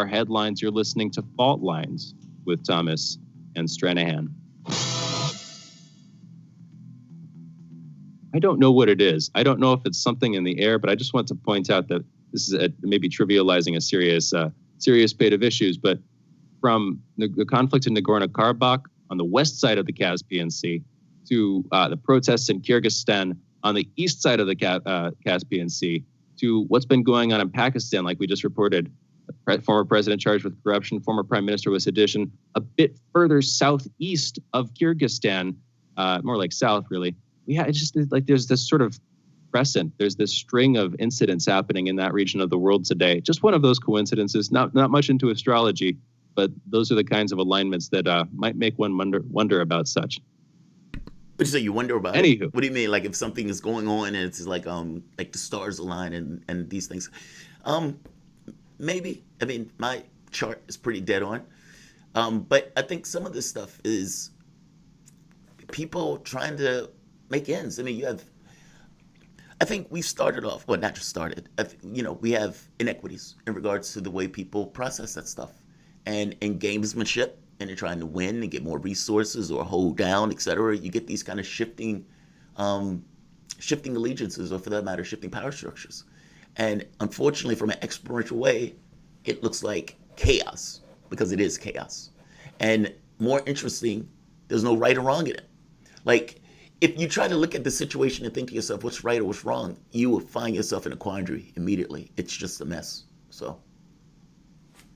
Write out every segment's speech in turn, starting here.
our headlines, you're listening to Fault Lines with Thomas and Stranahan. I don't know what it is. I don't know if it's something in the air, but I just want to point out that this is maybe trivializing a serious spate of issues. But from the conflict in Nagorno-Karabakh on the west side of the Caspian Sea to the protests in Kyrgyzstan on the east side of the Caspian Sea to what's been going on in Pakistan, like we just reported, former president charged with corruption, former prime minister with sedition, a bit further southeast of Kyrgyzstan, more like south, really. Yeah, it's just like there's this sort of crescent. There's this string of incidents happening in that region of the world today. Just one of those coincidences, not much into astrology, but those are the kinds of alignments that might make one wonder about such. But you say you wonder about Anywho. it? What do you mean? Like if something is going on and it's like the stars align and these things? Maybe. I mean, my chart is pretty dead on. But I think some of this stuff is people trying to make ends. I mean, I think we started off, well, not just started, we have inequities in regards to the way people process that stuff. And in gamesmanship, and they're trying to win and get more resources or hold down, et cetera, you get these kind of shifting allegiances, or for that matter, shifting power structures. And unfortunately, from an exponential way, it looks like chaos, because it is chaos. And more interesting, there's no right or wrong in it. Like, if you try to look at the situation and think to yourself, what's right or what's wrong, you will find yourself in a quandary immediately. It's just a mess. So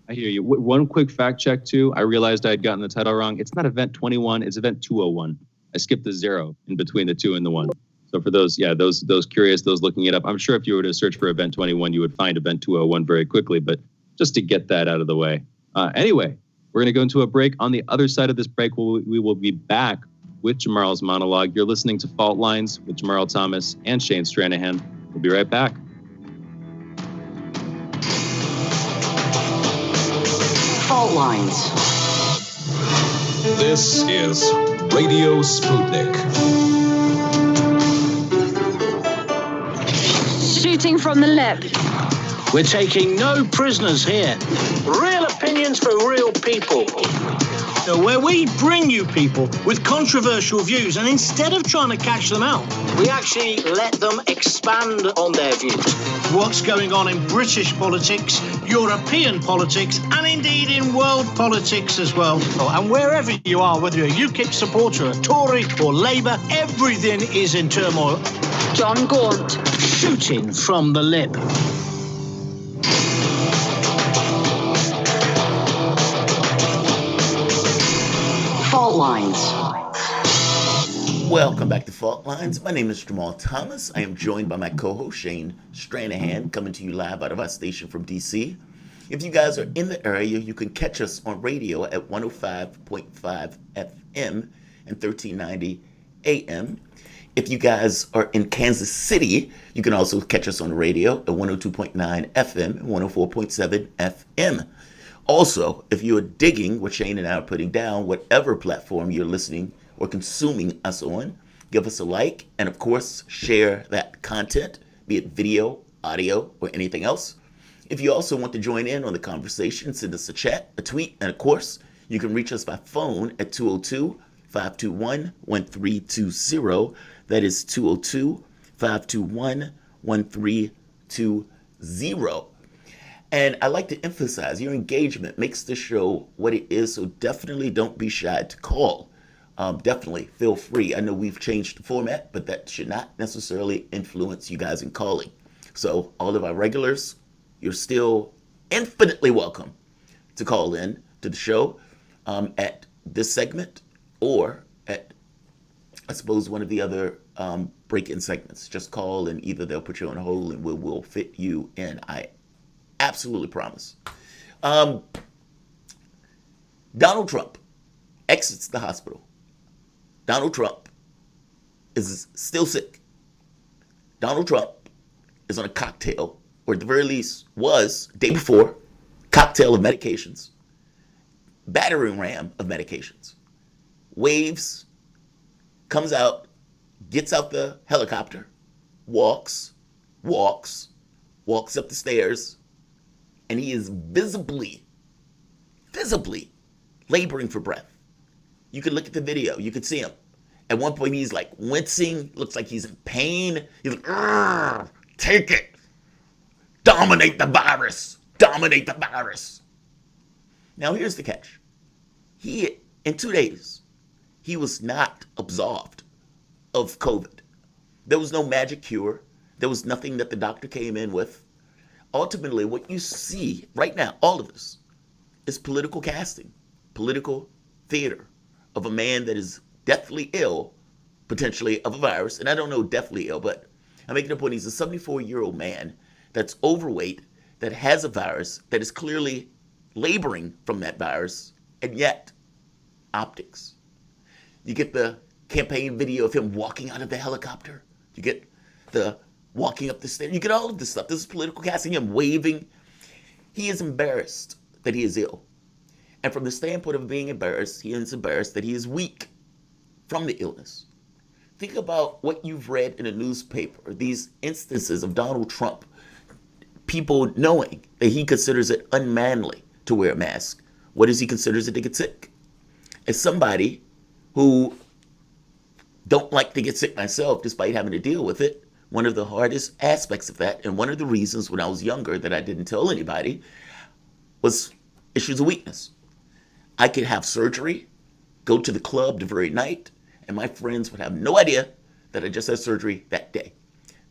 I hear you. One quick fact check, too. I realized I had gotten the title wrong. It's not Event 21. It's Event 201. I skipped the 0 in between the 2 and the 1. So for those curious, those looking it up, I'm sure if you were to search for Event 21, you would find Event 201 very quickly. But just to get that out of the way. Anyway, we're going to go into a break. On the other side of this break, we will be back with Jamarl's monologue. You're listening to Fault Lines with Jamarl Thomas and Shane Stranahan. We'll be right back. Fault Lines. This is Radio Sputnik. Shooting from the lip. We're taking no prisoners here. Real opinions for real people. Where we bring you people with controversial views, and instead of trying to catch them out, we actually let them expand on their views. What's going on in British politics, European politics, and indeed in world politics as well. And wherever you are, whether you're a UKIP supporter, a Tory or Labour, everything is in turmoil. John Gaunt. Shooting from the lip. Fault Lines. welcome back to Fault Lines. My name is Jamarl Thomas. I am joined by my co-host Shane Stranahan, coming to you live out of our station from DC. If you guys are in the area, you can catch us on radio at 105.5 FM and 1390 AM. If you guys are in Kansas City, you can also catch us on the radio at 102.9 FM and 104.7 FM. Also, if you are digging what Shane and I are putting down, whatever platform you're listening or consuming us on, give us a like, and of course, share that content, be it video, audio, or anything else. If you also want to join in on the conversation, send us a chat, a tweet, and of course, you can reach us by phone at 202-521-1320. That is 202-521-1320. And I like to emphasize your engagement makes the show what it is, so definitely don't be shy to call. Definitely feel free. I know we've changed the format, but that should not necessarily influence you guys in calling. So all of our regulars, you're still infinitely welcome to call in to the show at this segment or at, I suppose, one of the other break-in segments. Just call and either they'll put you on hold and we'll fit you in. I absolutely promise. Donald Trump exits the hospital. Donald Trump is still sick. Donald Trump is on a cocktail, or at the very least was, day before, cocktail of medications, battering ram of medications. Waves, comes out, gets out the helicopter, walks up the stairs, and he is visibly visibly laboring for breath. You can look at the video. You can see him. At one point, he's like wincing. Looks like he's in pain. He's like, take it. Dominate the virus. Dominate the virus. Now, here's the catch. In 2 days, he was not absolved of COVID. There was no magic cure. There was nothing that the doctor came in with. Ultimately, what you see right now, all of this, is political casting, political theater of a man that is deathly ill, potentially of a virus. And I don't know deathly ill, but I'm making a point. He's a 74-year-old man that's overweight, that has a virus, that is clearly laboring from that virus, and yet optics. You get the campaign video of him walking out of the helicopter. You get the walking up the stairs. You get all of this stuff. This is political casting, him waving. He is embarrassed that he is ill. And from the standpoint of being embarrassed, he is embarrassed that he is weak from the illness. Think about what you've read in a newspaper, these instances of Donald Trump, people knowing that he considers it unmanly to wear a mask. What is he considers it to get sick? As somebody who don't like to get sick myself, despite having to deal with it, one of the hardest aspects of that, and one of the reasons when I was younger that I didn't tell anybody, was issues of weakness. I could have surgery, go to the club the very night, and my friends would have no idea that I just had surgery that day.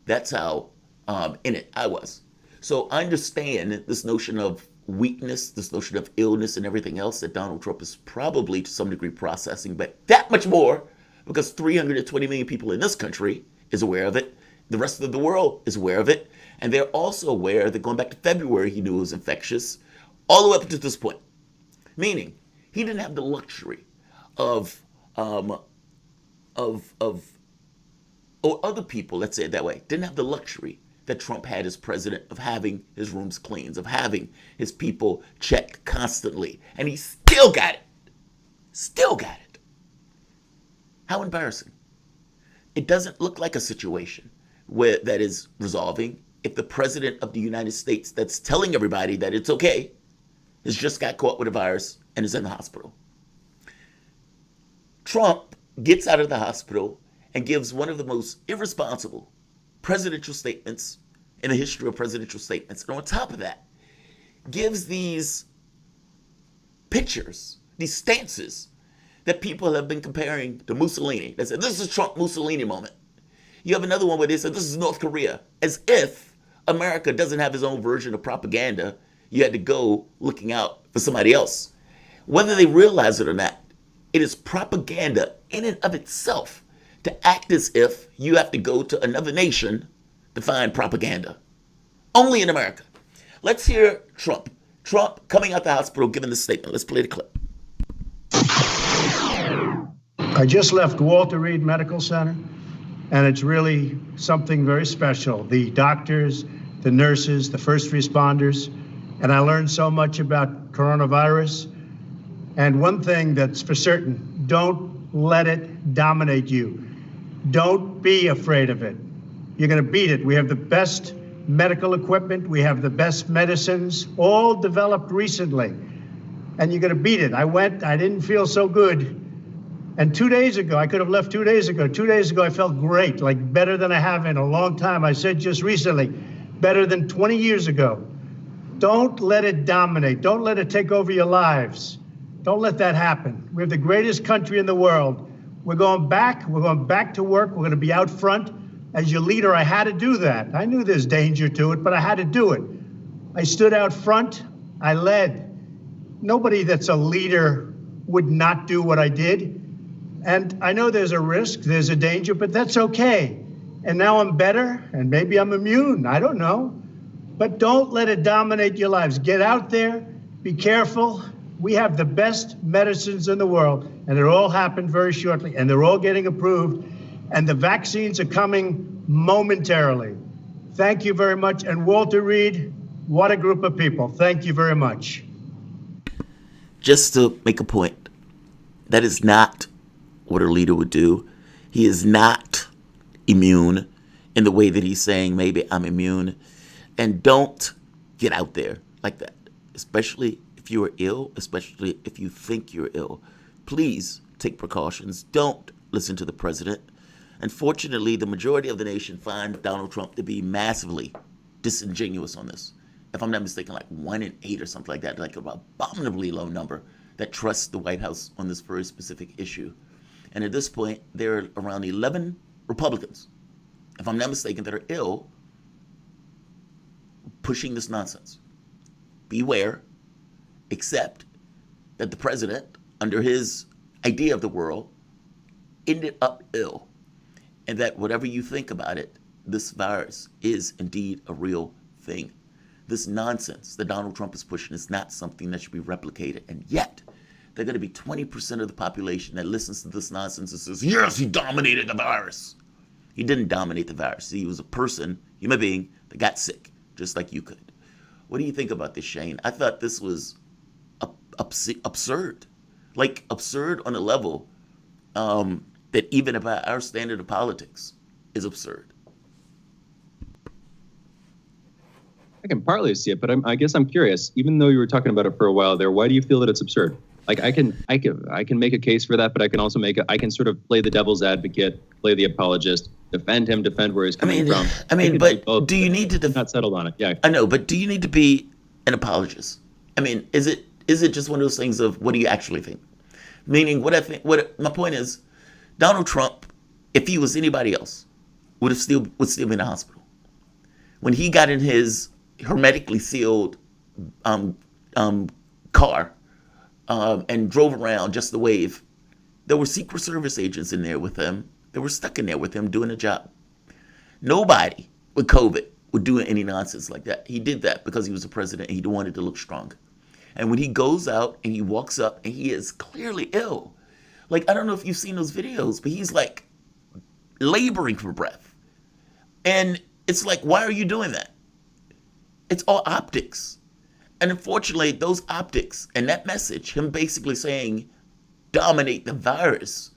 That's how in it I was. So I understand this notion of weakness, this notion of illness and everything else that Donald Trump is probably to some degree processing, but that much more because 320 million people in this country is aware of it. The rest of the world is aware of it. And they're also aware that going back to February, he knew it was infectious all the way up to this point. Meaning, he didn't have the luxury or other people, let's say it that way, didn't have the luxury that Trump had as president of having his rooms cleaned, of having his people checked constantly. And he still got it. Still got it. How embarrassing. It doesn't look like a situation that is resolving if the president of the United States that's telling everybody that it's okay has just got caught with a virus and is in the hospital. Trump gets out of the hospital and gives one of the most irresponsible presidential statements in the history of presidential statements. And on top of that, gives these pictures, these stances that people have been comparing to Mussolini. They said, this is Trump-Mussolini moment. You have another one where they said, this is North Korea. As if America doesn't have its own version of propaganda. You had to go looking out for somebody else. Whether they realize it or not, it is propaganda in and of itself to act as if you have to go to another nation to find propaganda. Only in America. Let's hear Trump. Trump coming out the hospital giving the statement. Let's play the clip. I just left Walter Reed Medical Center, and it's really something very special. The doctors, the nurses, the first responders, and I learned so much about coronavirus. And one thing that's for certain, don't let it dominate you. Don't be afraid of it. You're going to beat it. We have the best medical equipment. We have the best medicines, all developed recently. And you're going to beat it. I didn't feel so good. And 2 days ago, I could have left 2 days ago. 2 days ago, I felt great, like better than I have in a long time. I said just recently, better than 20 years ago. Don't let it dominate. Don't let it take over your lives. Don't let that happen. We have the greatest country in the world. We're going back to work. We're going to be out front. As your leader, I had to do that. I knew there's danger to it, but I had to do it. I stood out front. I led. Nobody that's a leader would not do what I did. And I know there's a risk, there's a danger, but that's okay. And now I'm better, and maybe I'm immune. I don't know. But don't let it dominate your lives. Get out there. Be careful. We have the best medicines in the world, and it all happened very shortly, and they're all getting approved, and the vaccines are coming momentarily. Thank you very much. And Walter Reed, what a group of people. Thank you very much. Just to make a point, that is not what a leader would do. He is not immune in the way that he's saying, maybe I'm immune. And don't get out there like that, especially if if you're ill, especially if you think you're ill, please take precautions. Don't listen to the president. Unfortunately, the majority of the nation find Donald Trump to be massively disingenuous on this. If I'm not mistaken, like 1 in 8 or something like that, like an abominably low number that trusts the White House on this very specific issue. And at this point, there are around 11 Republicans, if I'm not mistaken, that are ill pushing this nonsense. Beware, except that the president, under his idea of the world, ended up ill. And that whatever you think about it, this virus is indeed a real thing. This nonsense that Donald Trump is pushing is not something that should be replicated. And yet, there are going to be 20% of the population that listens to this nonsense and says, yes, he dominated the virus. He didn't dominate the virus. He was a person, human being, that got sick, just like you could. What do you think about this, Shane? I thought this was absurd. Like, absurd on a level that even about our standard of politics is absurd. I can partly see it, but I guess I'm curious. Even though you were talking about it for a while there, why do you feel that it's absurd? Like I can make a case for that, but I can also I can sort of play the devil's advocate, play the apologist, defend where he's coming from. But do you need to not settled on it? Yeah, I know, but do you need to be an apologist? I mean, is it just one of those things of what do you actually think? Meaning, what my point is, Donald Trump, if he was anybody else, would still be in the hospital. When he got in his hermetically sealed car and drove around just to wave, there were Secret Service agents in there with him. They were stuck in there with him doing a job. Nobody with COVID would do any nonsense like that. He did that because he was the president and he wanted to look strong. And when he goes out and he walks up and he is clearly ill, like, I don't know if you've seen those videos, but he's like laboring for breath. And it's like, why are you doing that? It's all optics. And unfortunately, those optics and that message, him basically saying, dominate the virus.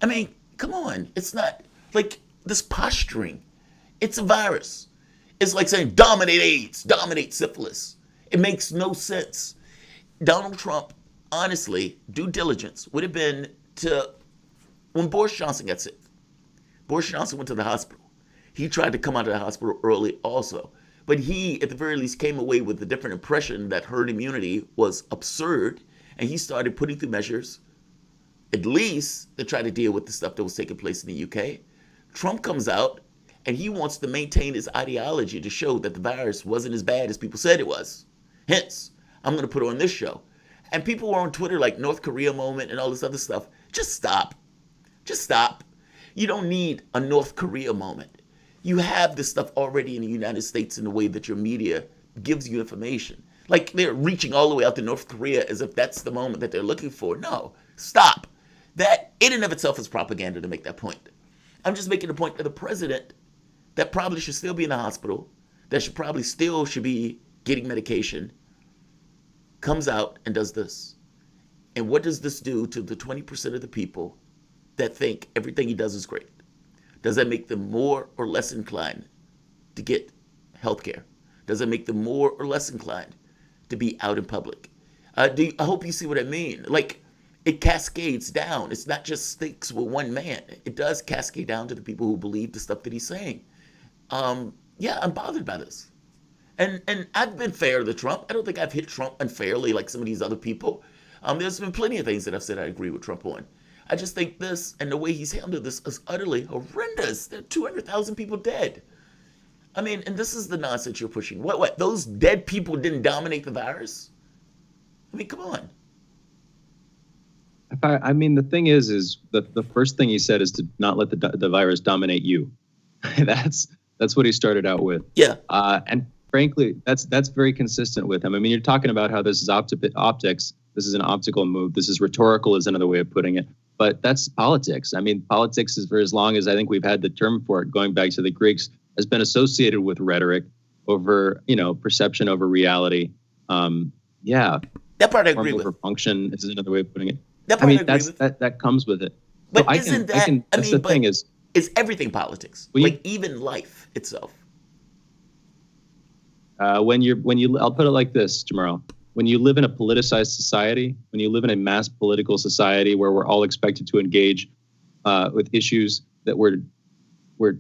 I mean, come on. It's not like this posturing. It's a virus. It's like saying, dominate AIDS, dominate syphilis. It makes no sense. Donald Trump, honestly, due diligence would have been to, when Boris Johnson got sick, Boris Johnson went to the hospital. He tried to come out of the hospital early also. But he, at the very least, came away with a different impression that herd immunity was absurd. And he started putting through measures, at least to try to deal with the stuff that was taking place in the UK. Trump comes out and he wants to maintain his ideology to show that the virus wasn't as bad as people said it was. Hence, I'm going to put on this show. And people were on Twitter like North Korea moment and all this other stuff. Just stop. Just stop. You don't need a North Korea moment. You have this stuff already in the United States in the way that your media gives you information. Like they're reaching all the way out to North Korea as if that's the moment that they're looking for. No, stop. That in and of itself is propaganda to make that point. I'm just making the point that the president that probably should still be in the hospital, that should probably still should be getting medication, comes out and does this. And what does this do to the 20% of the people that think everything he does is great? Does that make them more or less inclined to get health care? Does it make them more or less inclined to be out in public? I hope you see what I mean. Like, it cascades down. It's not just sticks with one man. It does cascade down to the people who believe the stuff that he's saying. Yeah, I'm bothered by this. And I've been fair to Trump. I don't think I've hit Trump unfairly like some of these other people. There's been plenty of things that I've said I agree with Trump on. I just think this and the way he's handled this is utterly horrendous. There are 200,000 people dead. I mean, and this is the nonsense you're pushing. What? Those dead people didn't dominate the virus? I mean, come on. I mean, the thing is the first thing he said is to not let the virus dominate you. That's what he started out with. Yeah. And frankly, that's very consistent with him. I mean, you're talking about how this is optics. This is an optical move. This is rhetorical is another way of putting it. But that's politics. I mean, politics is for as long as I think we've had the term for it, going back to the Greeks, has been associated with rhetoric over, perception over reality. Yeah. That part I agree with. Over function is another way of putting it. That part I agree with. That comes with it. But so isn't that, that's the thing is, it's everything politics. Like even life itself. I'll put it like this, Jamarl. when you live in a politicized society, when you live in a mass political society where we're all expected to engage with issues that we're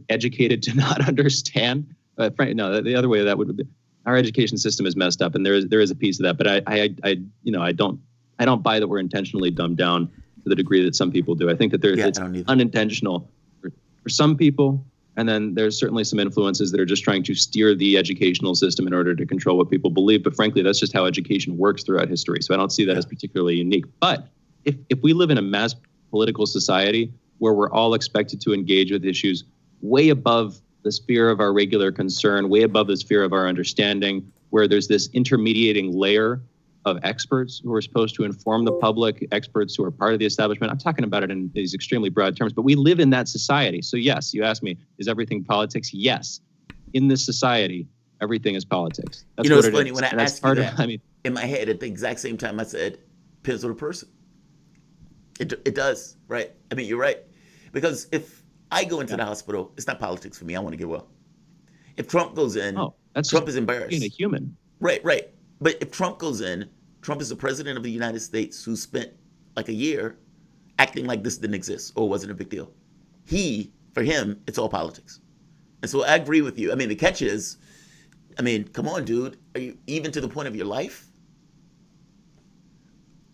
educated to not understand, no, the other way of that would be our education system is messed up, and there is a piece of that. But I don't buy that we're intentionally dumbed down to the degree that some people do. I think that it's unintentional for some people. And then there's certainly some influences that are just trying to steer the educational system in order to control what people believe. But frankly, that's just how education works throughout history. So I don't see that as particularly unique. But if we live in a mass political society where we're all expected to engage with issues way above the sphere of our regular concern, way above the sphere of our understanding, where there's this intermediating layer of experts who are supposed to inform the public, experts who are part of the establishment. I'm talking about it in these extremely broad terms, but we live in that society. So yes, you asked me, is everything politics? Yes. In this society, everything is politics. That's it's what funny, is. when I and asked you that, in my head, at the exact same time, I said, depends on the person. It does, right? I mean, you're right. Because if I go into the hospital, it's not politics for me. I want to get well. If Trump goes in, Trump is embarrassed. Being a human. Right. But if Trump goes in, Trump is the president of the United States who spent like a year acting like this didn't exist or wasn't a big deal. For him, it's all politics. And so I agree with you. I mean, the catch is, come on, dude. Are you even to the point of your life?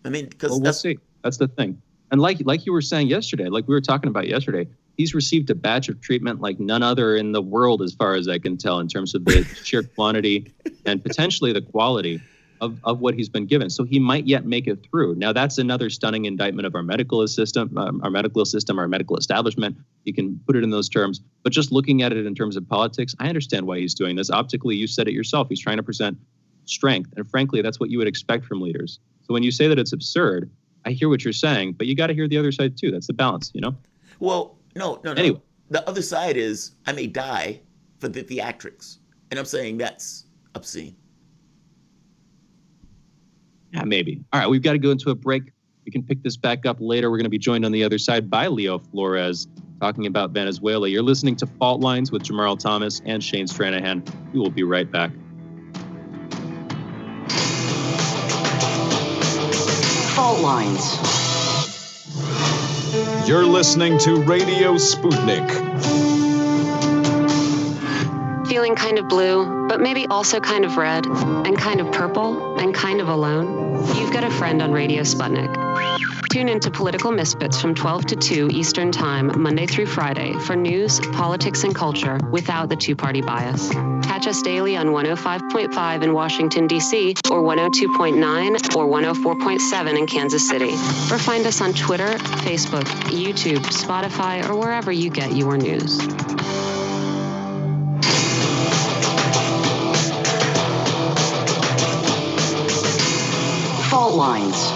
Because we'll see. That's the thing. And like you were saying yesterday, like we were talking about yesterday, he's received a batch of treatment like none other in the world, as far as I can tell, in terms of the sheer quantity and potentially the quality of what he's been given. So he might yet make it through. Now, that's another stunning indictment of our medical system, our medical establishment. You can put it in those terms. But just looking at it in terms of politics, I understand why he's doing this. Optically, you said it yourself. He's trying to present strength. And frankly, that's what you would expect from leaders. So when you say that it's absurd, I hear what you're saying, but you got to hear the other side too. That's the balance, Well, no. Anyway. The other side is I may die for the theatrics. And I'm saying that's obscene. Yeah, maybe. All right, we've got to go into a break. We can pick this back up later. We're going to be joined on the other side by Leo Flores talking about Venezuela. You're listening to Fault Lines with Jamarl Thomas and Shane Stranahan. We will be right back. Fault Lines. You're listening to Radio Sputnik. Feeling kind of blue, but maybe also kind of red, and kind of purple, and kind of alone? You've got a friend on Radio Sputnik. Tune into Political Misfits from 12 to 2 Eastern Time, Monday through Friday, for news, politics, and culture without the two-party bias. Catch us daily on 105.5 in Washington, D.C., or 102.9 or 104.7 in Kansas City. Or find us on Twitter, Facebook, YouTube, Spotify, or wherever you get your news. Fault Lines.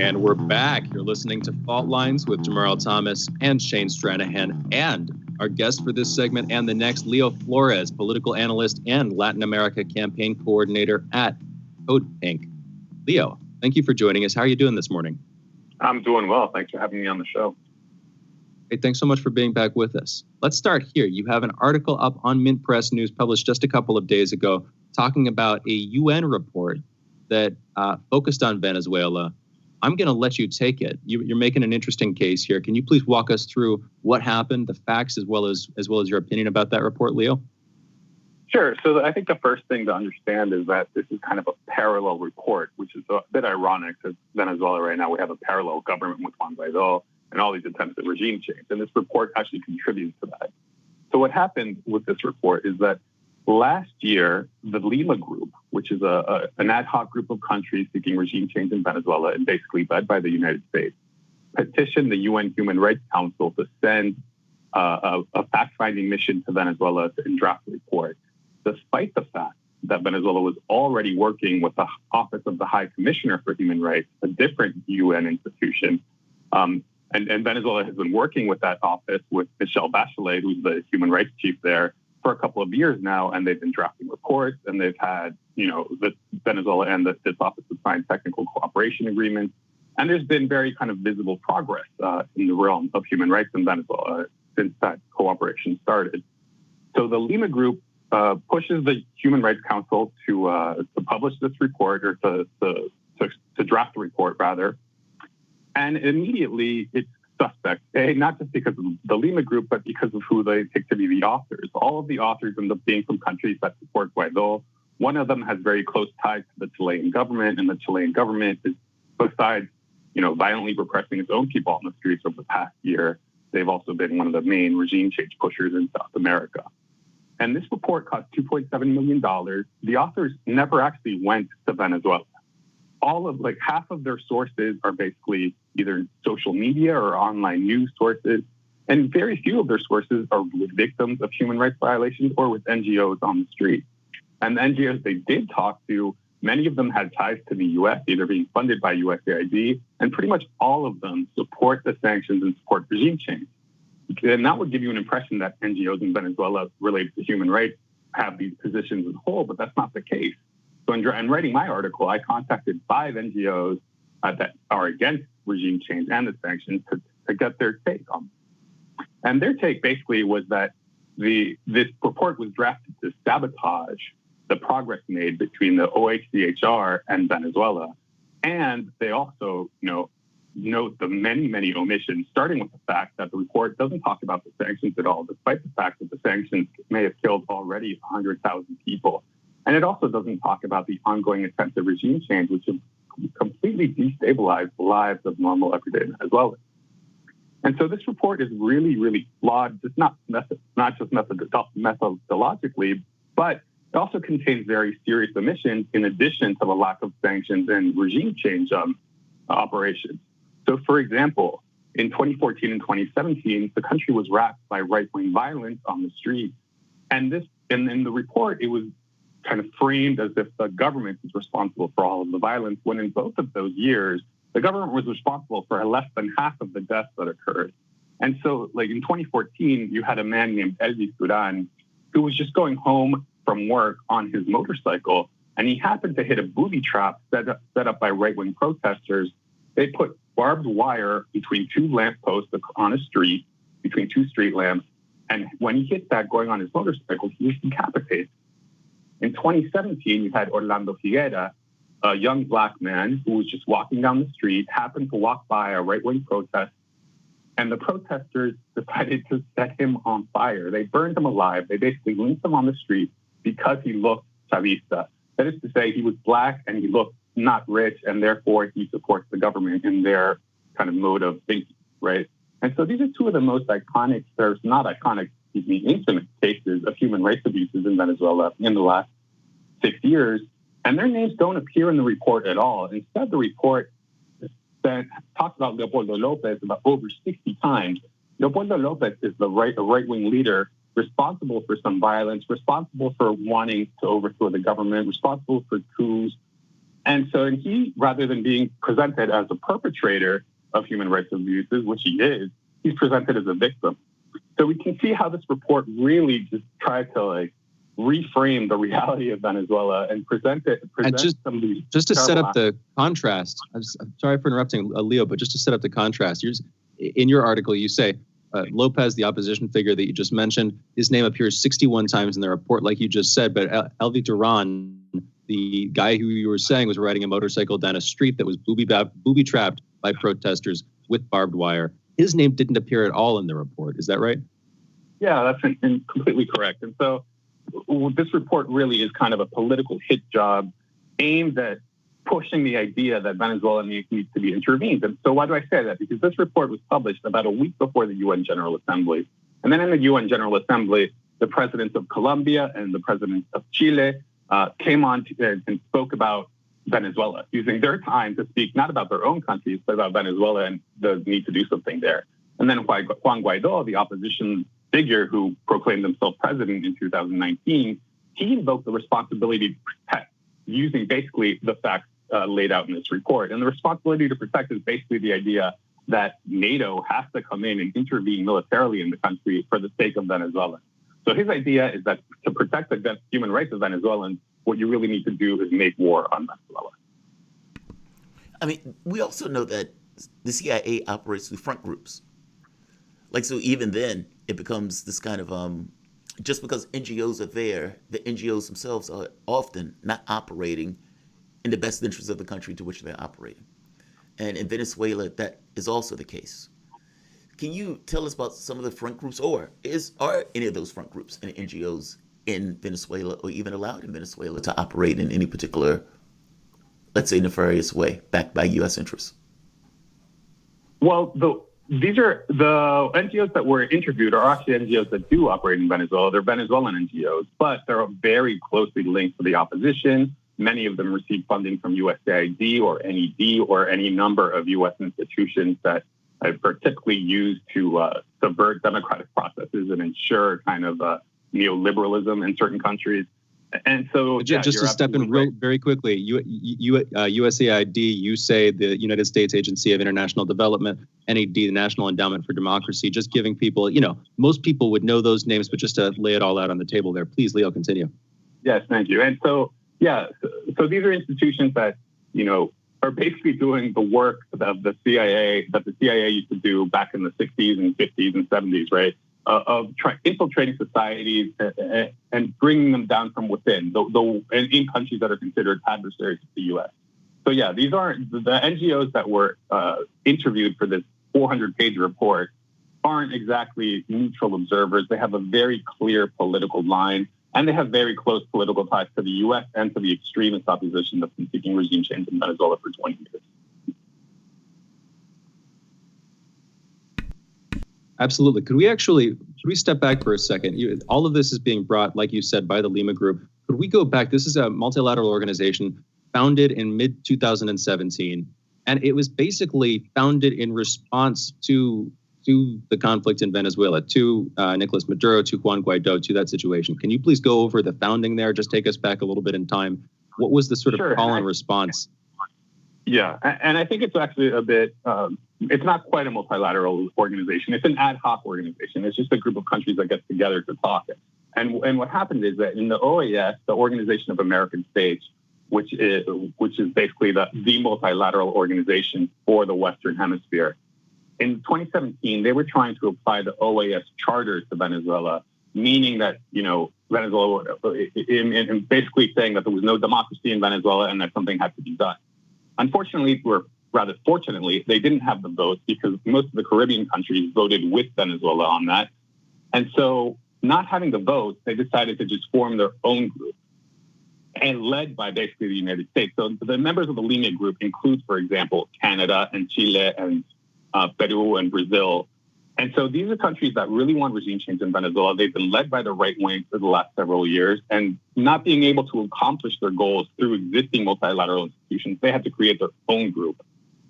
And we're back. You're listening to Fault Lines with Jamarl Thomas and Shane Stranahan, and our guest for this segment and the next, Leo Flores, political analyst and Latin America campaign coordinator at Code Pink. Leo, thank you for joining us. How are you doing this morning? I'm doing well. Thanks for having me on the show. Hey, thanks so much for being back with us. Let's start here. You have an article up on Mint Press News published just a couple of days ago talking about a UN report that focused on Venezuela. I'm going to let you take it. You're making an interesting case here. Can you please walk us through what happened, the facts, as well as your opinion about that report, Leo? Sure. So I think the first thing to understand is that this is kind of a parallel report, which is a bit ironic because Venezuela right now, we have a parallel government with Juan Guaido and all these attempts at regime change. And this report actually contributes to that. So what happened with this report is that last year, the Lima Group, which is an ad hoc group of countries seeking regime change in Venezuela and basically led by the United States, petitioned the UN Human Rights Council to send a fact-finding mission to Venezuela to draft a report, despite the fact that Venezuela was already working with the Office of the High Commissioner for Human Rights, a different UN institution. And Venezuela has been working with that office with Michelle Bachelet, who's the human rights chief there, for a couple of years now, and they've been drafting reports, and they've had, Venezuela and this office have signed technical cooperation agreements, and there's been very kind of visible progress in the realm of human rights in Venezuela since that cooperation started. So the Lima Group pushes the Human Rights Council to publish this report, or to draft the report, rather. And immediately it's suspect, not just because of the Lima group, but because of who they take to be the authors. All of the authors end up being from countries that support Guaido. One of them has very close ties to the Chilean government, and the Chilean government is, besides, violently repressing its own people on the streets over the past year, they've also been one of the main regime change pushers in South America. And this report cost $2.7 million. The authors never actually went to Venezuela. Half of their sources are basically either social media or online news sources, and very few of their sources are with victims of human rights violations or with NGOs on the street. And the NGOs they did talk to, many of them had ties to the U.S., either being funded by USAID, and pretty much all of them support the sanctions and support regime change. And that would give you an impression that NGOs in Venezuela related to human rights have these positions as a whole, but that's not the case. So in writing my article, I contacted 5 NGOs that are against regime change and the sanctions to get their take on it. And their take basically was that this report was drafted to sabotage the progress made between the OHCHR and Venezuela. And they also, note the many, many omissions, starting with the fact that the report doesn't talk about the sanctions at all, despite the fact that the sanctions may have killed already 100,000 people. And it also doesn't talk about the ongoing attempts at regime change, which have completely destabilized the lives of normal everyday Venezuelans. And so this report is really, really flawed, just not just methodologically, but it also contains very serious omissions in addition to the lack of sanctions and regime change operations. So, for example, in 2014 and 2017, the country was racked by right-wing violence on the street. And in the report, it was kind of framed as if the government is responsible for all of the violence, when in both of those years, the government was responsible for less than half of the deaths that occurred. And so, in 2014, you had a man named Elvis Duran who was just going home from work on his motorcycle, and he happened to hit a booby trap set up by right-wing protesters. They put barbed wire between 2 lampposts on a street, between 2 street lamps, and when he hit that going on his motorcycle, he was decapitated. In 2017, you had Orlando Figuera, a young black man who was just walking down the street, happened to walk by a right-wing protest, and the protesters decided to set him on fire. They burned him alive. They basically linked him on the street because he looked Chavista. That is to say, he was black and he looked not rich, and therefore he supports the government in their kind of mode of thinking, right? And so these are 2 of the most iconic, intimate cases of human rights abuses in Venezuela in the last 6 years. And their names don't appear in the report at all. Instead, the report talks about Leopoldo Lopez about over 60 times. Leopoldo Lopez is a right-wing leader responsible for some violence, responsible for wanting to overthrow the government, responsible for coups. And he, rather than being presented as a perpetrator of human rights abuses, which he is, he's presented as a victim. So we can see how this report really just tried to reframe the reality of Venezuela and present some of these just to set up the contrast. I'm sorry for interrupting, Leo, but just to set up the contrast, in your article, you say Lopez, the opposition figure that you just mentioned, his name appears 61 times in the report, like you just said. But Elvi Duran, the guy who you were saying was riding a motorcycle down a street that was booby-trapped by protesters with barbed wire, his name didn't appear at all in the report. Is that right? Yeah, that's completely correct. And so this report really is kind of a political hit job aimed at pushing the idea that Venezuela needs to be intervened. And so why do I say that? Because this report was published about a week before the UN General Assembly. And then in the UN General Assembly, the presidents of Colombia and the president of Chile came on and spoke about Venezuela, using their time to speak not about their own countries, but about Venezuela and the need to do something there. And then Juan Guaido, the opposition figure who proclaimed himself president in 2019, he invoked the responsibility to protect, using basically the facts laid out in this report. And the responsibility to protect is basically the idea that NATO has to come in and intervene militarily in the country for the sake of Venezuela. So his idea is that to protect the human rights of Venezuelans, what you really need to do is make war on Venezuela. I mean, we also know that the CIA operates through front groups. So even then, it becomes this kind of, just because NGOs are there, the NGOs themselves are often not operating in the best interest of the country to which they're operating. And in Venezuela, that is also the case. Can you tell us about some of the front groups, or are any of those front groups and NGOs in Venezuela, or even allowed in Venezuela, to operate in any particular, let's say, nefarious way, backed by U.S. interests? Well, these are the NGOs that were interviewed are actually NGOs that do operate in Venezuela. They're Venezuelan NGOs, but they're very closely linked to the opposition. Many of them receive funding from USAID or NED or any number of U.S. institutions that are typically used to subvert democratic processes and ensure kind of neoliberalism in certain countries. And so, just to step in very quickly, USAID, you say the United States Agency of International Development, NED, the National Endowment for Democracy, just giving people, most people would know those names, but just to lay it all out on the table there. Please, Leo, continue. Yes, thank you. And so, so these are institutions that, are basically doing the work of the CIA, that the CIA used to do back in the 60s and 50s and 70s, right? Of infiltrating societies and bringing them down from within, in countries that are considered adversaries to the U.S. So these aren't the NGOs that were interviewed for this 400-page report aren't exactly neutral observers. They have a very clear political line, and they have very close political ties to the U.S. and to the extremist opposition that's been seeking regime change in Venezuela for 20 years. Absolutely. Could we step back for a second? All of this is being brought, like you said, by the Lima Group. Could we go back? This is a multilateral organization founded in mid-2017, and it was basically founded in response to the conflict in Venezuela, to Nicolas Maduro, to Juan Guaido, to that situation. Can you please go over the founding there? Just take us back a little bit in time. What was the sort of call and response? Yeah, and I think it's actually a bit, it's not quite a multilateral organization. It's an ad hoc organization. It's just a group of countries that get together to talk. And what happened is that in the OAS, the Organization of American States, which is basically the multilateral organization for the Western Hemisphere, in 2017, they were trying to apply the OAS charter to Venezuela, meaning that, Venezuela, in basically saying that there was no democracy in Venezuela and that something had to be done. Unfortunately, or rather fortunately, they didn't have the votes because most of the Caribbean countries voted with Venezuela on that. And so not having the votes, they decided to just form their own group, and led by basically the United States. So the members of the Lima Group include, for example, Canada and Chile and Peru and Brazil. And so these are countries that really want regime change in Venezuela. They've been led by the right wing for the last several years, and not being able to accomplish their goals through existing multilateral institutions, they had to create their own group.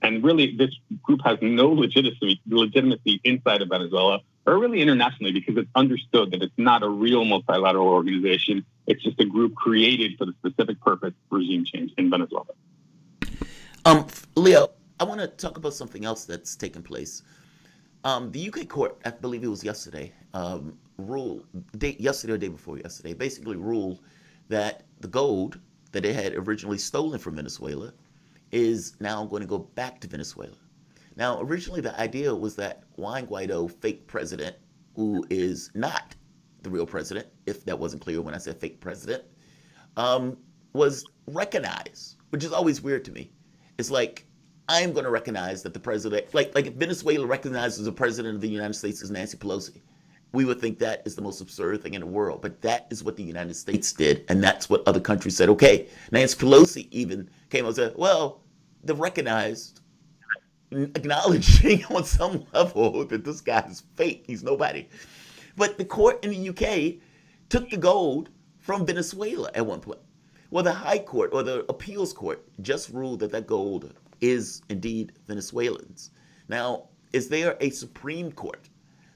And really, this group has no legitimacy inside of Venezuela or really internationally, because it's understood that it's not a real multilateral organization. It's just a group created for the specific purpose of regime change in Venezuela. Leo, I want to talk about something else that's taken place. The UK court, I believe it was yesterday, yesterday or day before yesterday, basically ruled that the gold that they had originally stolen from Venezuela is now going to go back to Venezuela. Now, originally the idea was that Juan Guaido, fake president, who is not the real president, if that wasn't clear when I said fake president, was recognized, which is always weird to me. It's like, I'm going to recognize that the president, like if Venezuela recognizes the president of the United States as Nancy Pelosi, we would think that is the most absurd thing in the world. But that is what the United States did. And that's what other countries said. Okay, Nancy Pelosi even came and said, well, the recognized, acknowledging on some level that this guy is fake. He's nobody. But the court in the UK took the gold from Venezuela at one point. Well, the High Court or the Appeals Court just ruled that gold is indeed Venezuelans. Now, is there a Supreme Court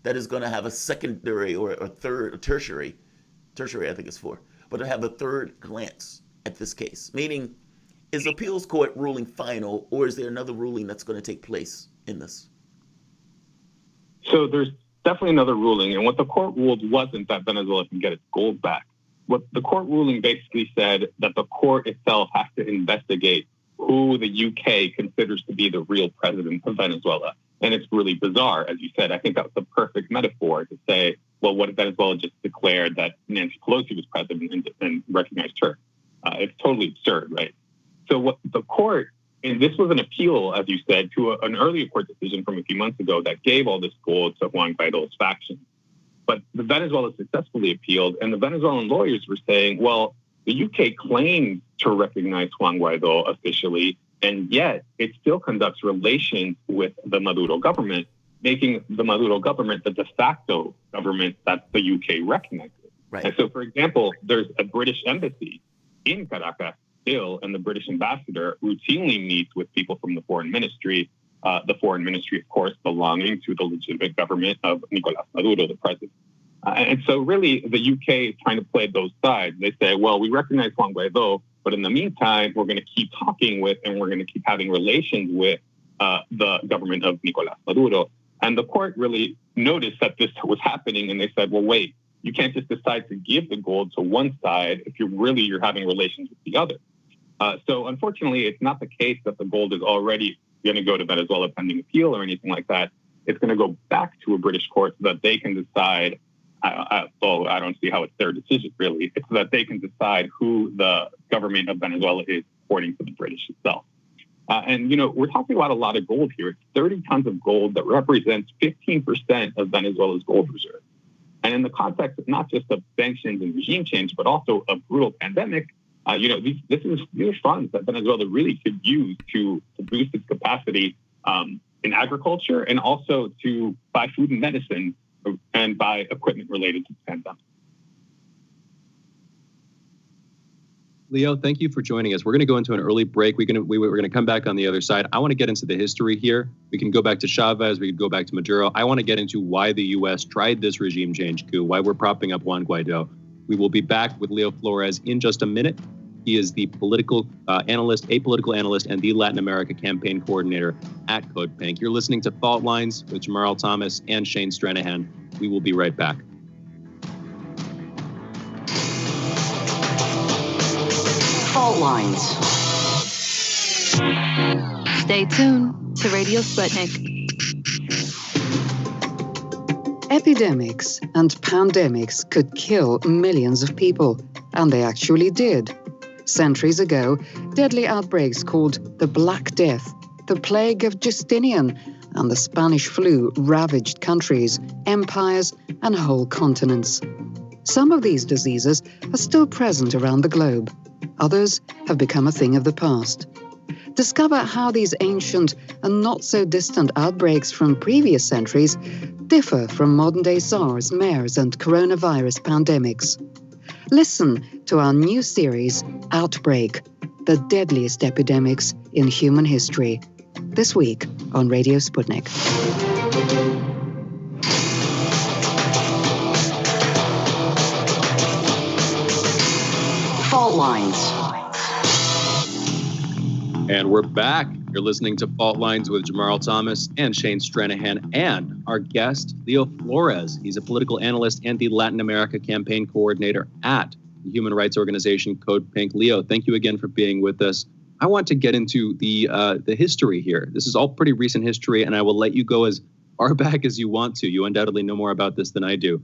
that is going to have a secondary or a third, or tertiary I think it's for, but to have a third glance at this case? Meaning, is the Appeals Court ruling final, or is there another ruling that's going to take place in this? So there's definitely another ruling, and what the court ruled wasn't that Venezuela can get its gold back. What the court ruling basically said that the court itself has to investigate who the UK considers to be the real president of Venezuela. And it's really bizarre, as you said. I think that was the perfect metaphor to say, well, what if Venezuela just declared that Nancy Pelosi was president and recognized her? It's totally absurd, right? So what the court, and this was an appeal, as you said, to an earlier court decision from a few months ago that gave all this gold to Juan Guaido's faction. But the Venezuela successfully appealed, and the Venezuelan lawyers were saying, well, the UK claims to recognize Juan Guaido officially, and yet it still conducts relations with the Maduro government, making the Maduro government the de facto government that the UK recognizes. Right. And so, for example, there's a British embassy in Caracas still, and the British ambassador routinely meets with people from the foreign ministry, of course, belonging to the legitimate government of Nicolás Maduro, the president. And so really the UK is trying to play both sides. They say, well, we recognize Juan Guaido, but in the meantime, we're going to keep talking with and we're going to keep having relations with the government of Nicolás Maduro. And the court really noticed that this was happening, and they said, well, wait, you can't just decide to give the gold to one side if you're having relations with the other. So unfortunately, it's not the case that the gold is already going to go to Venezuela pending appeal or anything like that. It's going to go back to a British court so that they can decide. I don't see how it's their decision, really. It's so that they can decide who the government of Venezuela is, according to the British itself. And, we're talking about a lot of gold here. It's 30 tons of gold that represents 15% of Venezuela's gold reserve. And in the context of not just of sanctions and regime change, but also a brutal pandemic, these are funds that Venezuela really could use to boost its capacity in agriculture and also to buy food and medicine and buy equipment related to the pandemic. Leo, thank you for joining us. We're going to go into an early break. We're going to come back on the other side. I want to get into the history here. We can go back to Chavez. We can go back to Maduro. I want to get into why the U.S. tried this regime change coup, why we're propping up Juan Guaido. We will be back with Leo Flores in just a minute. He is the apolitical analyst, and the Latin America campaign coordinator at Code Pink. You're listening to Fault Lines with Jamarl Thomas and Shane Stranahan. We will be right back. Fault Lines. Stay tuned to Radio Sputnik. Epidemics and pandemics could kill millions of people, and they actually did. Centuries ago, deadly outbreaks called the Black Death, the Plague of Justinian, and the Spanish flu ravaged countries, empires, and whole continents. Some of these diseases are still present around the globe. Others have become a thing of the past. Discover how these ancient and not so distant outbreaks from previous centuries differ from modern-day SARS, MERS, and coronavirus pandemics. Listen to our new series, Outbreak, the deadliest epidemics in human history. This week on Radio Sputnik. Fault Lines. And we're back. You're listening to Fault Lines with Jamarl Thomas and Shane Stranahan, and our guest, Leo Flores. He's a political analyst and the Latin America campaign coordinator at the human rights organization Code Pink. Leo, thank you again for being with us. I want to get into the history here. This is all pretty recent history, and I will let you go as far back as you want to. You undoubtedly know more about this than I do.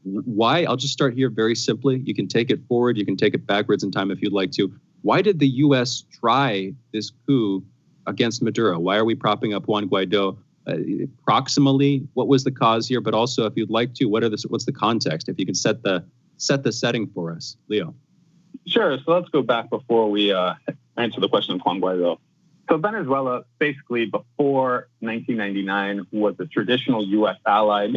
Why? I'll just start here very simply. You can take it forward. You can take it backwards in time if you'd like to. Why did the U.S. try this coup against Maduro? Why are we propping up Juan Guaido? Proximally, what was the cause here? But also, if you'd like to, what's the context? If you can set the setting for us, Leo. Sure. So let's go back before we answer the question of Juan Guaido. So Venezuela, basically before 1999, was a traditional U.S. ally,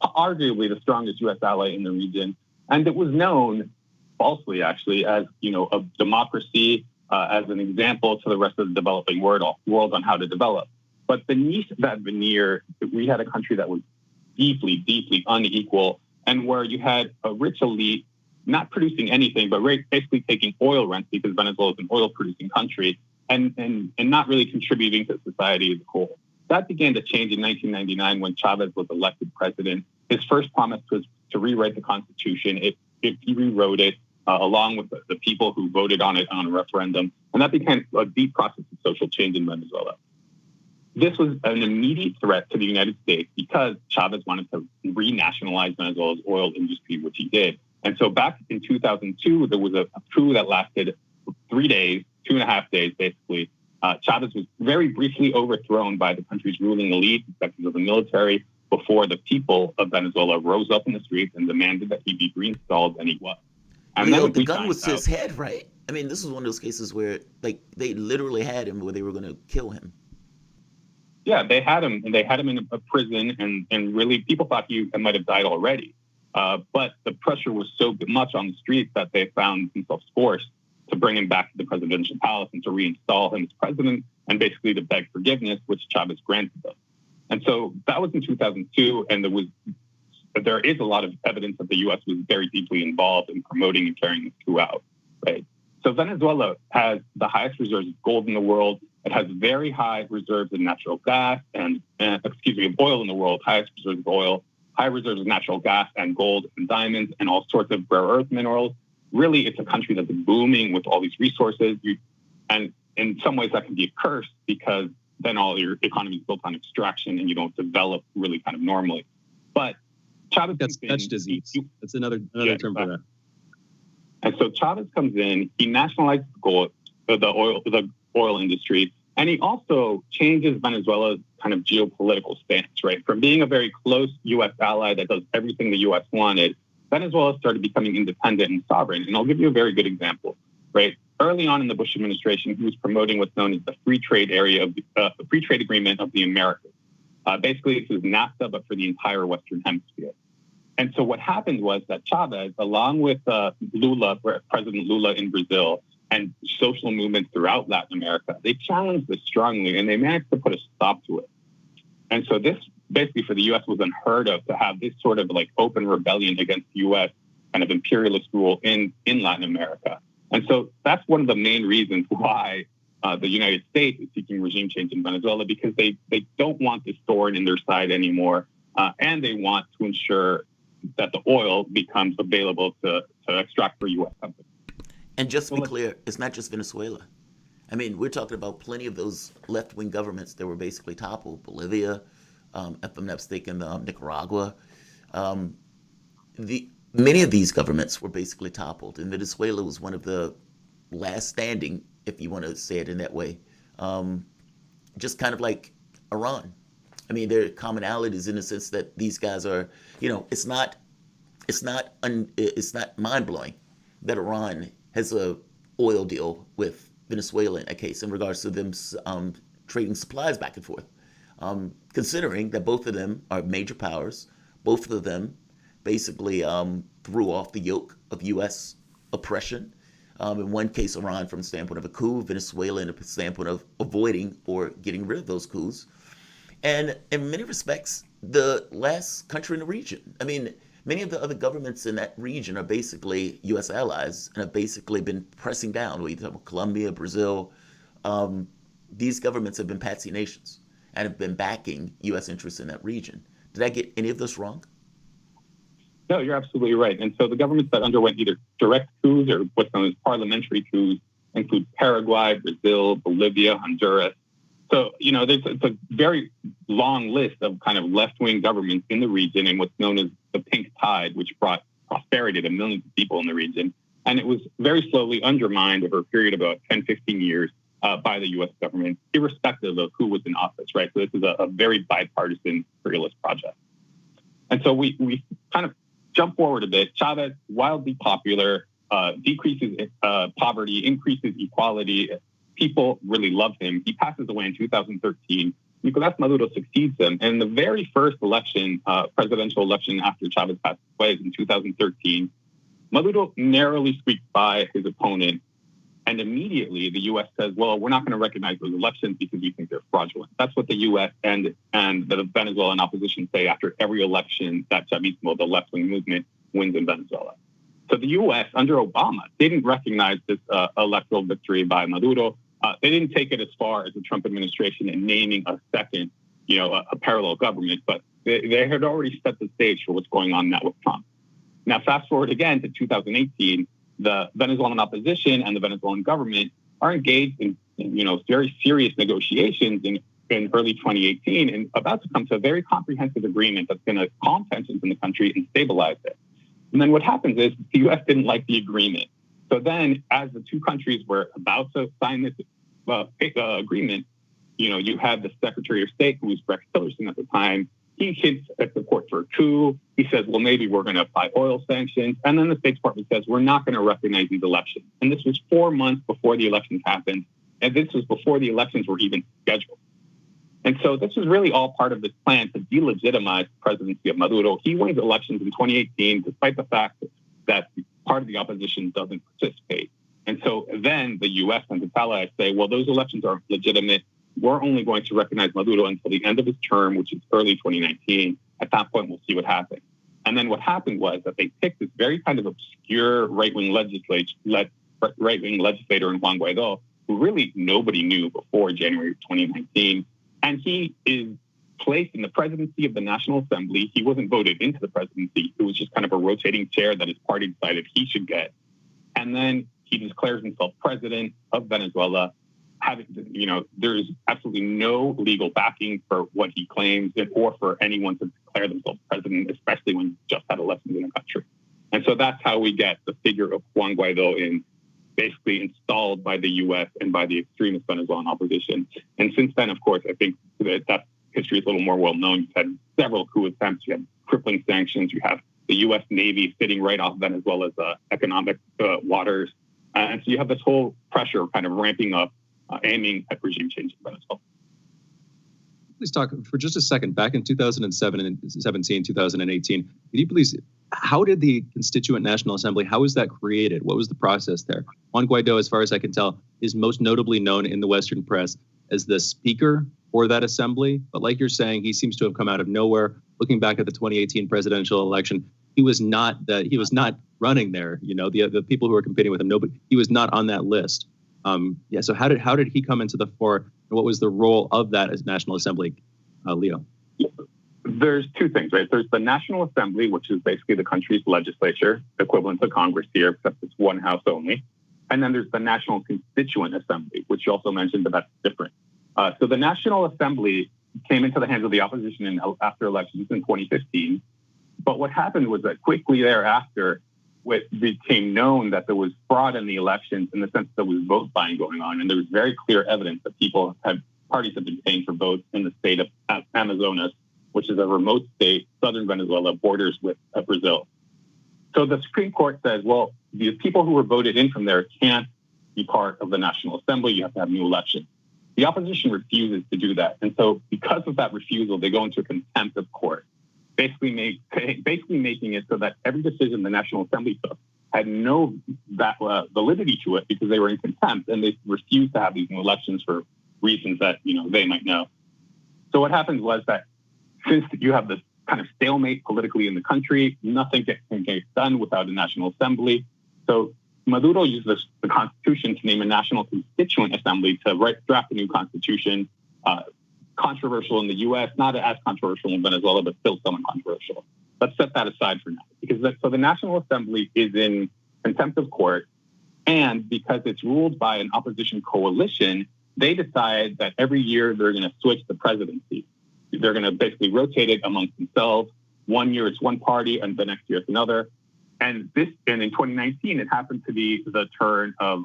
arguably the strongest U.S. ally in the region, and it was known falsely, actually, as a democracy, as an example to the rest of the developing world on how to develop. But beneath that veneer, we had a country that was deeply, deeply unequal, and where you had a rich elite not producing anything, but basically taking oil rents because Venezuela is an oil-producing country, and not really contributing to society as a whole. That began to change in 1999 when Chavez was elected president. His first promise was to rewrite the Constitution. He rewrote it along with the people who voted on it on a referendum. And that became a deep process of social change in Venezuela. this was an immediate threat to the United States because Chavez wanted to renationalize Venezuela's oil industry, which he did. And so back in 2002, there was a coup that lasted 3 days, 2.5 days, basically. Chavez was very briefly overthrown by the country's ruling elite, sectors of the military, before the people of Venezuela rose up in the streets and demanded that he be reinstalled, and he was. And then the gun was to his head, right? I mean, this was one of those cases where, like, they literally had him where they were going to kill him. Yeah, they had him, and they had him in a prison, and really, people thought he might have died already. But the pressure was so much on the streets that they found themselves forced to bring him back to the presidential palace and to reinstall him as president, and basically to beg forgiveness, which Chavez granted them. And so that was in 2002, and there is a lot of evidence that the U.S. was very deeply involved in promoting and carrying this coup out, right? So Venezuela has the highest reserves of gold in the world. It has very high reserves of natural gas of oil in the world, highest reserves of oil, high reserves of natural gas and gold and diamonds and all sorts of rare earth minerals. Really, it's a country that's booming with all these resources. And in some ways that can be a curse because then all your economy is built on extraction and you don't develop really kind of normally. But Chavez that's disease. That's another term for that. And so Chavez comes in, he nationalizes the oil industry, and he also changes Venezuela's kind of geopolitical stance, right? From being a very close U.S. ally that does everything the U.S. wanted, Venezuela started becoming independent and sovereign. And I'll give you a very good example, right? Early on in the Bush administration, he was promoting what's known as the free trade agreement of the Americas. Basically, this is NAFTA, but for the entire Western Hemisphere. And so what happened was that Chavez, along with President Lula in Brazil, and social movements throughout Latin America, they challenged this strongly, and they managed to put a stop to it. And so this basically for the U.S. was unheard of, to have this sort of like open rebellion against U.S. kind of imperialist rule in Latin America. And so that's one of the main reasons why the United States is seeking regime change in Venezuela, because they don't want this thorn in their side anymore, and they want to ensure that the oil becomes available to extract for U.S. companies. And just to be clear, it's not just Venezuela. I mean, we're talking about plenty of those left-wing governments that were basically toppled. Bolivia, if I'm not mistaken, Nicaragua. Many of these governments were basically toppled, and Venezuela was one of the last standing, if you want to say it in that way. Just kind of like Iran. I mean, there are commonalities in the sense that these guys are, it's not mind-blowing that Iran has a oil deal with Venezuela in that case in regards to them trading supplies back and forth. Considering that both of them are major powers, both of them basically threw off the yoke of U.S. oppression. In one case, Iran from the standpoint of a coup, Venezuela in the standpoint of avoiding or getting rid of those coups. And in many respects, the last country in the region. I mean, many of the other governments in that region are basically U.S. allies and have basically been pressing down. We talk about Colombia, Brazil. These governments have been patsy nations and have been backing U.S. interests in that region. Did I get any of this wrong? No, you're absolutely right. And so the governments that underwent either direct coups or what's known as parliamentary coups include Paraguay, Brazil, Bolivia, Honduras. So, it's a very long list of kind of left-wing governments in the region and what's known as the pink tide, which brought prosperity to millions of people in the region. And it was very slowly undermined over a period of about 10, 15 years by the U.S. government, irrespective of who was in office, right? So this is a very bipartisan imperialist project. And so we kind of jump forward a bit. Chavez, wildly popular, decreases poverty, increases equality. People really love him. He passes away in 2013. Nicolás Maduro succeeds him. And the very first election, presidential election after Chavez passed away in 2013, Maduro narrowly squeaked by his opponent. And immediately the U.S. says, well, we're not going to recognize those elections because we think they're fraudulent. That's what the U.S. and the Venezuelan opposition say after every election that Chavismo, the left-wing movement, wins in Venezuela. So the U.S. under Obama didn't recognize this electoral victory by Maduro. They didn't take it as far as the Trump administration in naming a second, a parallel government, but they had already set the stage for what's going on now with Trump. Now, fast forward again to 2018, the Venezuelan opposition and the Venezuelan government are engaged in very serious negotiations in early 2018 and about to come to a very comprehensive agreement that's going to calm tensions in the country and stabilize it. And then what happens is the U.S. didn't like the agreement. So then as the two countries were about to sign this agreement, you had the Secretary of State, who was Rex Tillerson at the time. He hints at support for a coup. He says, well, maybe we're going to apply oil sanctions. And then the State Department says, we're not going to recognize these elections. And this was 4 months before the elections happened. And this was before the elections were even scheduled. And so this was really all part of this plan to delegitimize the presidency of Maduro. He wins elections in 2018, despite the fact that part of the opposition doesn't participate. And so then the U.S. and its allies say, well, those elections are legitimate. We're only going to recognize Maduro until the end of his term, which is early 2019. At that point, we'll see what happens. And then what happened was that they picked this very kind of obscure right-wing legislator in Juan Guaido, who really nobody knew before January 2019. And he is placed in the presidency of the National Assembly. He wasn't voted into the presidency. It was just kind of a rotating chair that his party decided he should get. And then he declares himself president of Venezuela. There's absolutely no legal backing for what he claims or for anyone to declare themselves president, especially when you just had elections in the country. And so that's how we get the figure of Juan Guaido basically installed by the U.S. and by the extremist Venezuelan opposition. And since then, of course, I think that history is a little more well-known. You've had several coup attempts. You have crippling sanctions. You have the U.S. Navy sitting right off Venezuela's economic waters. And so you have this whole pressure kind of ramping up, aiming at regime change in Venezuela. Please talk for just a second. Back in 2017, 2018, can you please, how did the Constituent National Assembly, how was that created? What was the process there? Juan Guaido, as far as I can tell, is most notably known in the Western press as the speaker for that assembly. But like you're saying, he seems to have come out of nowhere. Looking back at the 2018 presidential election, he was not running there. The people who were competing with him, he was not on that list. So how did he come into the fore? And what was the role of that as National Assembly, Leo? There's two things, right? There's the National Assembly, which is basically the country's legislature, equivalent to Congress here, except it's one house only. And then there's the National Constituent Assembly, which you also mentioned, but that's different. So the National Assembly came into the hands of the opposition after elections in 2015. But what happened was that quickly thereafter, it became known that there was fraud in the elections in the sense that there was vote buying going on. And there was very clear evidence that parties have been paying for votes in the state of Amazonas, which is a remote state, southern Venezuela, borders with Brazil. So the Supreme Court says, well, the people who were voted in from there can't be part of the National Assembly. You have to have new elections. The opposition refuses to do that. And so because of that refusal, they go into a contempt of court, basically making it so that every decision the National Assembly took had no validity to it because they were in contempt and they refused to have these new elections for reasons that they might know. So what happened was that since you have this kind of stalemate politically in the country, nothing can get done without a National Assembly. So Maduro used the Constitution to name a National Constituent Assembly to draft a new Constitution. Controversial in the U.S., not as controversial in Venezuela, but still somewhat controversial. Let's set that aside for now. So the National Assembly is in contempt of court, and because it's ruled by an opposition coalition, they decide that every year they're going to switch the presidency. They're going to basically rotate it amongst themselves. 1 year it's one party, and the next year it's another. And in 2019, it happened to be the turn of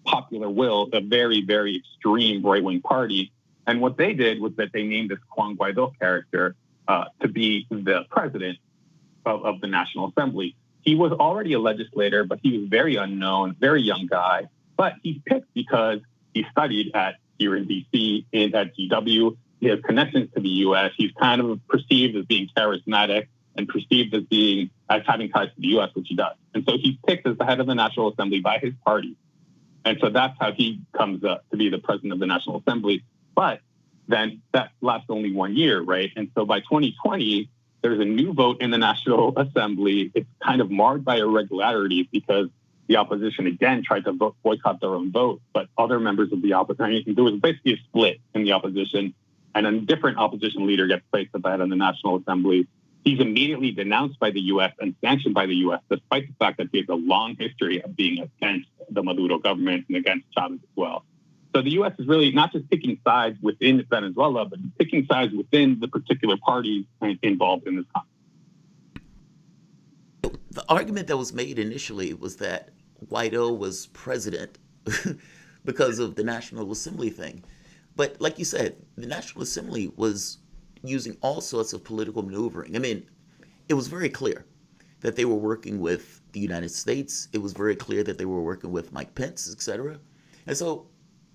Popular Will, a very, very extreme right-wing party. And what they did was that they named this Juan Guaido character to be the president of the National Assembly. He was already a legislator, but he was very unknown, very young guy. But he's picked because he studied here in D.C. at GW. He has connections to the U.S. He's kind of perceived as being charismatic and perceived as having ties to the U.S., which he does. And so he's picked as the head of the National Assembly by his party. And so that's how he comes up to be the president of the National Assembly. But then that lasts only 1 year, right? And so by 2020, there's a new vote in the National Assembly. It's kind of marred by irregularities because the opposition, again, tried to boycott their own vote. But other members of the opposition, there was basically a split in the opposition. And a different opposition leader gets placed at the head of the National Assembly. He's immediately denounced by the U.S. and sanctioned by the U.S., despite the fact that he has a long history of being against the Maduro government and against Chavez as well. So the U.S. is really not just picking sides within Venezuela, but picking sides within the particular parties involved in this conflict. The argument that was made initially was that Guaido was president because of the National Assembly thing. But like you said, the National Assembly was using all sorts of political maneuvering. I mean, it was very clear that they were working with the United States. It was very clear that they were working with Mike Pence, etc. And so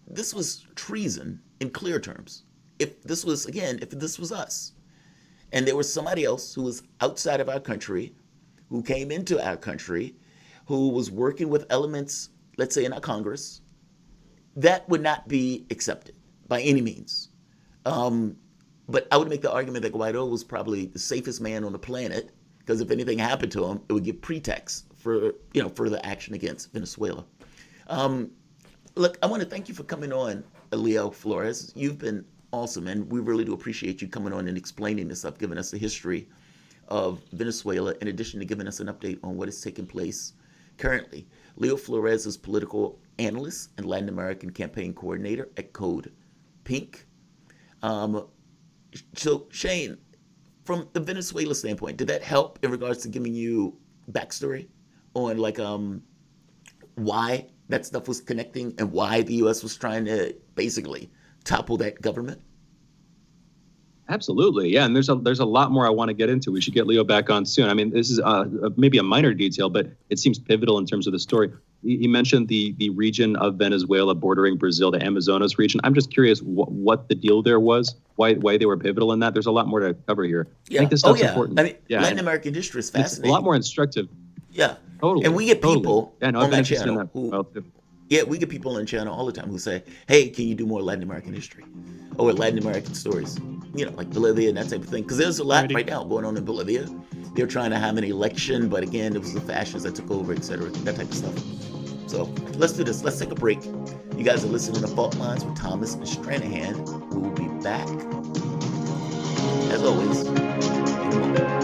this was treason in clear terms. If this was us, and there was somebody else who was outside of our country, who came into our country, who was working with elements, let's say in our Congress, that would not be accepted by any means. But I would make the argument that Guaido was probably the safest man on the planet, because if anything happened to him, it would give pretext for further action against Venezuela. Look, I want to thank you for coming on, Leo Flores. You've been awesome, and we really do appreciate you coming on and explaining this up, giving us the history of Venezuela, in addition to giving us an update on what is taking place currently. Leo Flores is political analyst and Latin American campaign coordinator at Code Pink. So Shane, from the Venezuela standpoint, did that help in regards to giving you backstory on why that stuff was connecting and why the U.S. was trying to basically topple that government? Absolutely, yeah, and there's a lot more I want to get into. We should get Leo back on soon. I mean, this is maybe a minor detail, but it seems pivotal in terms of the story. He mentioned the region of Venezuela bordering Brazil, the Amazonas region. I'm just curious what the deal there was, why they were pivotal in that. There's a lot more to cover here. Yeah. I think this stuff's important. I mean, Latin American history is fascinating. It's a lot more instructive. Yeah, totally. And we get people on that channel we get people on the channel all the time who say, "Hey, can you do more Latin American history or Latin American stories?" Like Bolivia and that type of thing. Because there's a lot right now going on in Bolivia. They're trying to have an election, but again, it was the fascists that took over, etc. That type of stuff. So let's do this. Let's take a break. You guys are listening to Fault Lines with Thomas and Stranahan. We will be back, as always, in a moment.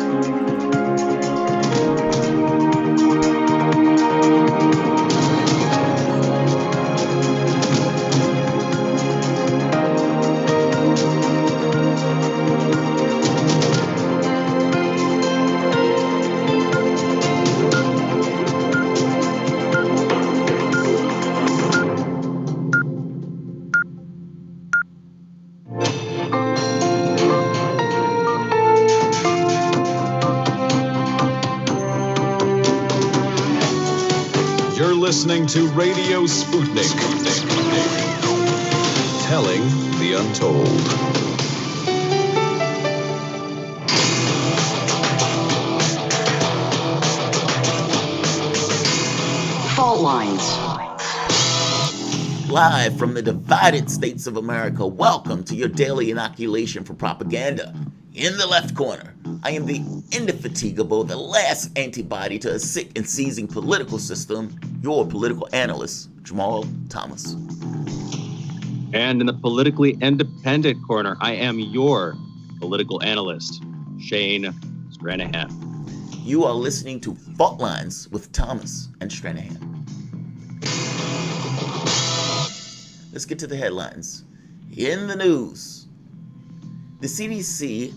Listening to Radio Sputnik. Telling the untold. Fault Lines. Live from the divided states of America, welcome to your daily inoculation for propaganda. In the left corner, I am the indefatigable, the last antibody to a sick and seizing political system, your political analyst, Jamarl Thomas. And in the politically independent corner, I am your political analyst, Shane Stranahan. You are listening to Fault Lines with Thomas and Stranahan. Let's get to the headlines. In the news, the CDC,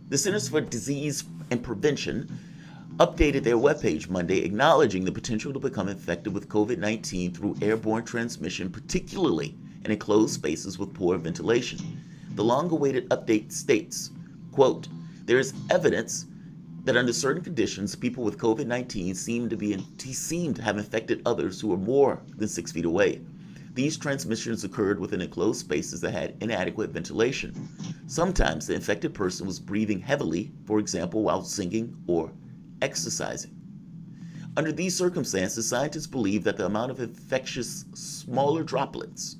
the Centers for Disease and Prevention, updated their webpage Monday, acknowledging the potential to become infected with COVID-19 through airborne transmission, particularly in enclosed spaces with poor ventilation. The long-awaited update states, quote, "There is evidence that under certain conditions, people with COVID-19 seem to have infected others who are more than 6 feet away. These transmissions occurred within enclosed spaces that had inadequate ventilation. Sometimes the infected person was breathing heavily, for example, while singing or exercising. Under these circumstances, scientists believe that the amount of infectious smaller droplets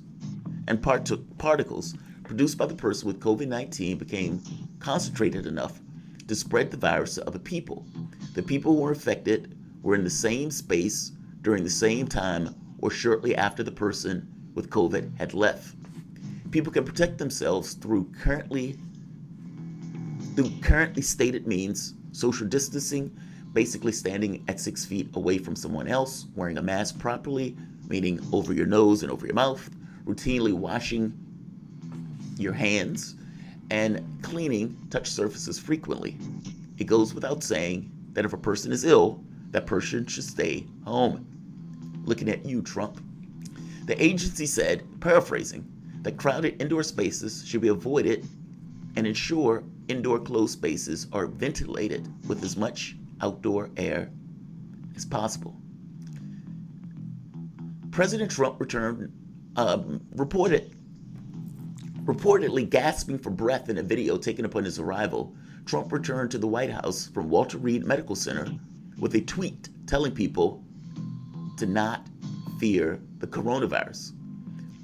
and particles produced by the person with COVID-19 became concentrated enough to spread the virus to other people. The people who were infected were in the same space during the same time or shortly after the person with COVID had left. People can protect themselves through currently stated means: social distancing, basically standing at 6 feet away from someone else, wearing a mask properly, meaning over your nose and over your mouth, routinely washing your hands, and cleaning touch surfaces frequently. It goes without saying that if a person is ill, that person should stay home. Looking at you, Trump. The agency said, paraphrasing, that crowded indoor spaces should be avoided and ensure indoor closed spaces are ventilated with as much outdoor air as possible. President Trump reportedly gasping for breath in a video taken upon his arrival. Trump returned to the White House from Walter Reed Medical Center with a tweet telling people to not fear the coronavirus.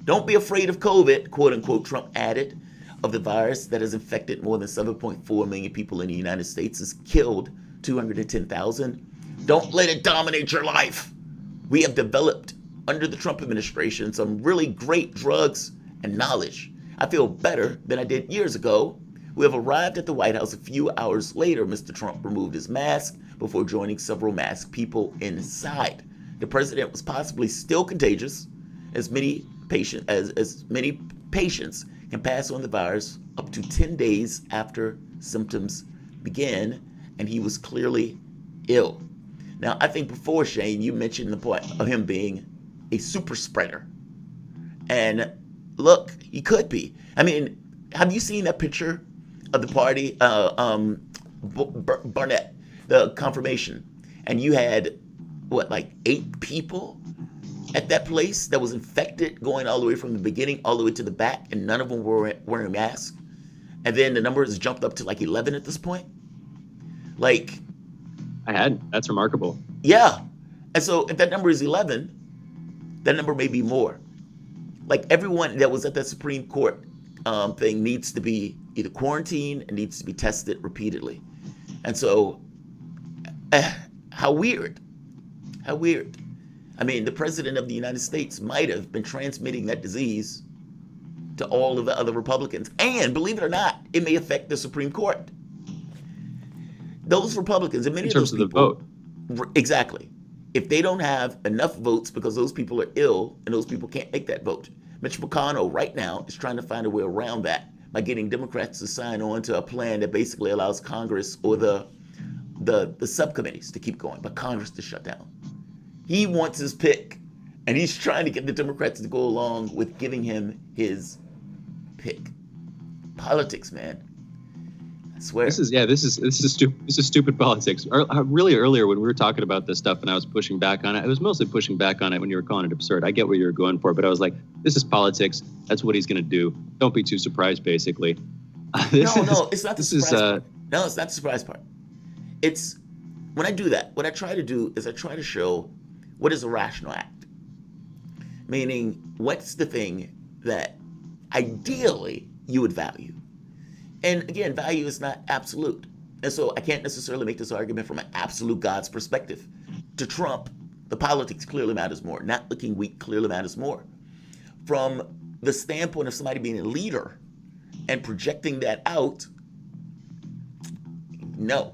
Don't be afraid of COVID, quote unquote, Trump added, of the virus that has infected more than 7.4 million people in the United States, has killed 210,000. Don't let it dominate your life. We have developed under the Trump administration some really great drugs and knowledge. I feel better than I did years ago. We have arrived at the White House a few hours later. Mr. Trump removed his mask before joining several masked people inside. The president was possibly still contagious, as many patients can pass on the virus up to 10 days after symptoms begin, and he was clearly ill. Now, I think before, Shane, you mentioned the point of him being a super spreader. And look, he could be. I mean, have you seen that picture of the party, Barnett, the confirmation? And you had, like 8 people at that place that was infected, going all the way from the beginning all the way to the back, and none of them were wearing masks. And then the number has jumped up to like 11 at this point. Like, that's remarkable. Yeah. And so if that number is 11, that number may be more. Like, everyone that was at that Supreme Court thing needs to be either quarantined and needs to be tested repeatedly. And so, how weird. How weird. I mean, the president of the United States might have been transmitting that disease to all of the other Republicans. And believe it or not, it may affect the Supreme Court. Those Republicans, and many of those people, in terms of the vote. Exactly. If they don't have enough votes because those people are ill and those people can't make that vote. Mitch McConnell right now is trying to find a way around that by getting Democrats to sign on to a plan that basically allows Congress or the subcommittees to keep going, but Congress to shut down. He wants his pick, and he's trying to get the Democrats to go along with giving him his pick. Politics, man. I swear. This is stupid politics. Really, earlier when we were talking about this stuff and I was pushing back on it, I was mostly pushing back on it when you were calling it absurd. I get what you were going for, but I was like, this is politics. That's what he's going to do. Don't be too surprised, basically. No, it's not the surprise part. No, it's not the surprise part. It's when I do that, what I try to do is I try to show what is a rational act. Meaning, what's the thing that ideally you would value? And again, value is not absolute. And so I can't necessarily make this argument from an absolute God's perspective. To Trump, the politics clearly matters more. Not looking weak clearly matters more. From the standpoint of somebody being a leader and projecting that out, no.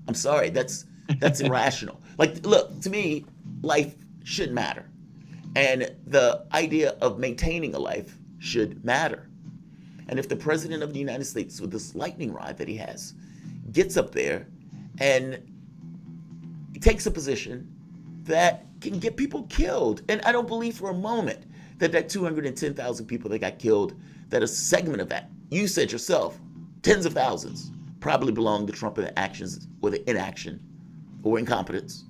I'm sorry, that's irrational. Like, look, to me, life should matter. And the idea of maintaining a life should matter. And if the president of the United States, with this lightning rod that he has, gets up there and takes a position that can get people killed, and I don't believe for a moment that 210,000 people that got killed, that a segment of that, you said yourself, tens of thousands, probably belong to Trump in the actions or the inaction or incompetence,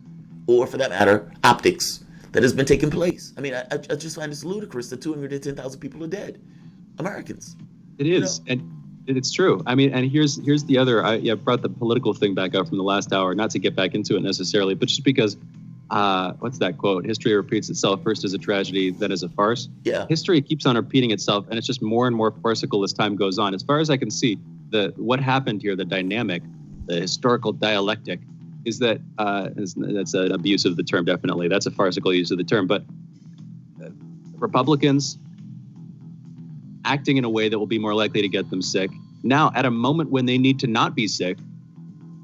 or for that matter, optics that has been taking place. I mean, I just find this ludicrous that 210,000 people are dead. Americans. It is, and it's true. I mean, and here's the other. I brought the political thing back up from the last hour, not to get back into it necessarily, but just because, what's that quote? History repeats itself first as a tragedy, then as a farce. Yeah. History keeps on repeating itself, and it's just more and more farcical as time goes on. As far as I can see, what happened here, the dynamic, the historical dialectic, is that that's an abuse of the term. Definitely, that's a farcical use of the term. But Republicans acting in a way that will be more likely to get them sick. Now, at a moment when they need to not be sick,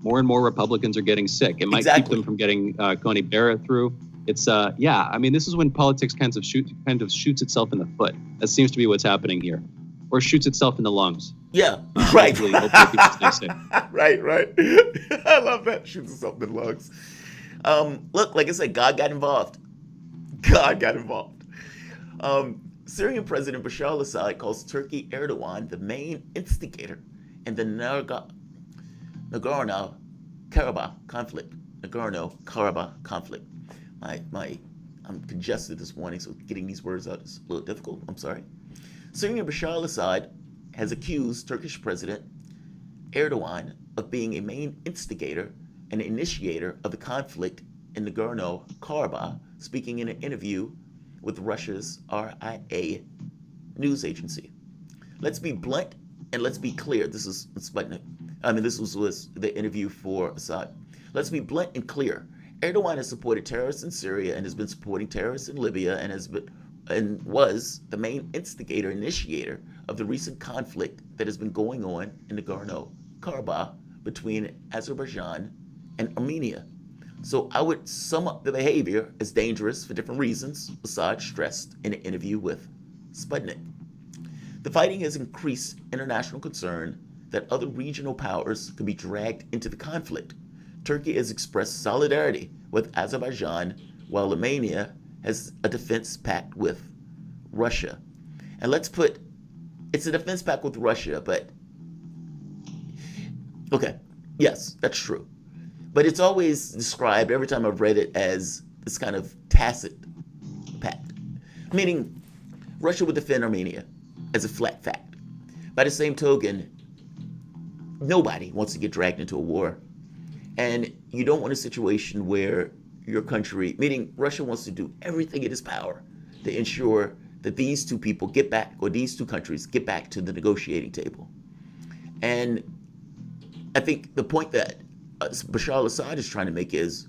more and more Republicans are getting sick. It might keep them from getting Coney Barrett through. It's this is when politics kind of shoots itself in the foot. That seems to be what's happening here, or shoots itself in the lungs. Yeah, right. Hopefully people stay safe. Right. I love that. Shoots itself in the lungs. Look, like I said, God got involved. Syrian President Bashar al-Assad calls Turkey Erdogan the main instigator in the Nagorno-Karabakh conflict. I'm congested this morning, so getting these words out is a little difficult. I'm sorry. Syrian Bashar al-Assad has accused Turkish President Erdogan of being a main instigator and initiator of the conflict in Nagorno-Karabakh, speaking in an interview with Russia's RIA news agency. Let's be blunt and let's be clear. This was the interview for Assad. Let's be blunt and clear. Erdogan has supported terrorists in Syria and has been supporting terrorists in Libya and was the main instigator, initiator of the recent conflict that has been going on in Nagorno-Karabakh between Azerbaijan and Armenia. So I would sum up the behavior as dangerous for different reasons, Assad stressed in an interview with Sputnik. The fighting has increased international concern that other regional powers could be dragged into the conflict. Turkey has expressed solidarity with Azerbaijan, while Armenia has a defense pact with Russia. And it's a defense pact with Russia, but okay, yes, that's true. But it's always described, every time I've read it, as this kind of tacit pact, meaning Russia would defend Armenia as a flat fact. By the same token, nobody wants to get dragged into a war. And you don't want a situation where your country, meaning Russia, wants to do everything in its power to ensure that these two people get back, or these two countries get back to the negotiating table. And I think the point that Bashar al-Assad is trying to make is,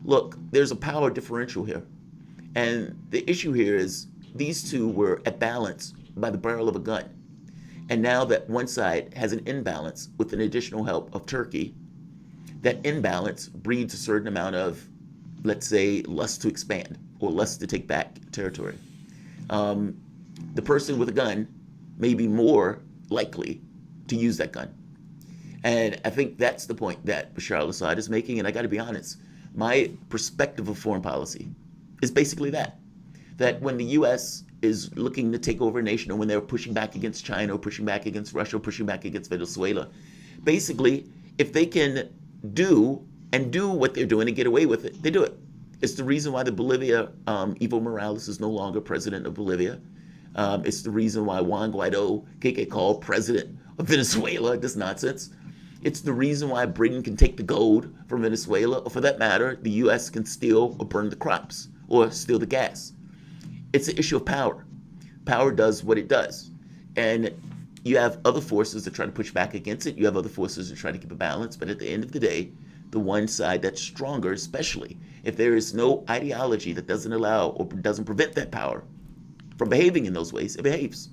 look, there's a power differential here. And the issue here is these two were at balance by the barrel of a gun. And now that one side has an imbalance with an additional help of Turkey, that imbalance breeds a certain amount of, let's say, lust to expand or lust to take back territory. The person with a gun may be more likely to use that gun. And I think that's the point that Bashar al-Assad is making. And I got to be honest, my perspective of foreign policy is basically that when the U.S. is looking to take over a nation, or when they're pushing back against China, or pushing back against Russia, or pushing back against Venezuela, basically, if they can do what they're doing and get away with it, they do it. It's the reason why Bolivia, Evo Morales is no longer president of Bolivia. It's the reason why Juan Guaido can get called president of Venezuela, this nonsense. It's the reason why Britain can take the gold from Venezuela, or for that matter, the U.S. can steal or burn the crops or steal the gas. It's an issue of power. Power does what it does. And you have other forces that try to push back against it. You have other forces that try to keep a balance. But at the end of the day, the one side that's stronger, especially if there is no ideology that doesn't allow or doesn't prevent that power from behaving in those ways, it behaves.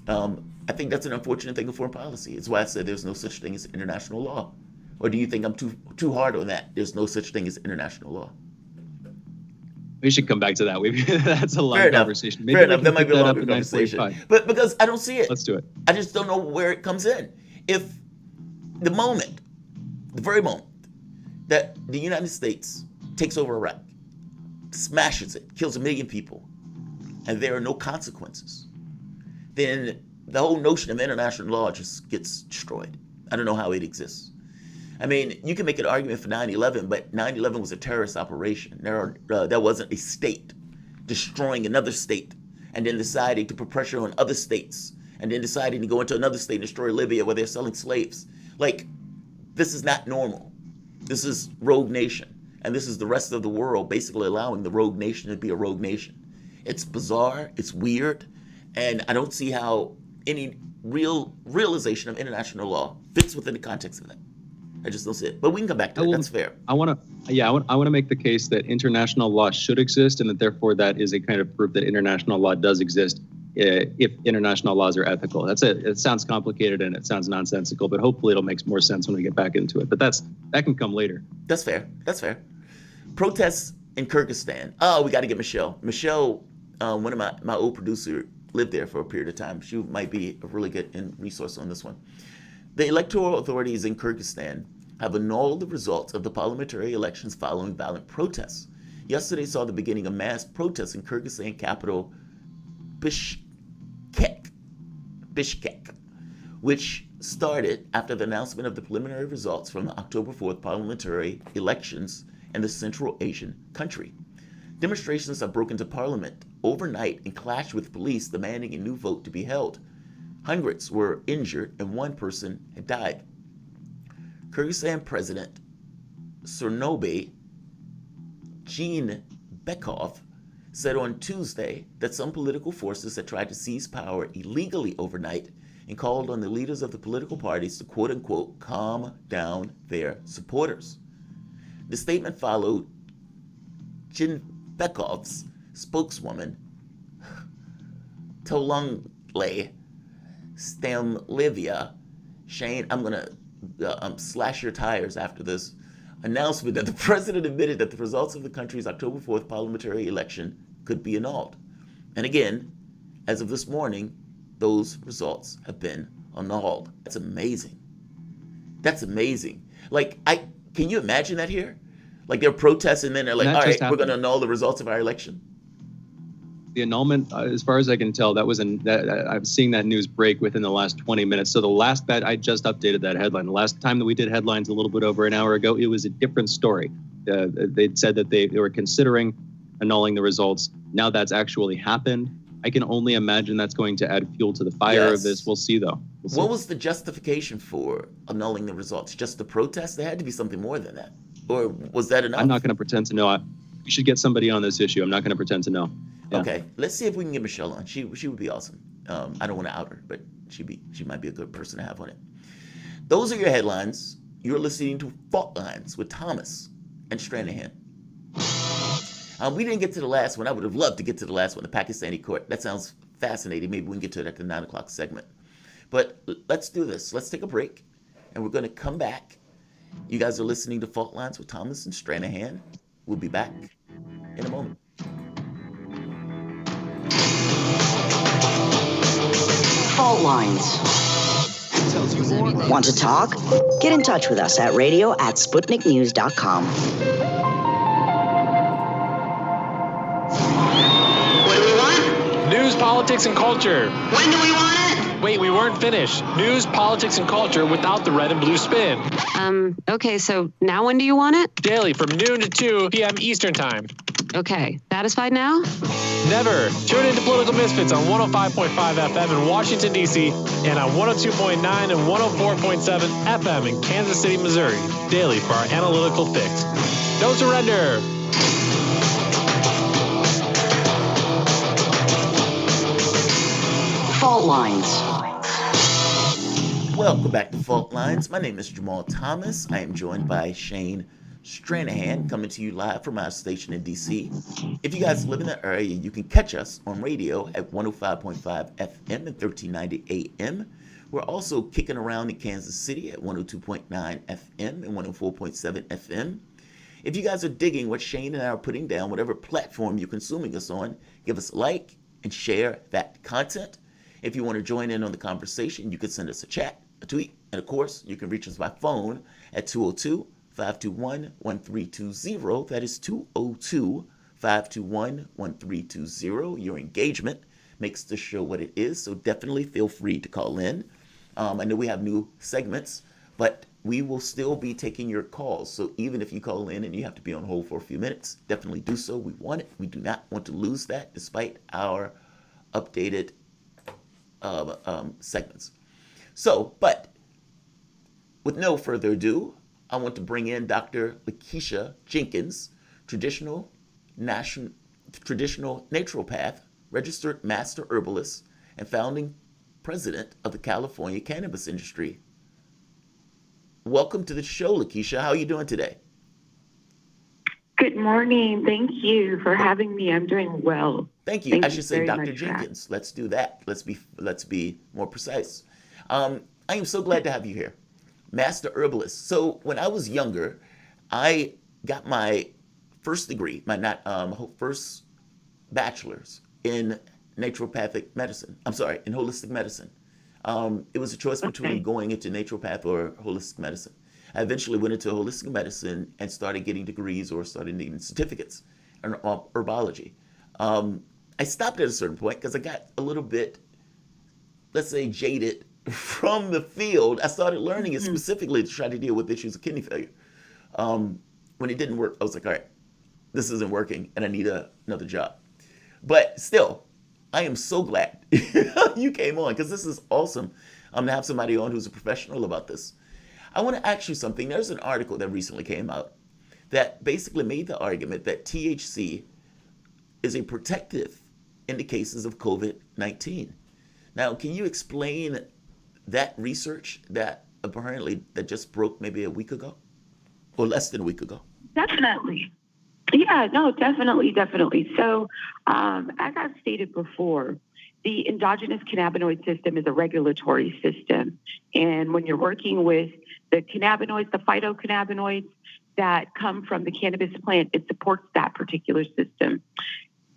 I think that's an unfortunate thing of foreign policy. It's why I said there's no such thing as international law. Or do you think I'm too hard on that? There's no such thing as international law. We should come back to that. That's a long conversation. Maybe fair enough. That might be a longer conversation. But because I don't see it. Let's do it. I just don't know where it comes in. If the very moment that the United States takes over Iraq, smashes it, kills 1 million people, and there are no consequences, then the whole notion of international law just gets destroyed. I don't know how it exists. I mean, you can make an argument for 9/11, but 9/11 was a terrorist operation. That wasn't a state destroying another state and then deciding to put pressure on other states and then deciding to go into another state and destroy Libya where they're selling slaves. Like, this is not normal. This is rogue nation. And this is the rest of the world basically allowing the rogue nation to be a rogue nation. It's bizarre. It's weird. And I don't see how any realization of international law fits within the context of that. I just don't see it. But we can come back to it. That's fair. I want to make the case that international law should exist, and that therefore that is a kind of proof that international law does exist if international laws are ethical. That's it. It sounds complicated and it sounds nonsensical, but hopefully it'll make more sense when we get back into it. But that can come later. That's fair. Protests in Kyrgyzstan. Oh, we got to get Michelle. Michelle, one of my old producer, lived there for a period of time. She might be a really good resource on this one. The electoral authorities in Kyrgyzstan have annulled the results of the parliamentary elections following violent protests. Yesterday saw the beginning of mass protests in Kyrgyzstan capital Bishkek, which started after the announcement of the preliminary results from the October 4th parliamentary elections in the Central Asian country. Demonstrations have broken into parliament overnight and clashed with police demanding a new vote to be held. Hundreds were injured and one person had died. Kyrgyzstan President Surnobe Jeenbekov said on Tuesday that some political forces had tried to seize power illegally overnight and called on the leaders of the political parties to quote-unquote calm down their supporters. The statement followed Jeenbekov's spokeswoman, Tolungle Stamlivia Shane, I'm going to slash your tires after this announcement, that the president admitted that the results of the country's October 4th parliamentary election could be annulled. And again, as of this morning, those results have been annulled. That's amazing. That's amazing. Like, can you imagine that here? Like, they're protesting and then they're like, all right, we're going to annul the results of our election. The annulment, as far as I can tell, I'm seeing that news break within the last 20 minutes. So I just updated that headline. The last time that we did headlines a little bit over an hour ago, it was a different story. They'd said that they were considering annulling the results. Now that's actually happened. I can only imagine that's going to add fuel to the fire of this. We'll see, though. What was the justification for annulling the results? Just the protest? There had to be something more than that. Or was that enough? I'm not going to pretend to know. We should get somebody on this issue. I'm not going to pretend to know. Yeah. Okay, let's see if we can get Michelle on. She would be awesome. I don't want to out her, but she might be a good person to have on it. Those are your headlines. You're listening to Fault Lines with Thomas and Stranahan. We didn't get to the last one. I would have loved to get to the last one, the Pakistani court. That sounds fascinating. Maybe we can get to it at the 9 o'clock segment. But let's do this. Let's take a break, and we're going to come back. You guys are listening to Fault Lines with Thomas and Stranahan. We'll be back in a moment. Fault Lines. Want to talk? Get in touch with us at radio@sputniknews.com. What do we want? News, politics, and culture. When do we want it? Wait, we weren't finished. News, politics, and culture without the red and blue spin. Okay, so now when do you want it? Daily from noon to 2 p.m. Eastern Time. Okay, satisfied now? Never. Tune into Political Misfits on 105.5 FM in Washington, D.C. and on 102.9 and 104.7 FM in Kansas City, Missouri. Daily for our analytical fix. No surrender. Fault Lines. Welcome back to Fault Lines. My name is Jamarl Thomas. I am joined by Shane Stranahan, coming to you live from our station in D.C. If you guys live in the area, you can catch us on radio at 105.5 FM and 1390 AM. We're also kicking around in Kansas City at 102.9 FM and 104.7 FM. If you guys are digging what Shane and I are putting down, whatever platform you're consuming us on, give us a like and share that content. If you want to join in on the conversation, you can send us a chat, a tweet, and of course, you can reach us by phone at 202-521-1320. That is 202-521-1320. Your engagement makes the show what it is, so definitely feel free to call in. I know we have new segments, but we will still be taking your calls. So even if you call in and you have to be on hold for a few minutes, definitely do so. We want it. We do not want to lose that despite our updated segments. So, but with no further ado, I want to bring in Dr. Lakeisha Jenkins, traditional naturopath, registered master herbalist, and founding president of the California cannabis industry. Welcome to the show, Lakeisha. How are you doing today? Good morning. Thank you for having me. I'm doing well. Thank you. I should say Dr. Jenkins. Let's do that. Let's be more precise. I am so glad to have you here. Master herbalist. So when I was younger, I got my first degree, first bachelor's in naturopathic medicine. In holistic medicine. It was a choice between going into naturopath or holistic medicine. I eventually went into holistic medicine and started getting degrees or started needing certificates in herbology. I stopped at a certain point because I got a little bit, let's say, jaded from the field. I started learning it specifically to try to deal with issues of kidney failure. When it didn't work, I was like, all right, this isn't working and I need another job. But still, I am so glad you came on because this is awesome to have somebody on who's a professional about this. I want to ask you something. There's an article that recently came out that basically made the argument that THC is a protective in the cases of COVID-19. Now, can you explain that research that apparently that just broke maybe a week ago or less than a week ago? Definitely. Yeah, no, definitely. So, as I've stated before, the endogenous cannabinoid system is a regulatory system. And when you're working with the cannabinoids, the phytocannabinoids that come from the cannabis plant, it supports that particular system.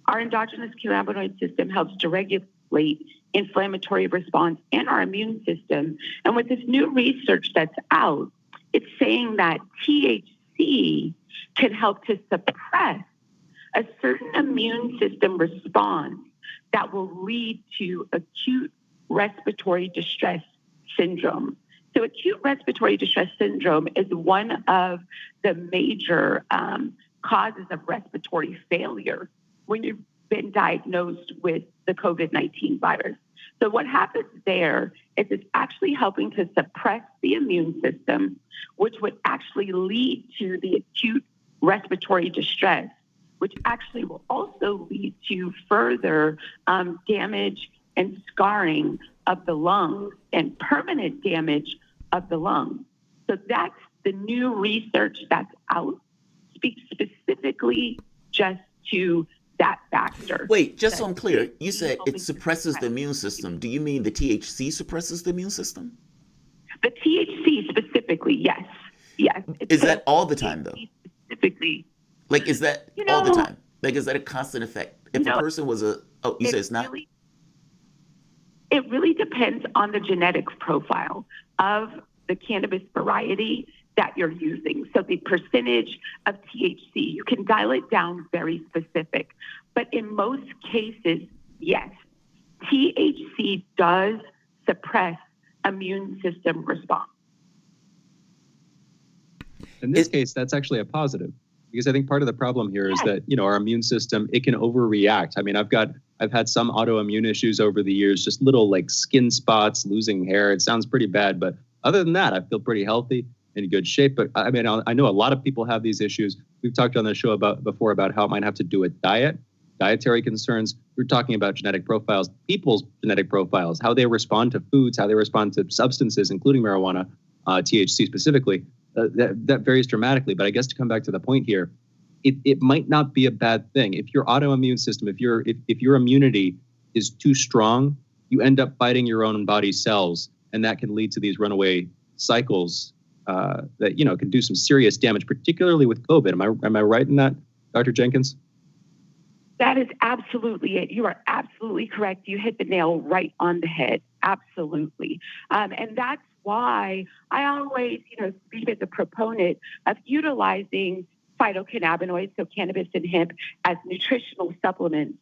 Our endogenous cannabinoid system helps to regulate inflammatory response and our immune system. And with this new research that's out, it's saying that THC can help to suppress a certain immune system response that will lead to acute respiratory distress syndrome. So acute respiratory distress syndrome is one of the major causes of respiratory failure when you've been diagnosed with the COVID-19 virus. So what happens there is it's actually helping to suppress the immune system, which would actually lead to the acute respiratory distress, which actually will also lead to further damage and scarring of the lungs and permanent damage of the lungs. So that's the new research that's out, speaks specifically just to that factor. Wait, just so I'm clear, you said it suppresses the immune system. Do you mean the THC suppresses the immune system? The THC specifically, yes. Yes. Is that all the time, though? Specifically. Like, is that all the time? Like, is that a constant effect? If a person was you say it's not? It really depends on the genetic profile of the cannabis variety that you're using. So the percentage of THC, you can dial it down very specific. But in most cases, yes, THC does suppress immune system response. In this case, that's actually a positive, because I think part of the problem here is that, our immune system, it can overreact. I mean, I've had some autoimmune issues over the years, just little like skin spots, losing hair. It sounds pretty bad, but other than that, I feel pretty healthy, in good shape. But I mean, I know a lot of people have these issues. We've talked on the show before about how it might have to do with dietary concerns. We're talking about genetic profiles, people's genetic profiles, how they respond to foods, how they respond to substances, including marijuana, THC specifically. That varies dramatically. But I guess to come back to the point here, it might not be a bad thing. If your autoimmune system, if your immunity is too strong, you end up fighting your own body cells, and that can lead to these runaway cycles that can do some serious damage, particularly with COVID. Am I right in that, Dr. Jenkins? That is absolutely it. You are absolutely correct. You hit the nail right on the head. Absolutely. And that's why I always, speak as a proponent of utilizing phytocannabinoids, so cannabis and hemp, as nutritional supplements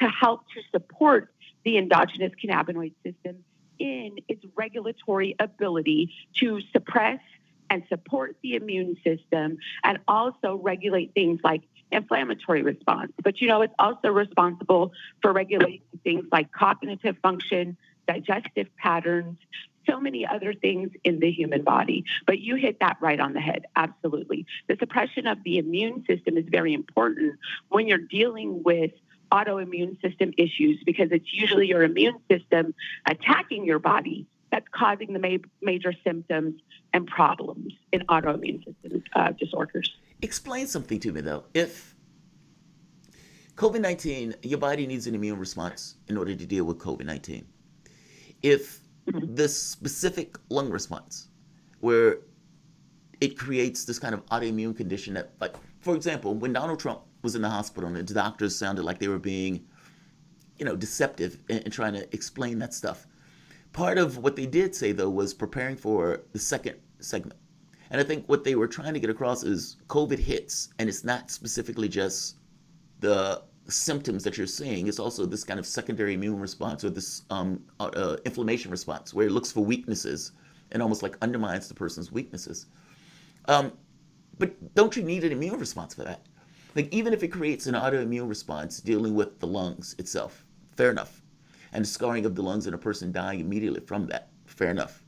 to help to support the endogenous cannabinoid system in its regulatory ability to suppress and support the immune system and also regulate things like inflammatory response. But, it's also responsible for regulating things like cognitive function, digestive patterns, so many other things in the human body. But you hit that right on the head. Absolutely. The suppression of the immune system is very important when you're dealing with autoimmune system issues, because it's usually your immune system attacking your body that's causing the major symptoms and problems in autoimmune system disorders. Explain something to me, though. If COVID-19, your body needs an immune response in order to deal with COVID-19. If the specific lung response, where it creates this kind of autoimmune condition that, like, for example, when Donald Trump was in the hospital and the doctors sounded like they were being, deceptive and trying to explain that stuff. Part of what they did say, though, was preparing for the second segment. And I think what they were trying to get across is COVID hits, and it's not specifically just the symptoms that you're seeing. It's also this kind of secondary immune response or this inflammation response where it looks for weaknesses and almost like undermines the person's weaknesses. But don't you need an immune response for that? Like, even if it creates an autoimmune response dealing with the lungs itself, fair enough. And the scarring of the lungs and a person dying immediately from that, fair enough.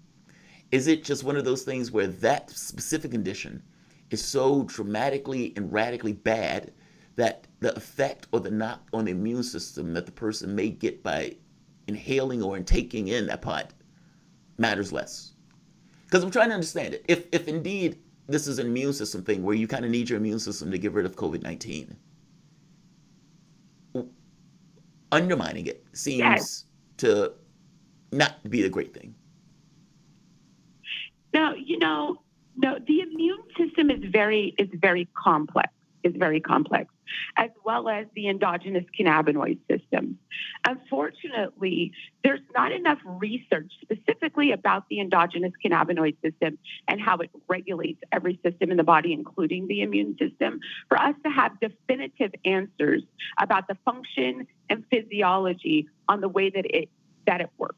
Is it just one of those things where that specific condition is so dramatically and radically bad that the effect or the knock on the immune system that the person may get by inhaling or taking in that pot matters less? Because I'm trying to understand it. If indeed this is an immune system thing where you kind of need your immune system to get rid of COVID-19, undermining it seems to not be a great thing. No, the immune system is very complex. It's very complex, as well as the endogenous cannabinoid system. Unfortunately, there's not enough research specifically about the endogenous cannabinoid system and how it regulates every system in the body, including the immune system, for us to have definitive answers about the function and physiology on the way that it works.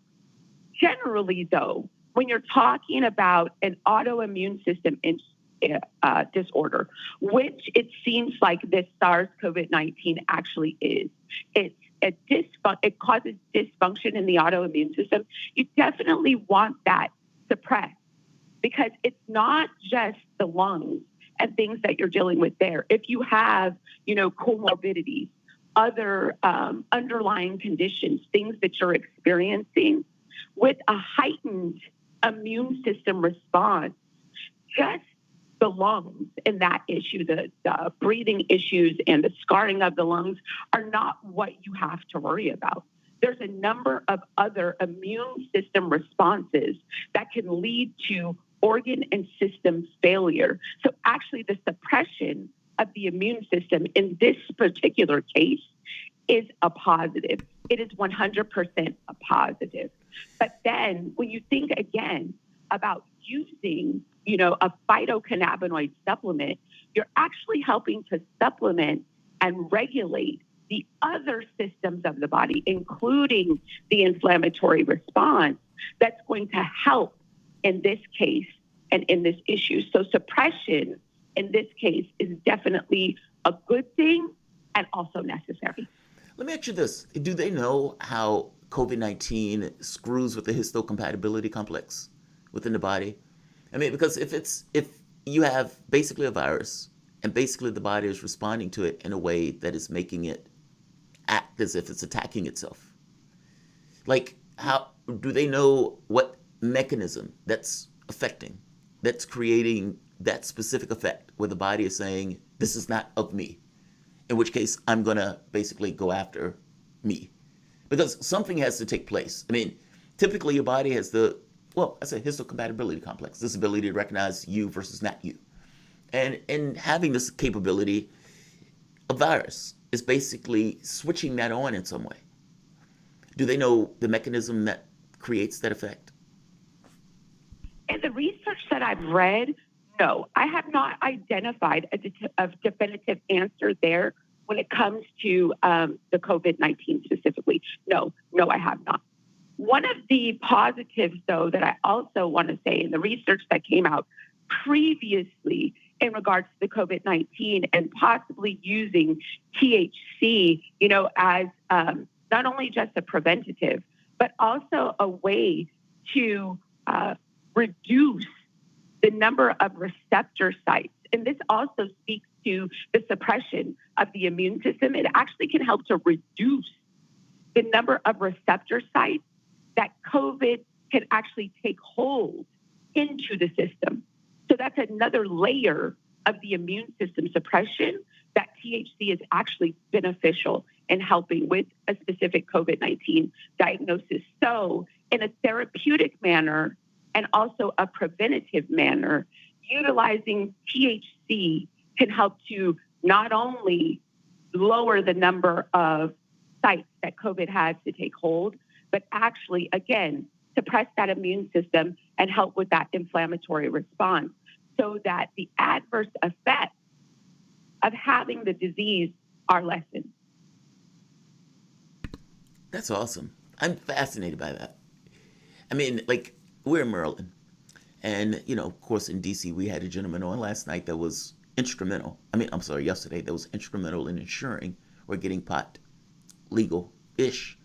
Generally, though, when you're talking about an autoimmune system disorder, which it seems like this SARS-CoV-19 actually is, it causes dysfunction in the autoimmune system. You definitely want that suppressed because it's not just the lungs and things that you're dealing with there. If you have, comorbidities, other underlying conditions, things that you're experiencing with a heightened immune system response, just the lungs and that issue, the breathing issues and the scarring of the lungs are not what you have to worry about. There's a number of other immune system responses that can lead to organ and system failure. So actually the suppression of the immune system in this particular case is a positive. It is 100% a positive. But then when you think again about using, a phytocannabinoid supplement, you're actually helping to supplement and regulate the other systems of the body, including the inflammatory response that's going to help in this case and in this issue. So suppression in this case is definitely a good thing and also necessary. Let me ask you this. Do they know how COVID-19 screws with the histocompatibility complex within the body? I mean, because if you have basically a virus and basically the body is responding to it in a way that is making it act as if it's attacking itself, like, how do they know what mechanism that's affecting, that's creating that specific effect where the body is saying, this is not of me, in which case I'm going to basically go after me? Because something has to take place. I mean, typically your body has that's a histocompatibility complex, this ability to recognize you versus not you. And having this capability, a virus is basically switching that on in some way. Do they know the mechanism that creates that effect? In the research that I've read, no, I have not identified a definitive answer there when it comes to the COVID-19 specifically. No, I have not. One of the positives, though, that I also want to say in the research that came out previously in regards to the COVID-19 and possibly using THC, as not only just a preventative, but also a way to reduce the number of receptor sites. And this also speaks to the suppression of the immune system. It actually can help to reduce the number of receptor sites that COVID can actually take hold into the system. So that's another layer of the immune system suppression that THC is actually beneficial in helping with a specific COVID-19 diagnosis. So in a therapeutic manner and also a preventative manner, utilizing THC can help to not only lower the number of sites that COVID has to take hold, but actually, again, suppress that immune system and help with that inflammatory response so that the adverse effects of having the disease are lessened. That's awesome. I'm fascinated by that. I mean, like, we're in Maryland. And, you know, of course, in D.C., we had a gentleman on last night that was yesterday, that was instrumental in ensuring we're getting pot legal-ish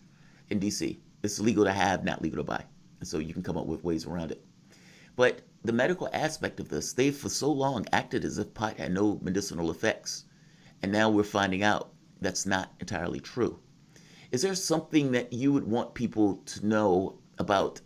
in D.C. It's legal to have, not legal to buy. And so you can come up with ways around it. But the medical aspect of this, they for so long acted as if pot had no medicinal effects. And now we're finding out that's not entirely true. Is there something that you would want people to know about,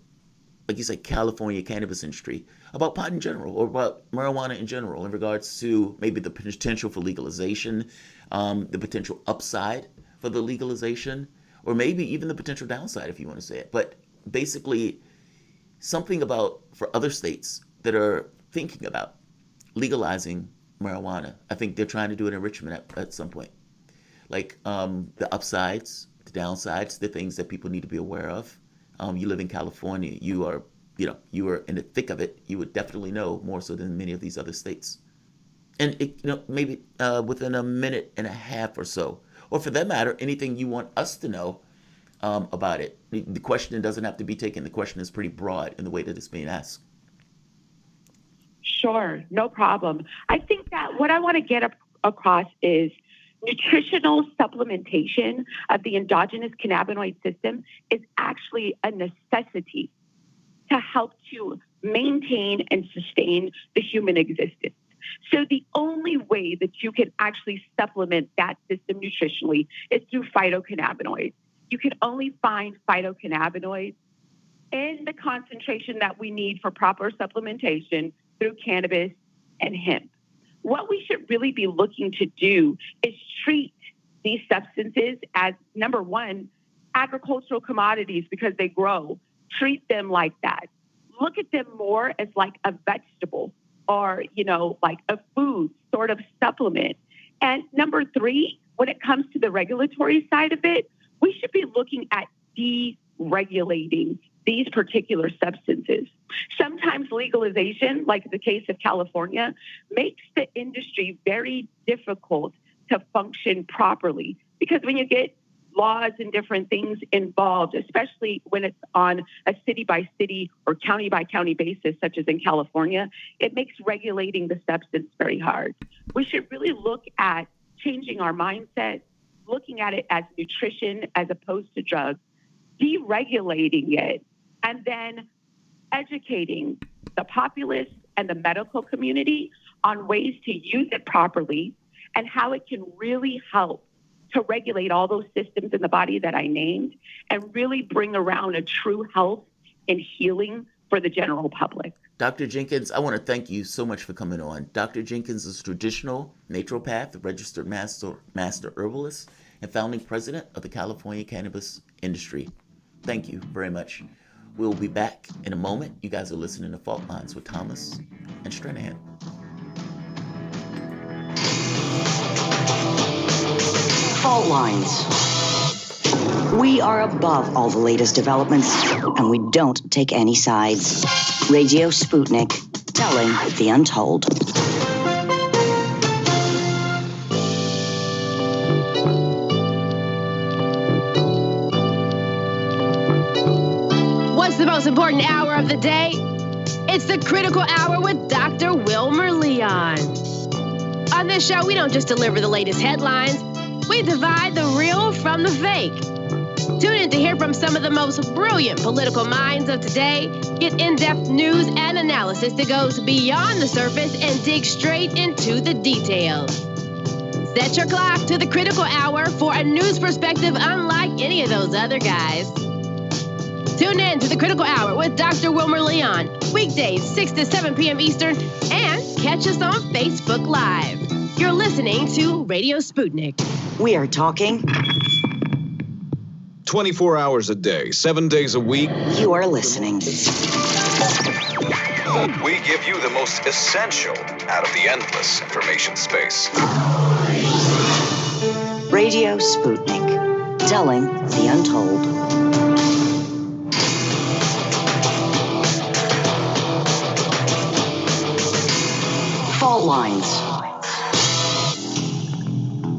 like you said, California cannabis industry, about pot in general, or about marijuana in general, in regards to maybe the potential for legalization, the potential upside for the legalization, or maybe even the potential downside, if you want to say it. But basically, something about for other states that are thinking about legalizing marijuana. I think they're trying to do it in Richmond at some point. Like the upsides, the downsides, the things that people need to be aware of. You live in California, you are in the thick of it. You would definitely know more so than many of these other states. And maybe within a minute and a half or so, or for that matter, anything you want us to know about it. The question doesn't have to be taken. The question is pretty broad in the way that it's being asked. Sure, no problem. I think that what I want to get across is nutritional supplementation of the endogenous cannabinoid system is actually a necessity to help to maintain and sustain the human existence. So the only way that you can actually supplement that system nutritionally is through phytocannabinoids. You can only find phytocannabinoids in the concentration that we need for proper supplementation through cannabis and hemp. What we should really be looking to do is treat these substances as, number one, agricultural commodities because they grow. Treat them like that. Look at them more as like a vegetable or, like a food sort of supplement. And number three, when it comes to the regulatory side of it, we should be looking at deregulating these particular substances. Sometimes legalization, like the case of California, makes the industry very difficult to function properly. Because when you get laws and different things involved, especially when it's on a city-by-city or county-by-county basis, such as in California, it makes regulating the substance very hard. We should really look at changing our mindset, looking at it as nutrition as opposed to drugs, deregulating it, and then educating the populace and the medical community on ways to use it properly and how it can really help to regulate all those systems in the body that I named and really bring around a true health and healing for the general public. Dr. Jenkins, I want to thank you so much for coming on. Dr. Jenkins is traditional naturopath, registered master herbalist, and founding president of the California cannabis industry. Thank you very much. We'll be back in a moment. You guys are listening to Fault Lines with Thomas and Stranahan. Fault Lines. We are above all the latest developments, and we don't take any sides. Radio Sputnik, telling the untold. What's the most important hour of the day? It's the Critical Hour with Dr. Wilmer Leon. On this show, we don't just deliver the latest headlines. We divide the real from the fake. Tune in to hear from some of the most brilliant political minds of today. Get in-depth news and analysis that goes beyond the surface and dig straight into the details. Set your clock to the Critical Hour for a news perspective unlike any of those other guys. Tune in to the Critical Hour with Dr. Wilmer Leon, weekdays 6 to 7 p.m. Eastern, and catch us on Facebook Live. You're listening to Radio Sputnik. We are talking 24 hours a day, 7 days a week. You are listening. We give you the most essential out of the endless information space. Radio Sputnik, telling the untold. Fault Lines.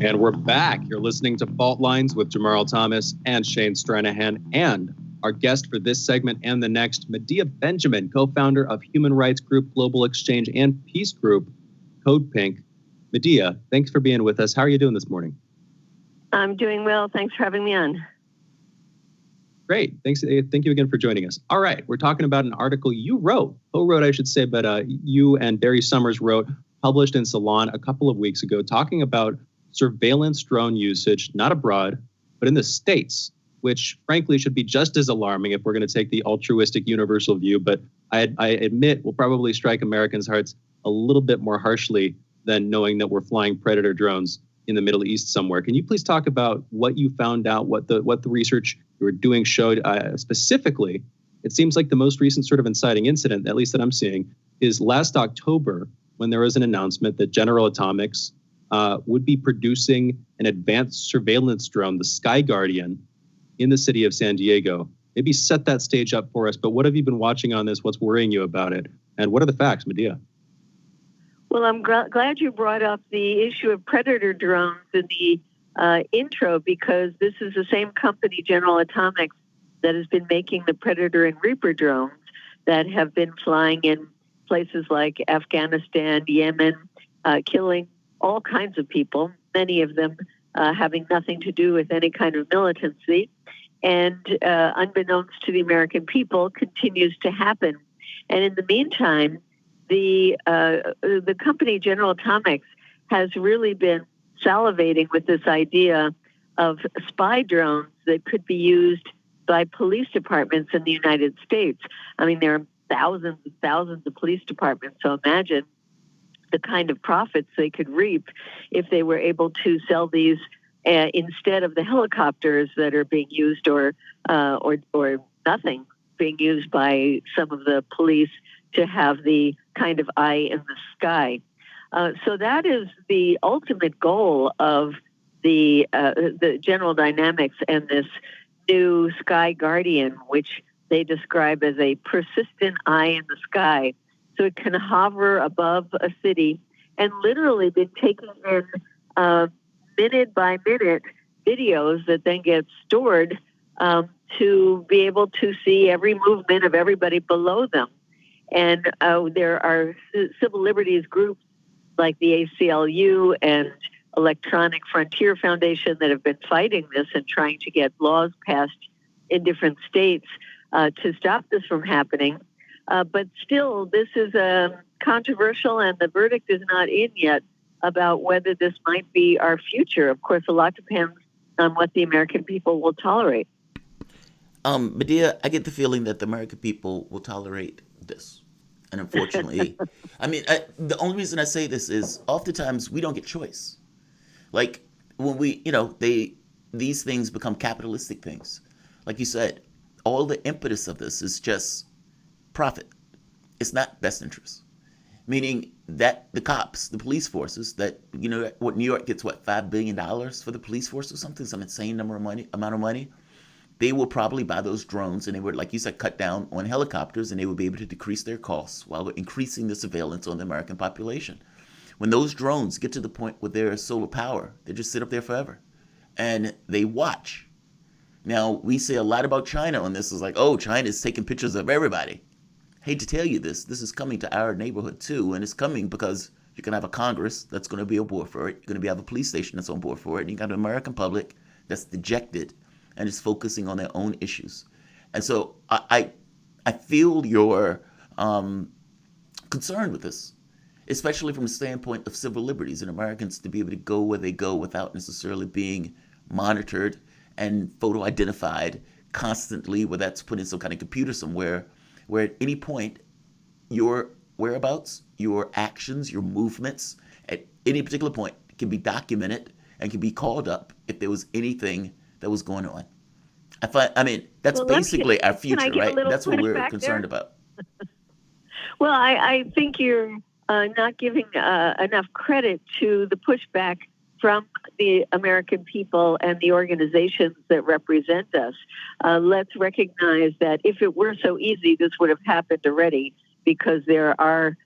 And we're back. You're listening to Fault Lines with Jamarl Thomas and Shane Stranahan. And our guest for this segment and the next, Medea Benjamin, co-founder of human rights group Global Exchange and peace group Code Pink. Medea, thanks for being with us. How are you doing this morning? I'm doing well. Thanks for having me on. Great. Thanks. Thank you again for joining us. All right. We're talking about an article you wrote, co-wrote, I should say, but you and Barry Summers wrote, published in Salon a couple of weeks ago, talking about surveillance drone usage, not abroad, but in the States, which frankly should be just as alarming if we're going to take the altruistic universal view. But I admit will probably strike Americans' hearts a little bit more harshly than knowing that we're flying Predator drones in the Middle East somewhere. Can you please talk about what you found out, what the research you were doing showed specifically? It seems like the most recent sort of inciting incident, at least that I'm seeing, is last October when there was an announcement that General Atomics would be producing an advanced surveillance drone, the Sky Guardian, in the city of San Diego. Maybe set that stage up for us, but what have you been watching on this? What's worrying you about it? And what are the facts, Medea? Well, I'm glad you brought up the issue of Predator drones in the intro, because this is the same company, General Atomics, that has been making the Predator and Reaper drones that have been flying in places like Afghanistan, Yemen, killing all kinds of people, many of them having nothing to do with any kind of militancy. And unbeknownst to the American people, continues to happen. And in the meantime, the company General Atomics has really been salivating with this idea of spy drones that could be used by police departments in the United States. I mean, there are thousands and thousands of police departments, so imagine the kind of profits they could reap if they were able to sell these instead of the helicopters that are being used or nothing being used by some of the police to have the kind of eye in the sky. So that is the ultimate goal of the General Dynamics and this new Sky Guardian, which they describe as a persistent eye in the sky. So it can hover above a city and literally been taking in minute by minute videos that then get stored to be able to see every movement of everybody below them. And there are civil liberties groups like the ACLU and Electronic Frontier Foundation that have been fighting this and trying to get laws passed in different states to stop this from happening. But still, this is controversial, and the verdict is not in yet about whether this might be our future. Of course, a lot depends on what the American people will tolerate. Medea, I get the feeling that the American people will tolerate this. And unfortunately, I mean, the only reason I say this is oftentimes we don't get choice. Like when we, these things become capitalistic things. Like you said, all the impetus of this is just profit. It's not best interest. Meaning that the cops, the police forces, that, what New York gets, $5 billion for the police force or something, some insane amount of money. They will probably buy those drones, and they would, like you said, cut down on helicopters, and they would be able to decrease their costs while increasing the surveillance on the American population. When those drones get to the point where they're solar power, they just sit up there forever, and they watch. Now, we say a lot about China on this. It's like, oh, China's taking pictures of everybody. Hate to tell you this is coming to our neighborhood too, and it's coming because you're going to have a Congress that's going to be on board for it. You're going to have a police station that's on board for it, and you got an American public that's dejected and is focusing on their own issues. And so I feel your concern with this, especially from the standpoint of civil liberties and Americans to be able to go where they go without necessarily being monitored and photo identified constantly, where that's put in some kind of computer somewhere, where at any point your whereabouts, your actions, your movements at any particular point can be documented and can be called up if there was anything that was going on. That's basically our future, right? That's what we're pushback concerned there? about. Well, I think you're not giving enough credit to the pushback from the American people and the organizations that represent us. Let's recognize that if it were so easy, this would have happened already, because there are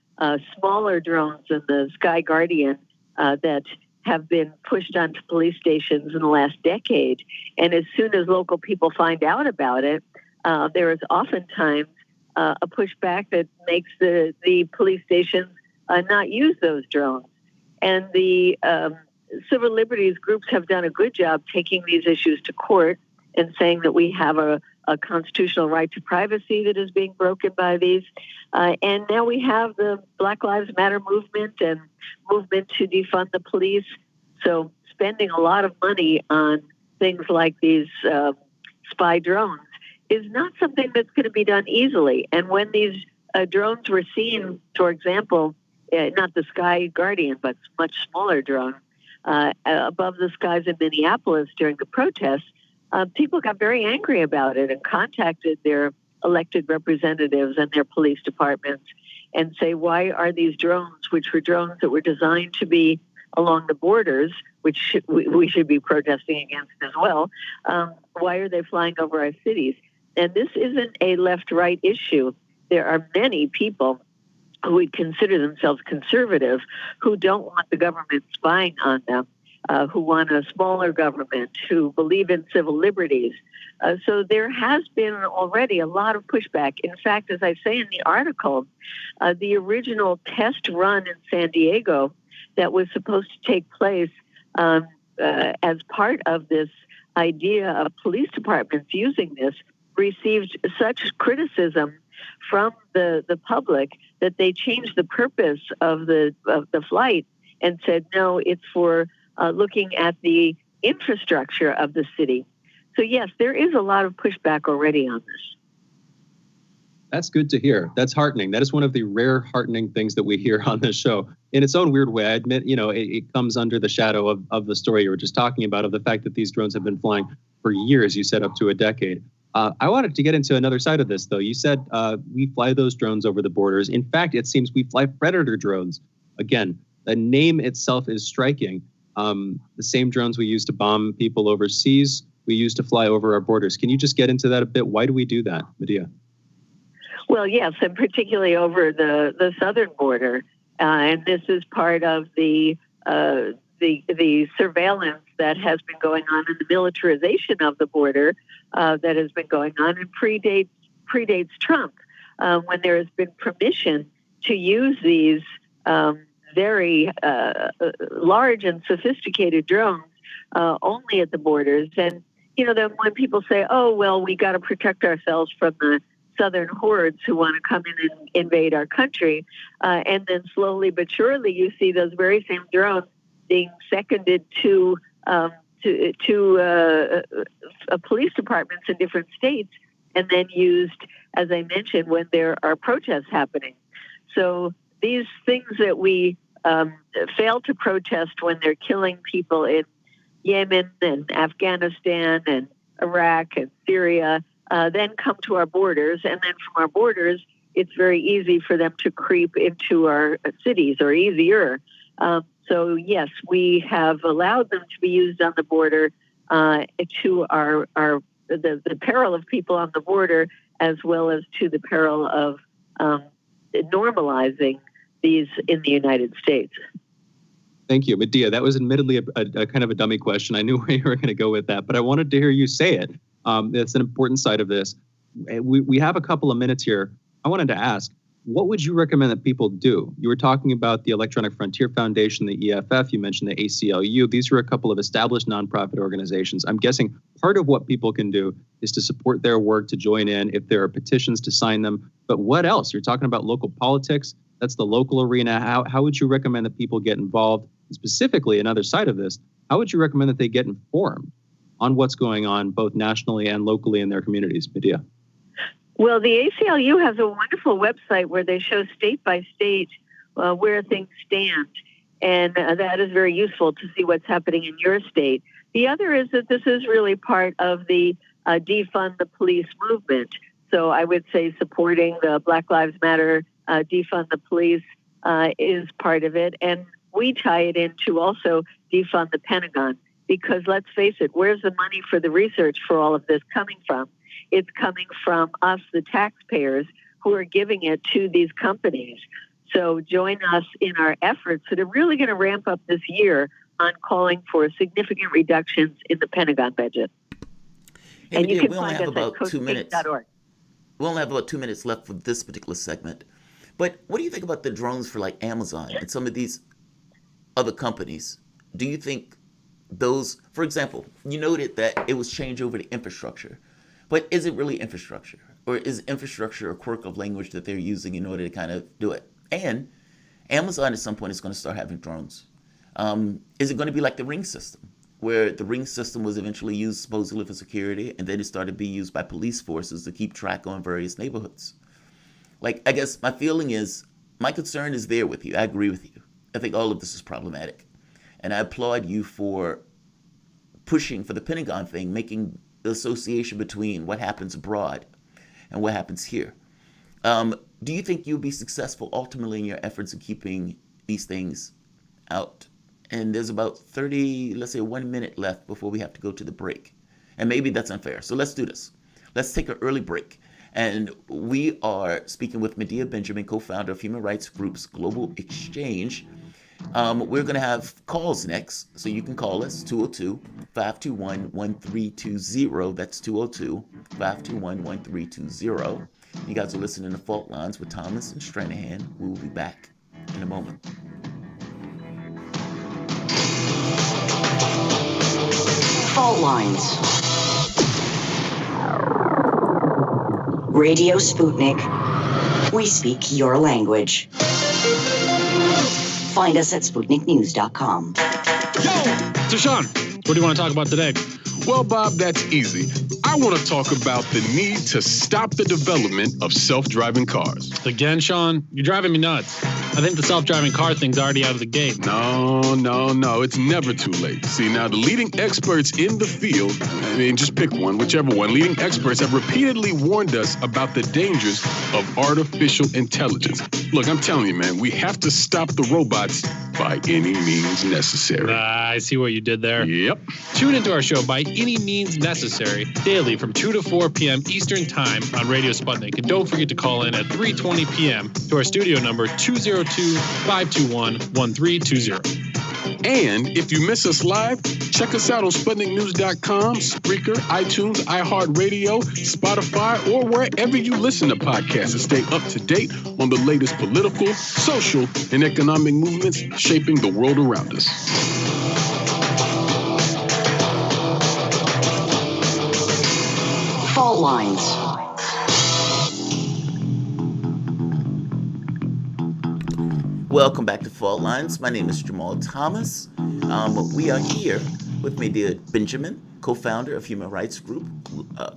smaller drones in the Sky Guardian that have been pushed onto police stations in the last decade. And as soon as local people find out about it, there is oftentimes a pushback that makes the police stations not use those drones. And the civil liberties groups have done a good job taking these issues to court and saying that we have a constitutional right to privacy that is being broken by these. And now we have the Black Lives Matter movement and movement to defund the police. So spending a lot of money on things like these spy drones is not something that's going to be done easily. And when these drones were seen, for example, not the Sky Guardian, but much smaller drone, above the skies in Minneapolis during the protests, people got very angry about it and contacted their elected representatives and their police departments and say, why are these drones, which were drones that were designed to be along the borders, which we should be protesting against as well, why are they flying over our cities? And this isn't a left-right issue. There are many people who would consider themselves conservative who don't want the government spying on them, who want a smaller government, who believe in civil liberties. So there has been already a lot of pushback. In fact, as I say in the article, the original test run in San Diego that was supposed to take place as part of this idea of police departments using this received such criticism from the public that they changed the purpose of the flight and said, no, it's for looking at the infrastructure of the city. So yes, there is a lot of pushback already on this. That's good to hear. That's heartening. That is one of the rare heartening things that we hear on this show. In its own weird way, I admit, it comes under the shadow of the story you were just talking about, of the fact that these drones have been flying for years, you said up to a decade. I wanted to get into another side of this, though. You said we fly those drones over the borders. In fact, it seems we fly Predator drones. Again, the name itself is striking. The same drones we use to bomb people overseas, we use to fly over our borders. Can you just get into that a bit? Why do we do that, Medea? Well, yes, and particularly over the southern border. And this is part of the surveillance that has been going on and the militarization of the border that has been going on and predates Trump, when there has been permission to use these very large and sophisticated drones only at the borders. And, then when people say, oh, well, we got to protect ourselves from the southern hordes who want to come in and invade our country, and then slowly but surely you see those very same drones being seconded to police departments in different states, and then used, as I mentioned, when there are protests happening. So these things that we fail to protest when they're killing people in Yemen and Afghanistan and Iraq and Syria then come to our borders, and then from our borders, it's very easy for them to creep into our cities, or easier. So yes, we have allowed them to be used on the border to the peril of people on the border, as well as to the peril of normalizing these in the United States. Thank you, Medea. That was admittedly a kind of a dummy question. I knew where you were going to go with that, but I wanted to hear you say it. That's an important side of this. We have a couple of minutes here. I wanted to ask, what would you recommend that people do? You were talking about the Electronic Frontier Foundation, the EFF, you mentioned the ACLU. These are a couple of established nonprofit organizations. I'm guessing part of what people can do is to support their work, to join in, if there are petitions, to sign them. But what else? You're talking about local politics. That's the local arena. How would you recommend that people get involved? Specifically, another side of this, how would you recommend that they get informed on what's going on both nationally and locally in their communities? Medea. Well, the ACLU has a wonderful website where they show state by state where things stand. And that is very useful to see what's happening in your state. The other is that this is really part of the defund the police movement. So I would say supporting the Black Lives Matter, defund the police is part of it. And we tie it into also defund the Pentagon, because let's face it, where's the money for the research for all of this coming from? It's coming from us, the taxpayers, who are giving it to these companies. So join us in our efforts that are really going to ramp up this year on calling for significant reductions in the Pentagon budget. Hey, and you can find us at coachspeak.org. We only have about 2 minutes left for this particular segment. But what do you think about the drones for like Amazon and some of these other companies? Do you think those, for example, you noted that it was change over to infrastructure, but is it really infrastructure? Or is infrastructure a quirk of language that they're using in order to kind of do it? And Amazon at some point is going to start having drones. Is it going to be like the Ring system, where the Ring system was eventually used supposedly for security, and then it started being used by police forces to keep track on various neighborhoods? Like, I guess my feeling is, my concern is there with you. I agree with you. I think all of this is problematic. And I applaud you for pushing for the Pentagon thing, making the association between what happens abroad and what happens here. Do you think you'll be successful ultimately in your efforts of keeping these things out? And there's about 1 minute left before we have to go to the break. And maybe that's unfair. So let's do this. Let's take an early break. And we are speaking with Medea Benjamin, co-founder of human rights groups Global Exchange. We're going to have calls next, so you can call us, 202-521-1320. That's 202-521-1320. You guys are listening to Fault Lines with Thomas and Stranahan. We will be back in a moment. Fault Lines. Radio Sputnik. We speak your language. Find us at SputnikNews.com. Yo, so Sean, what do you want to talk about today? Well, Bob, that's easy. I want to talk about the need to stop the development of self-driving cars. Again, Sean, you're driving me nuts. I think the self-driving car thing's already out of the gate. No. It's never too late. See, now the leading experts in the field, just pick one, whichever one, leading experts have repeatedly warned us about the dangers of artificial intelligence. Look, I'm telling you, man, we have to stop the robots by any means necessary. I see what you did there. Yep. Tune into our show By Any Means Necessary daily from 2 to 4 p.m. Eastern Time on Radio Sputnik. And don't forget to call in at 3:20 p.m. to our studio number 202-521-1320. And if you miss us live, check us out on SputnikNews.com, Spreaker, iTunes, iHeartRadio, Spotify, or wherever you listen to podcasts to stay up to date on the latest political, social, and economic movements shaping the world around us. Fault Lines. Welcome back to Fault Lines. My name is Jamarl Thomas. We are here with Medea Benjamin, co-founder of human rights group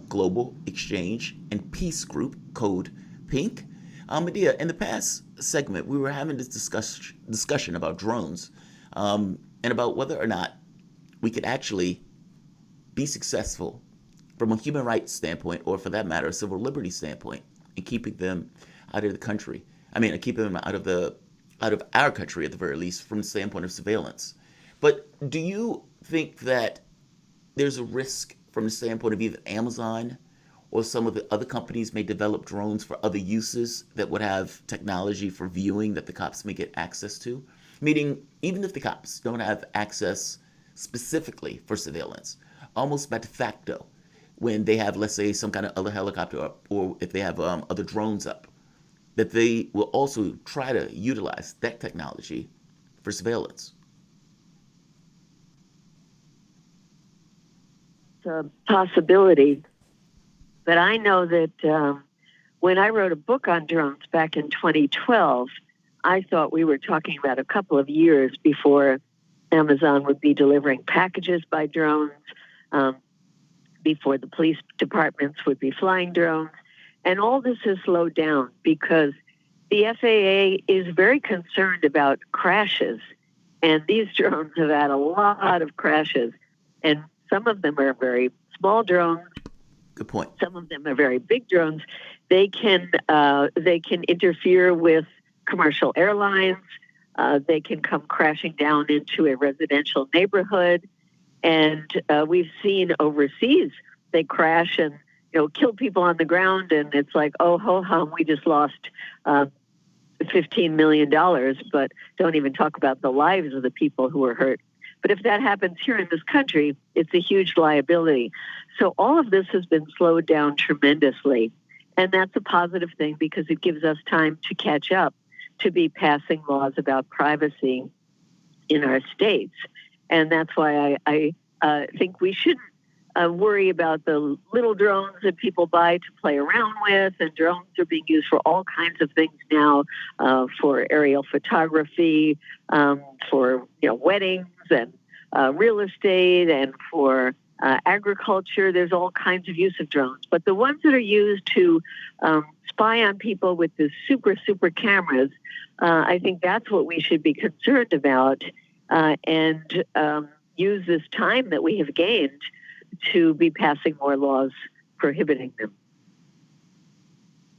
Global Exchange and peace group Code Pink. Medea, in the past segment, we were having this discussion about drones and about whether or not we could actually be successful from a human rights standpoint, or for that matter, a civil liberty standpoint, in keeping them out of the country. Keeping them out of our country, at the very least, from the standpoint of surveillance. But do you think that there's a risk from the standpoint of either Amazon or some of the other companies may develop drones for other uses that would have technology for viewing that the cops may get access to? Meaning, even if the cops don't have access specifically for surveillance, almost by de facto, when they have, let's say, some kind of other helicopter up, or if they have other drones up, that they will also try to utilize that technology for surveillance. It's a possibility, but I know that when I wrote a book on drones back in 2012, I thought we were talking about a couple of years before Amazon would be delivering packages by drones, before the police departments would be flying drones. And all this has slowed down because the FAA is very concerned about crashes. And these drones have had a lot of crashes. And some of them are very small drones, Good point. Some of them are very big drones. They can interfere with commercial airlines. They can come crashing down into a residential neighborhood. And we've seen overseas, they crash and kill people on the ground. And it's like, oh, ho hum, we just lost $15 million, but don't even talk about the lives of the people who were hurt. But if that happens here in this country, it's a huge liability. So all of this has been slowed down tremendously. And that's a positive thing because it gives us time to catch up, to be passing laws about privacy in our states. And that's why I think we shouldn't worry about the little drones that people buy to play around with. And drones are being used for all kinds of things now, for aerial photography, for weddings and real estate, and for agriculture. There's all kinds of use of drones. But the ones that are used to spy on people with the super cameras, I think that's what we should be concerned about, and use this time that we have gained to be passing more laws prohibiting them.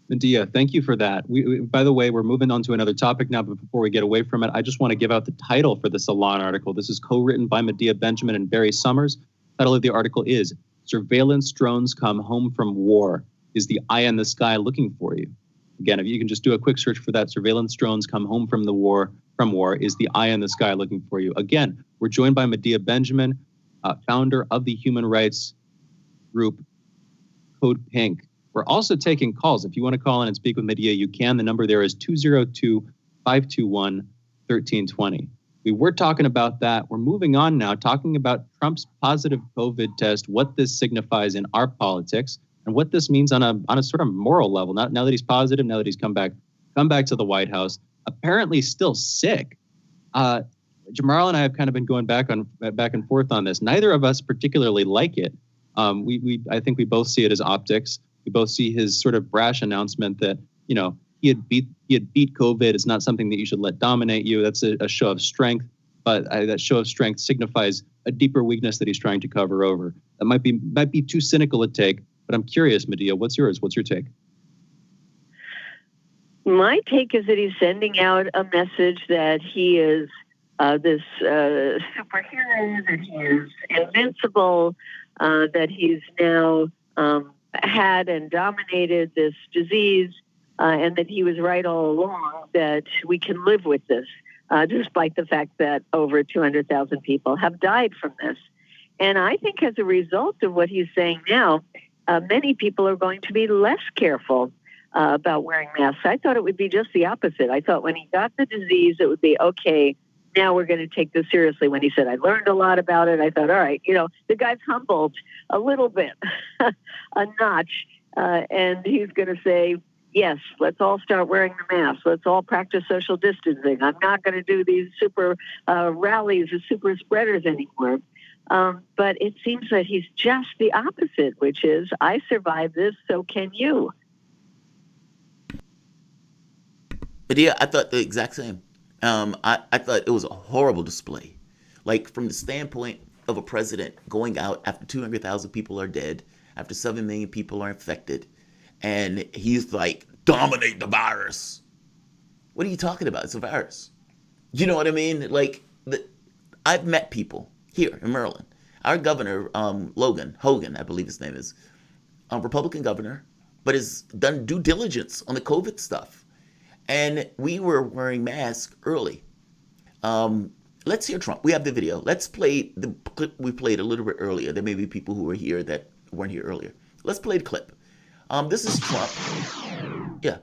Medea, thank you for that. By the way, we're moving on to another topic now, but before we get away from it, I just want to give out the title for the Salon article. This is co-written by Medea Benjamin and Barry Summers. The title of the article is "Surveillance Drones Come Home from War. Is the Eye in the Sky Looking for You?" Again, if you can just do a quick search for that, "Surveillance Drones Come Home from War. Is the Eye in the Sky Looking for You?" Again, we're joined by Medea Benjamin, founder of the human rights group Code Pink. We're also taking calls. If you want to call in and speak with Medea, you can. The number there is 202-521-1320. We were talking about that. We're moving on now, talking about Trump's positive COVID test, what this signifies in our politics, and what this means on a sort of moral level. Now that he's positive, now that he's come back to the White House, apparently still sick. Jamarl and I have kind of been going back and forth on this. Neither of us particularly like it. I think we both see it as optics. We both see his sort of brash announcement that he had beat COVID. It's not something that you should let dominate you. That's a show of strength, but that show of strength signifies a deeper weakness that he's trying to cover over. That might be too cynical a take, but I'm curious, Medea, what's yours? What's your take? My take is that he's sending out a message that he is this superhero, that he is invincible, that he's now had and dominated this disease, and that he was right all along, that we can live with this, despite the fact that over 200,000 people have died from this. And I think as a result of what he's saying now, many people are going to be less careful about wearing masks. I thought it would be just the opposite. I thought when he got the disease, it would be, okay, now we're going to take this seriously. When he said, I learned a lot about it, I thought, all right, the guy's humbled a little bit, a notch, and he's going to say, yes, let's all start wearing the mask. Let's all practice social distancing. I'm not going to do these super rallies of super spreaders anymore. But it seems that he's just the opposite, which is, I survived this, so can you. Medea, I thought the exact same. I thought it was a horrible display. Like, from the standpoint of a president going out after 200,000 people are dead, after 7 million people are infected, and he's like, dominate the virus. What are you talking about? It's a virus. You know what I mean? Like, I've met people here in Maryland. Our governor, Hogan, I believe his name is, a Republican governor, but has done due diligence on the COVID stuff. And we were wearing masks early. Let's hear Trump. We have the video. Let's play the clip we played a little bit earlier. There may be people who were here that weren't here earlier. Let's play the clip. This is Trump. Yeah.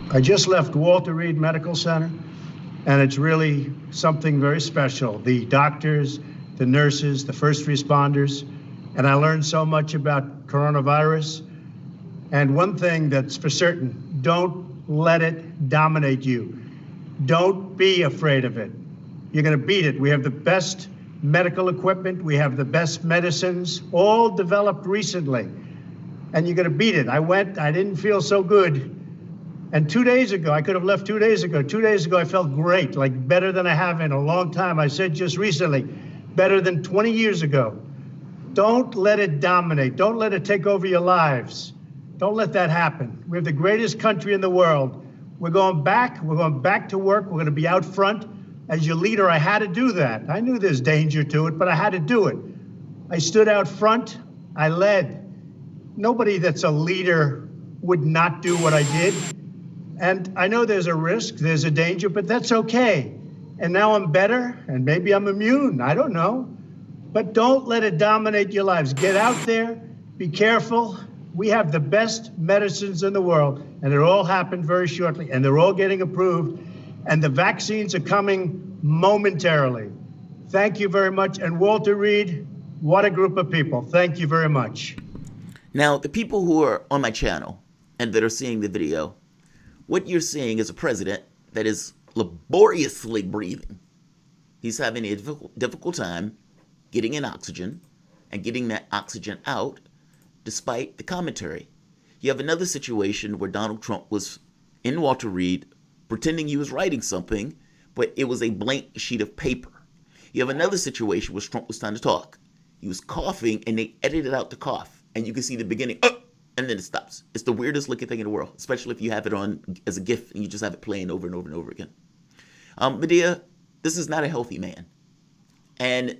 I just left Walter Reed Medical Center, and it's really something very special. The doctors, the nurses, the first responders, and I learned so much about coronavirus. And one thing that's for certain, don't let it dominate you. Don't be afraid of it. You're going to beat it. We have the best medical equipment. We have the best medicines, all developed recently. And you're going to beat it. I didn't feel so good. And 2 days ago, I could have left 2 days ago. 2 days ago, I felt great, like better than I have in a long time. I said just recently, better than 20 years ago. Don't let it dominate. Don't let it take over your lives. Don't let that happen. We're the greatest country in the world. We're going back to work. We're going to be out front. As your leader, I had to do that. I knew there's danger to it, but I had to do it. I stood out front. I led. Nobody that's a leader would not do what I did. And I know there's a risk, there's a danger, but that's okay. And now I'm better, and maybe I'm immune. I don't know. But don't let it dominate your lives. Get out there, be careful. We have the best medicines in the world, and it all happened very shortly, and they're all getting approved, and the vaccines are coming momentarily. Thank you very much. And Walter Reed, what a group of people. Thank you very much. Now, the people who are on my channel and that are seeing the video, what you're seeing is a president that is laboriously breathing. He's having a difficult time getting in oxygen and getting that oxygen out despite the commentary. You have another situation where Donald Trump was in Walter Reed pretending he was writing something, but it was a blank sheet of paper. You have another situation where Trump was trying to talk. He was coughing and they edited out the cough. And you can see the beginning, and then it stops. It's the weirdest looking thing in the world, especially if you have it on as a GIF and you just have it playing over and over and over again. Medea, this is not a healthy man. And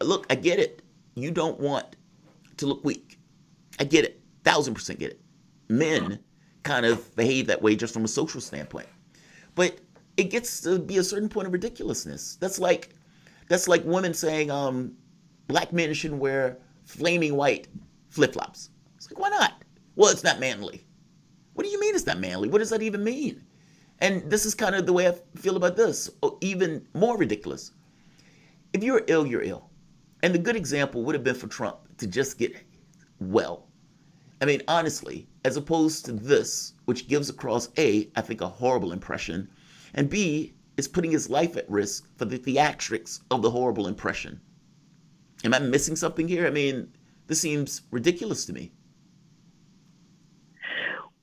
look, I get it. You don't want to look weak. I get it. 1000% get it. Men kind of behave that way just from a social standpoint. But it gets to be a certain point of ridiculousness. That's like women saying black men shouldn't wear flaming white flip-flops. It's like, why not? Well, it's not manly. What do you mean it's not manly? What does that even mean? And this is kind of the way I feel about this. Even more ridiculous. If you're ill, you're ill. And the good example would have been for Trump to just get well. I mean, honestly, as opposed to this, which gives across A, I think a horrible impression, and B, is putting his life at risk for the theatrics of the horrible impression. Am I missing something here? I mean, this seems ridiculous to me.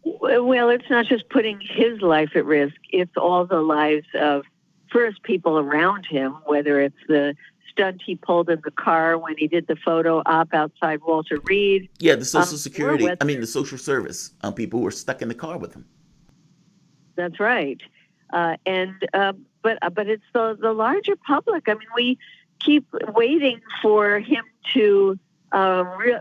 Well, it's not just putting his life at risk. It's all the lives of, first, people around him, whether it's the stunt he pulled in the car when he did the photo op outside Walter Reed. Yeah, the Social Security, the Social Service people who were stuck in the car with him. That's right. But it's the larger public. I mean, we keep waiting for him to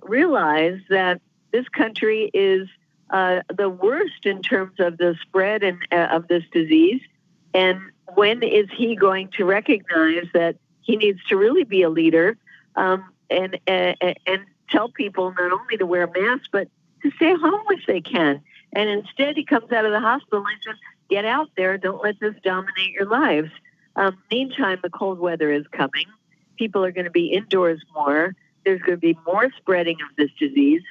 realize that this country is the worst in terms of the spread of this disease. And when is he going to recognize that he needs to really be a leader and tell people not only to wear masks, but to stay home if they can? And instead, he comes out of the hospital and says, get out there. Don't let this dominate your lives. Meantime, the cold weather is coming. People are going to be indoors more. There's going to be more spreading of this disease.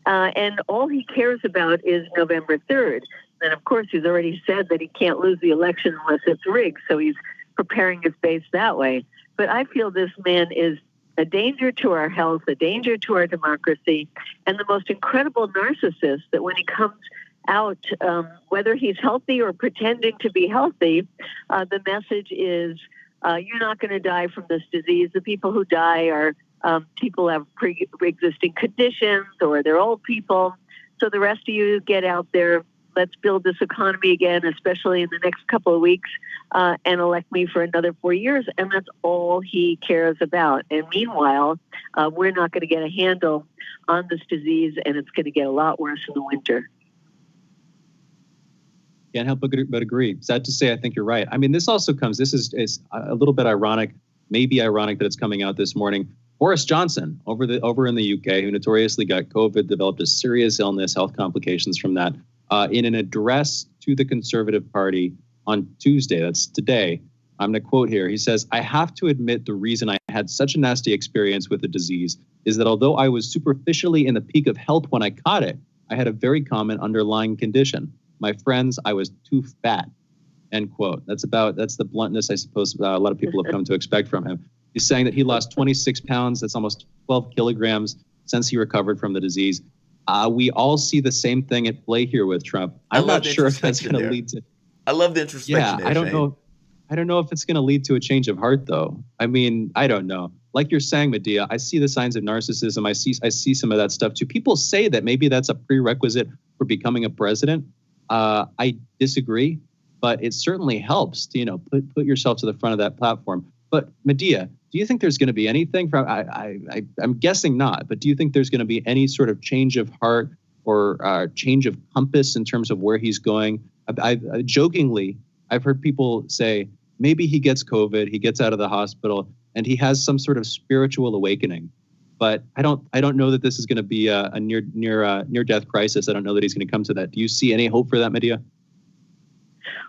And all he cares about is November 3rd. And of course, he's already said that he can't lose the election unless it's rigged. So he's preparing his base that way. But I feel this man is a danger to our health, a danger to our democracy, and the most incredible narcissist that when he comes out, whether he's healthy or pretending to be healthy, the message is you're not going to die from this disease. The people who die are people have pre-existing conditions or they're old people. So the rest of you get out there. Let's build this economy again, especially in the next couple of weeks, and elect me for another 4 years. And that's all he cares about. And meanwhile, we're not going to get a handle on this disease, and it's going to get a lot worse in the winter. Can't help but agree. Sad to say, I think you're right. I mean, this also comes, this is a little bit ironic, maybe ironic that it's coming out this morning. Boris Johnson over in the UK, who notoriously got COVID, developed a serious illness, health complications from that. In an address to the Conservative Party on Tuesday, that's today, I'm going to quote here. He says, "I have to admit the reason I had such a nasty experience with the disease is that although I was superficially in the peak of health when I caught it, I had a very common underlying condition. My friends, I was too fat." End quote. That's the bluntness I suppose a lot of people have come to expect from him. He's saying that he lost 26 pounds. That's almost 12 kilograms since he recovered from the disease. We all see the same thing at play here with Trump. I'm not sure if that's going to lead to. I love the introspection. Yeah, I don't know if it's going to lead to a change of heart, though. I mean, I don't know. like you're saying, Medea, I see the signs of narcissism. I see some of that stuff too. People say that maybe that's a prerequisite for becoming a president. I disagree, but it certainly helps to, put yourself to the front of that platform. But Medea, do you think there's going to be anything from, I'm guessing not, but do you think there's going to be any sort of change of heart or change of compass in terms of where he's going? Jokingly, I've heard people say, maybe he gets COVID, he gets out of the hospital, and he has some sort of spiritual awakening. But I don't know that this is going to be a near-death crisis. I don't know that he's going to come to that. Do you see any hope for that, Medea?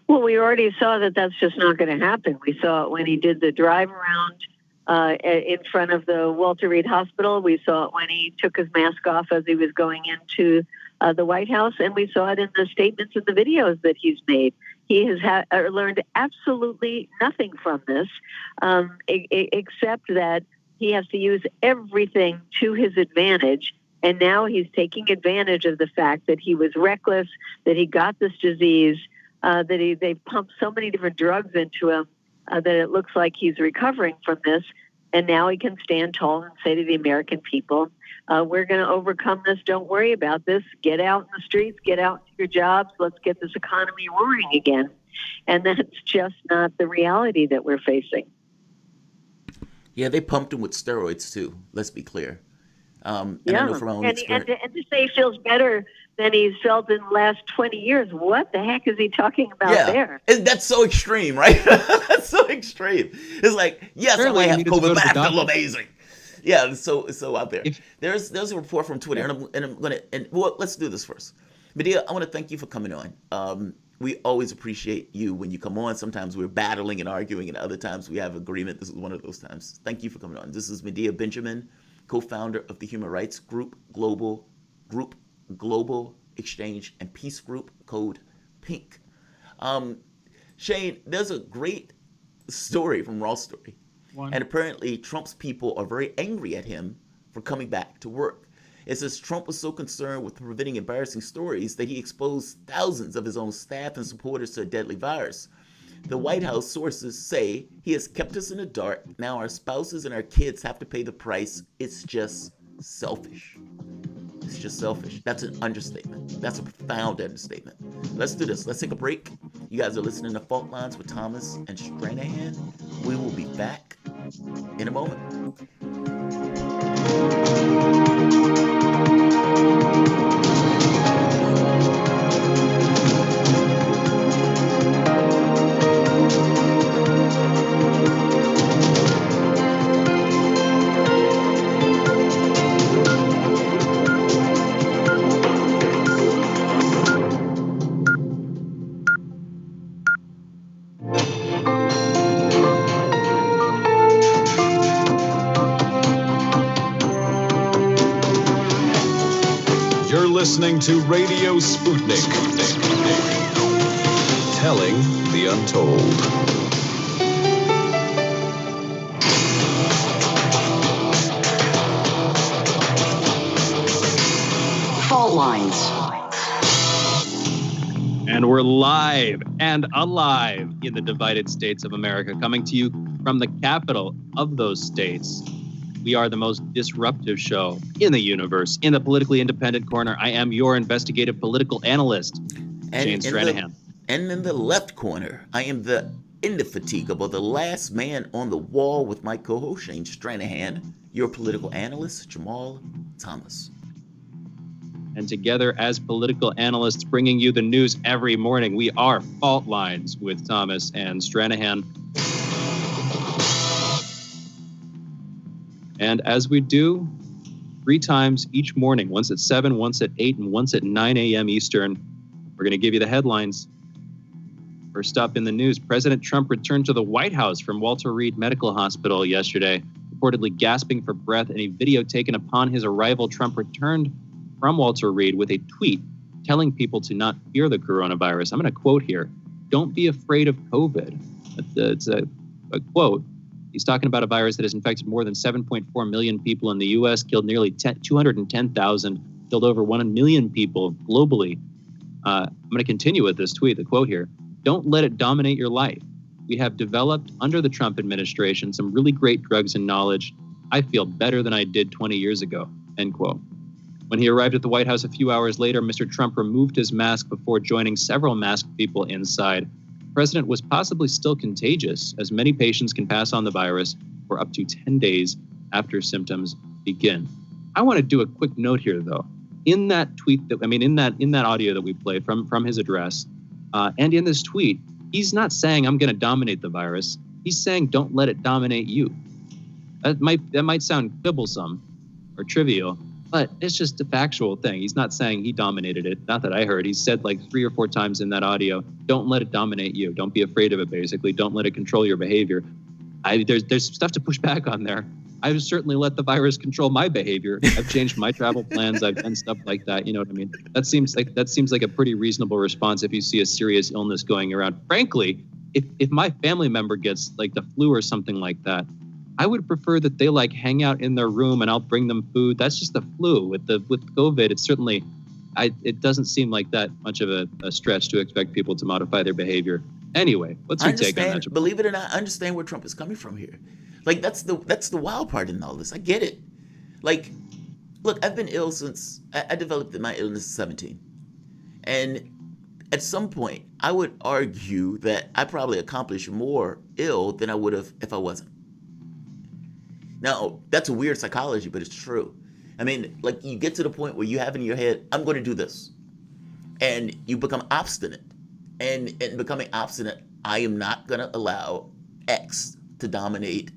Well, we already saw that that's just not going to happen. We saw it when he did the drive around in front of the Walter Reed Hospital. We saw it when he took his mask off as he was going into the White House. And we saw it in the statements and the videos that he's made. He has learned absolutely nothing from this, except that he has to use everything to his advantage. And now he's taking advantage of the fact that he was reckless, that he got this disease, that they pumped so many different drugs into him that it looks like he's recovering from this. And now he can stand tall and say to the American people, we're going to overcome this. Don't worry about this. Get out in the streets, get out to your jobs. Let's get this economy roaring again. And that's just not the reality that we're facing. Yeah, they pumped him with steroids too. Let's be clear. And yeah, I know from my own experience. And to say he feels better than he's felt in the last 20 years. What the heck is he talking about there? That's so extreme, right? That's so extreme. It's like, yes, Apparently, I might have COVID, but I doctor. feel amazing. Yeah, it's so out there. There's a report from Twitter, let's do this first. Medea, I want to thank you for coming on. We always appreciate you when you come on. Sometimes we're battling and arguing, and other times we have agreement. This is one of those times. Thank you for coming on. This is Medea Benjamin, co-founder of the human rights group, Global Exchange and Peace Group, code PINK. Shane, there's a great story from Raw Story. And apparently Trump's people are very angry at him for coming back to work. It says Trump was so concerned with preventing embarrassing stories that he exposed thousands of his own staff and supporters to a deadly virus. The White House sources say he has kept us in the dark. Now our spouses and our kids have to pay the price. It's just selfish. It's just selfish. That's an understatement. That's a profound understatement. Let's do this. Let's take a break. You guys are listening to Fault Lines with Thomas and Stranahan. We will be back in a moment. Listening to Radio Sputnik. Telling the untold. Fault Lines. And we're live and alive in the divided states of America, coming to you from the capital of those states. We are the most disruptive show in the universe. In the politically independent corner, I am your investigative political analyst, Shane Stranahan. And in the left corner, I am the indefatigable, the last man on the wall with my co-host, Shane Stranahan, your political analyst, Jamarl Thomas. And together as political analysts, bringing you the news every morning, we are Fault Lines with Thomas and Stranahan. And as we do 3 times each morning, once at 7, once at 8, and once at 9 a.m. Eastern, we're going to give you the headlines. First up in the news, President Trump returned to the White House from Walter Reed Medical Hospital yesterday, reportedly gasping for breath. In a video taken upon his arrival, Trump returned from Walter Reed with a tweet telling people to not fear the coronavirus. I'm going to quote here, "Don't be afraid of COVID." It's a quote. He's talking about a virus that has infected more than 7.4 million people in the U.S., killed nearly 210,000, killed over 1 million people globally. I'm going to continue with this tweet, the quote here. "Don't let it dominate your life. We have developed under the Trump administration some really great drugs and knowledge I feel better than I did 20 years ago, end quote. When he arrived at the White House a few hours later, Mr. Trump removed his mask before joining several masked people inside. The president was possibly still contagious, as many patients can pass on the virus for up to 10 days after symptoms begin. I want to do a quick note here, though. In that tweet, in that audio that we played from his address, and in this tweet, he's not saying I'm going to dominate the virus. He's saying don't let it dominate you. That might sound quibblesome or trivial, but it's just a factual thing. He's not saying he dominated it. Not that I heard. He said like 3 or 4 times in that audio, don't let it dominate you. Don't be afraid of it, basically. Don't let it control your behavior. There's stuff to push back on there. I've certainly let the virus control my behavior. I've changed my travel plans. I've done stuff like that. You know what I mean? That seems like a pretty reasonable response if you see a serious illness going around. Frankly, if my family member gets like the flu or something like that, I would prefer that they like hang out in their room and I'll bring them food. That's just the flu. With COVID, it's certainly, it doesn't seem like that much of a stretch to expect people to modify their behavior. Anyway, what's your take on that? Believe it or not, I understand where Trump is coming from here. Like that's the wild part in all this. I get it. Like, look, I've been ill since I developed my illness at 17, and at some point, I would argue that I probably accomplished more ill than I would have if I wasn't. Now, that's a weird psychology, but it's true. I mean, like you get to the point where you have in your head, I'm going to do this, and you become obstinate, and in becoming obstinate, I am not going to allow X to dominate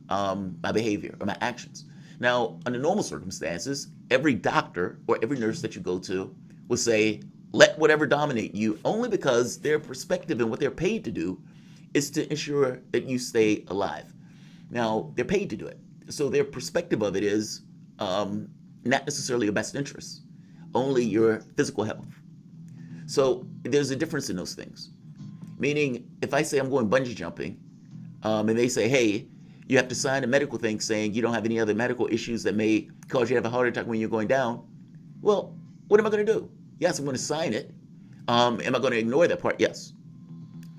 my behavior or my actions. Now, under normal circumstances, every doctor or every nurse that you go to will say, let whatever dominate you, only because their perspective and what they're paid to do is to ensure that you stay alive. Now, they're paid to do it. So their perspective of it is not necessarily your best interest, only your physical health. So there's a difference in those things. Meaning, if I say I'm going bungee jumping, and they say, hey, you have to sign a medical thing saying you don't have any other medical issues that may cause you to have a heart attack when you're going down. Well, what am I going to do? Yes, I'm going to sign it. Am I going to ignore that part? Yes.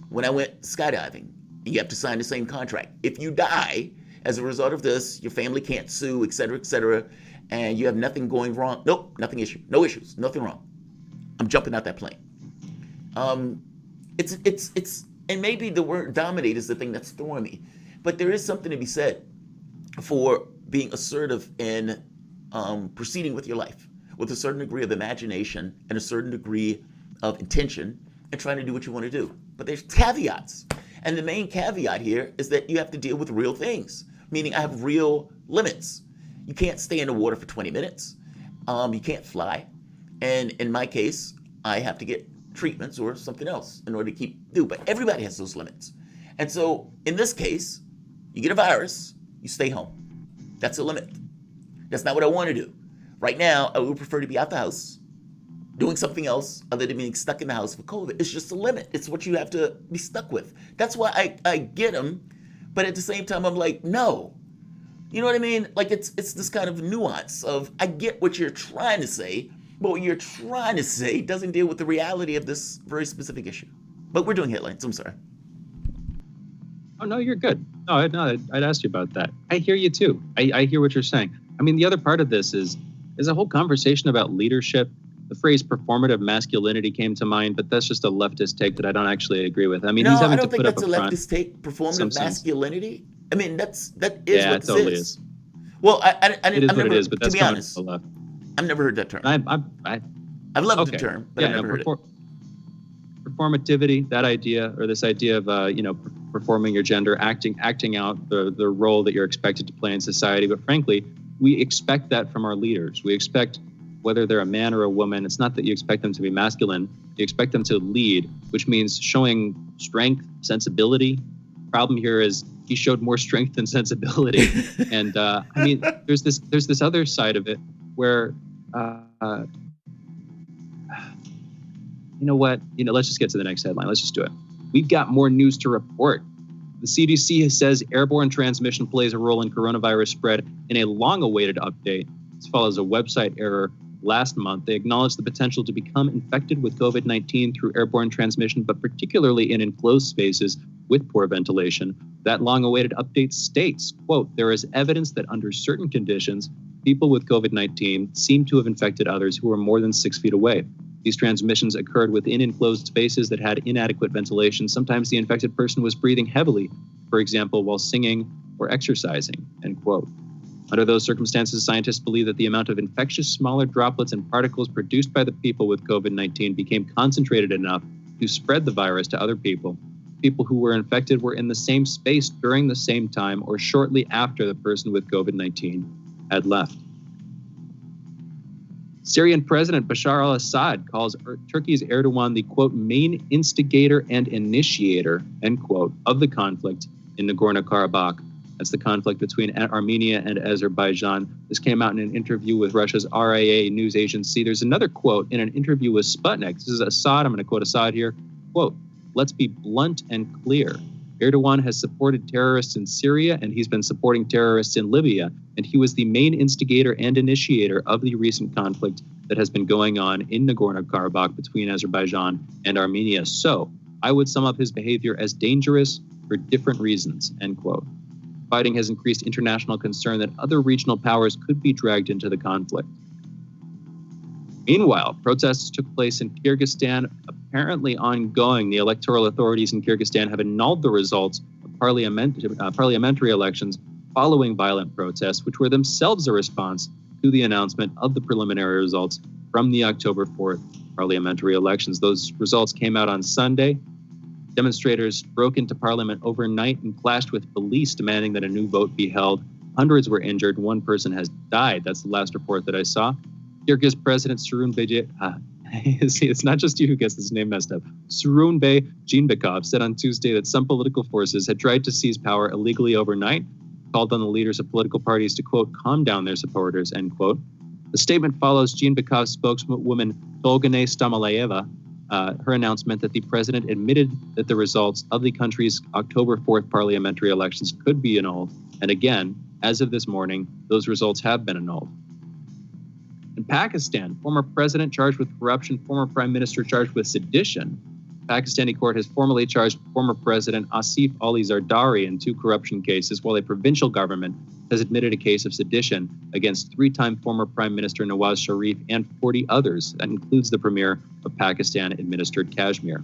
When I went skydiving, you have to sign the same contract. If you die as a result of this, your family can't sue, et cetera, and you have nothing going wrong. Nope, no issues, nothing wrong. I'm jumping out that plane. It's and maybe the word dominate is the thing that's throwing me. But there is something to be said for being assertive in proceeding with your life with a certain degree of imagination and a certain degree of intention and trying to do what you want to do. But there's caveats. And the main caveat here is that you have to deal with real things, meaning I have real limits. You can't stay in the water for 20 minutes. You can't fly. And in my case, I have to get treatments or something else in order to keep do. But everybody has those limits. And so in this case, you get a virus, you stay home. That's a limit. That's not what I want to do. Right now, I would prefer to be out the house, doing something else other than being stuck in the house with COVID. It's just a limit. It's what you have to be stuck with. That's why I get them. But at the same time, I'm like, no. You know what I mean? Like it's this kind of nuance of I get what you're trying to say, but what you're trying to say doesn't deal with the reality of this very specific issue. But we're doing headlines. I'm sorry. Oh, no, you're good. No, I'd asked you about that. I hear you too. I hear what you're saying. I mean, the other part of this is a whole conversation about leadership. The phrase performative masculinity came to mind, but that's just a leftist take that I don't actually agree with. I mean, he's having to put up a front. No, I don't think that's a leftist take, performative masculinity. I mean, that is what this totally is. Well, it is what it is, but that's to be honest, the left. I've never heard that term. I've loved the term, but I've never heard it. Performativity, that idea, or this idea of performing your gender, acting out the role that you're expected to play in society. But frankly, we expect that from our leaders. We expect, whether they're a man or a woman, it's not that you expect them to be masculine. You expect them to lead, which means showing strength, sensibility. Problem here is he showed more strength than sensibility. And I mean, there's this other side of it where, you know what? Let's just get to the next headline. Let's just do it. We've got more news to report. The CDC says airborne transmission plays a role in coronavirus spread in a long-awaited update. This follows a website error last month. They acknowledged the potential to become infected with COVID-19 through airborne transmission, but particularly in enclosed spaces with poor ventilation. That long-awaited update states, quote, there is evidence that under certain conditions, people with COVID-19 seem to have infected others who were more than 6 feet away. These transmissions occurred within enclosed spaces that had inadequate ventilation. Sometimes the infected person was breathing heavily, for example, while singing or exercising, end quote. Under those circumstances, scientists believe that the amount of infectious smaller droplets and particles produced by the people with COVID-19 became concentrated enough to spread the virus to other people. People who were infected were in the same space during the same time or shortly after the person with COVID-19 had left. Syrian President Bashar al-Assad calls Turkey's Erdogan the, quote, main instigator and initiator, end quote, of the conflict in Nagorno-Karabakh. That's the conflict between Armenia and Azerbaijan. This came out in an interview with Russia's RIA news agency. There's another quote in an interview with Sputnik. This is Assad. I'm going to quote Assad here. Quote, let's be blunt and clear. Erdogan has supported terrorists in Syria, and he's been supporting terrorists in Libya, and he was the main instigator and initiator of the recent conflict that has been going on in Nagorno-Karabakh between Azerbaijan and Armenia. So I would sum up his behavior as dangerous for different reasons, end quote. Fighting has increased international concern that other regional powers could be dragged into the conflict. Meanwhile, protests took place in Kyrgyzstan, apparently ongoing. The electoral authorities in Kyrgyzstan have annulled the results of parliamentary elections following violent protests, which were themselves a response to the announcement of the preliminary results from the October 4th parliamentary elections. Those results came out on Sunday. Demonstrators broke into parliament overnight and clashed with police, demanding that a new vote be held. Hundreds were injured. One person has died. That's the last report that I saw. Kyrgyz President Surunbay, see, it's not just you who gets this name messed up. Surunbay Jeenbekov said on Tuesday that some political forces had tried to seize power illegally overnight, called on the leaders of political parties to, quote, calm down their supporters, end quote. The statement follows Jeenbekov's spokeswoman Dolgane Stamalayeva, her announcement that the president admitted that the results of the country's October 4th parliamentary elections could be annulled. And again, as of this morning, those results have been annulled. In Pakistan, former president charged with corruption, former prime minister charged with sedition. Pakistani court has formally charged former president Asif Ali Zardari in 2 corruption cases, while a provincial government has admitted a case of sedition against 3-time former Prime Minister Nawaz Sharif and 40 others. That includes the premier of Pakistan-administered Kashmir.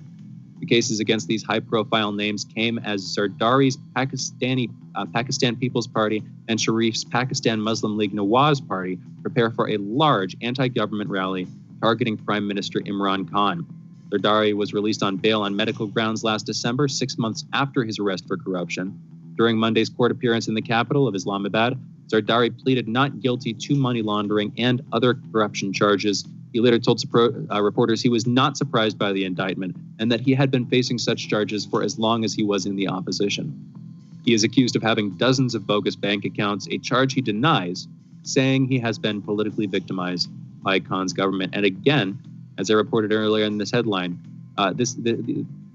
The cases against these high-profile names came as Zardari's Pakistan People's Party and Sharif's Pakistan Muslim League Nawaz Party prepare for a large anti-government rally targeting Prime Minister Imran Khan. Zardari was released on bail on medical grounds last December, 6 months after his arrest for corruption. During Monday's court appearance in the capital of Islamabad, Zardari pleaded not guilty to money laundering and other corruption charges. He later told reporters he was not surprised by the indictment and that he had been facing such charges for as long as he was in the opposition. He is accused of having dozens of bogus bank accounts, a charge he denies, saying he has been politically victimized by Khan's government. And again, as I reported earlier in this headline,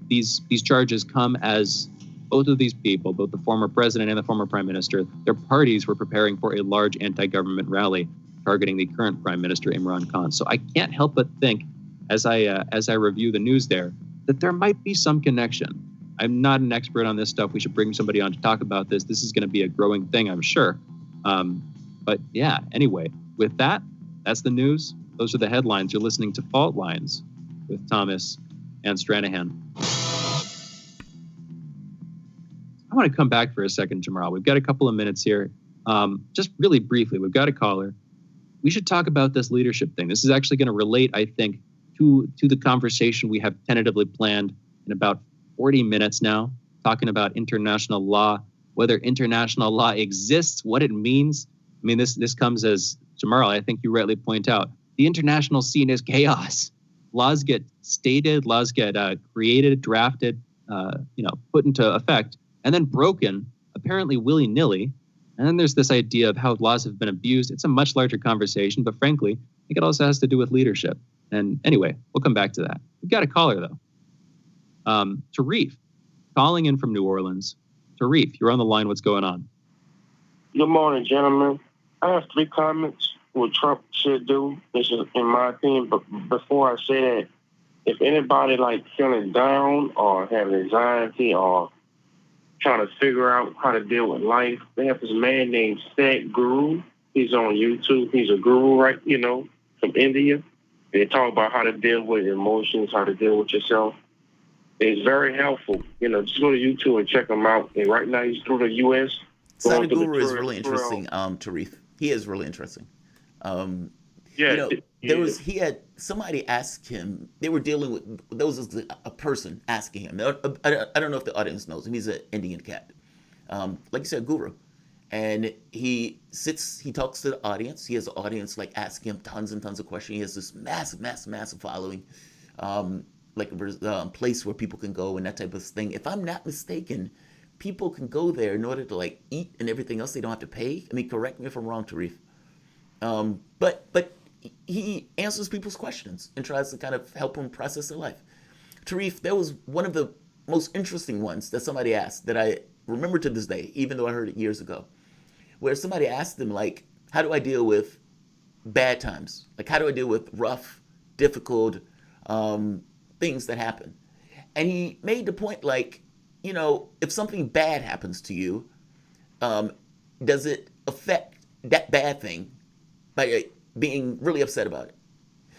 these charges come as both of these people, both the former president and the former prime minister, their parties were preparing for a large anti-government rally targeting the current prime minister, Imran Khan. So I can't help but think, as I review the news there, that there might be some connection. I'm not an expert on this stuff. We should bring somebody on to talk about this. This is going to be a growing thing, I'm sure. But yeah, anyway, with that, that's the news. Those are the headlines. You're listening to Fault Lines with Thomas and Stranahan. I want to come back for a second, Jamarl. We've got a couple of minutes here. Just really briefly, we've got a caller. We should talk about this leadership thing. This is actually going to relate, I think, to the conversation we have tentatively planned in about 40 minutes now, talking about international law, whether international law exists, what it means. I mean, this comes as, Jamarl, I think you rightly point out, the international scene is chaos. Laws get stated, laws get created, drafted, put into effect, and then broken, apparently willy-nilly. And then there's this idea of how laws have been abused. It's a much larger conversation, but frankly, I think it also has to do with leadership. And anyway, we'll come back to that. We've got a caller, though. Tarif, calling in from New Orleans. Tarif, you're on the line. What's going on? Good morning, gentlemen. I have 3 comments what Trump should do. This is in my opinion. But before I say that, if anybody feeling down or having anxiety or trying to figure out how to deal with life. They have this man named Sadhguru. He's on YouTube. He's a guru, right? From India. They talk about how to deal with emotions, how to deal with yourself. It's very helpful. Just go to YouTube and check him out. And right now he's through the U.S. Sadhguru is really interesting, Tarif. He is really interesting. He had somebody ask him, they were dealing with, there was a person asking him. I don't know if the audience knows him. He's an Indian cat. Like you said, guru. And he talks to the audience. He has an audience like asking him tons and tons of questions. He has this massive following, like a place where people can go and that type of thing. If I'm not mistaken, people can go there in order to like eat and everything else. They don't have to pay. I mean, correct me if I'm wrong, Tarif. But he answers people's questions and tries to kind of help them process their life. Tarif, there was one of the most interesting ones that somebody asked that I remember to this day, even though I heard it years ago, where somebody asked them, like, how do I deal with bad times? Like, how do I deal with rough, difficult things that happen? And he made the point, like, if something bad happens to you, does it affect that bad thing by being really upset about it?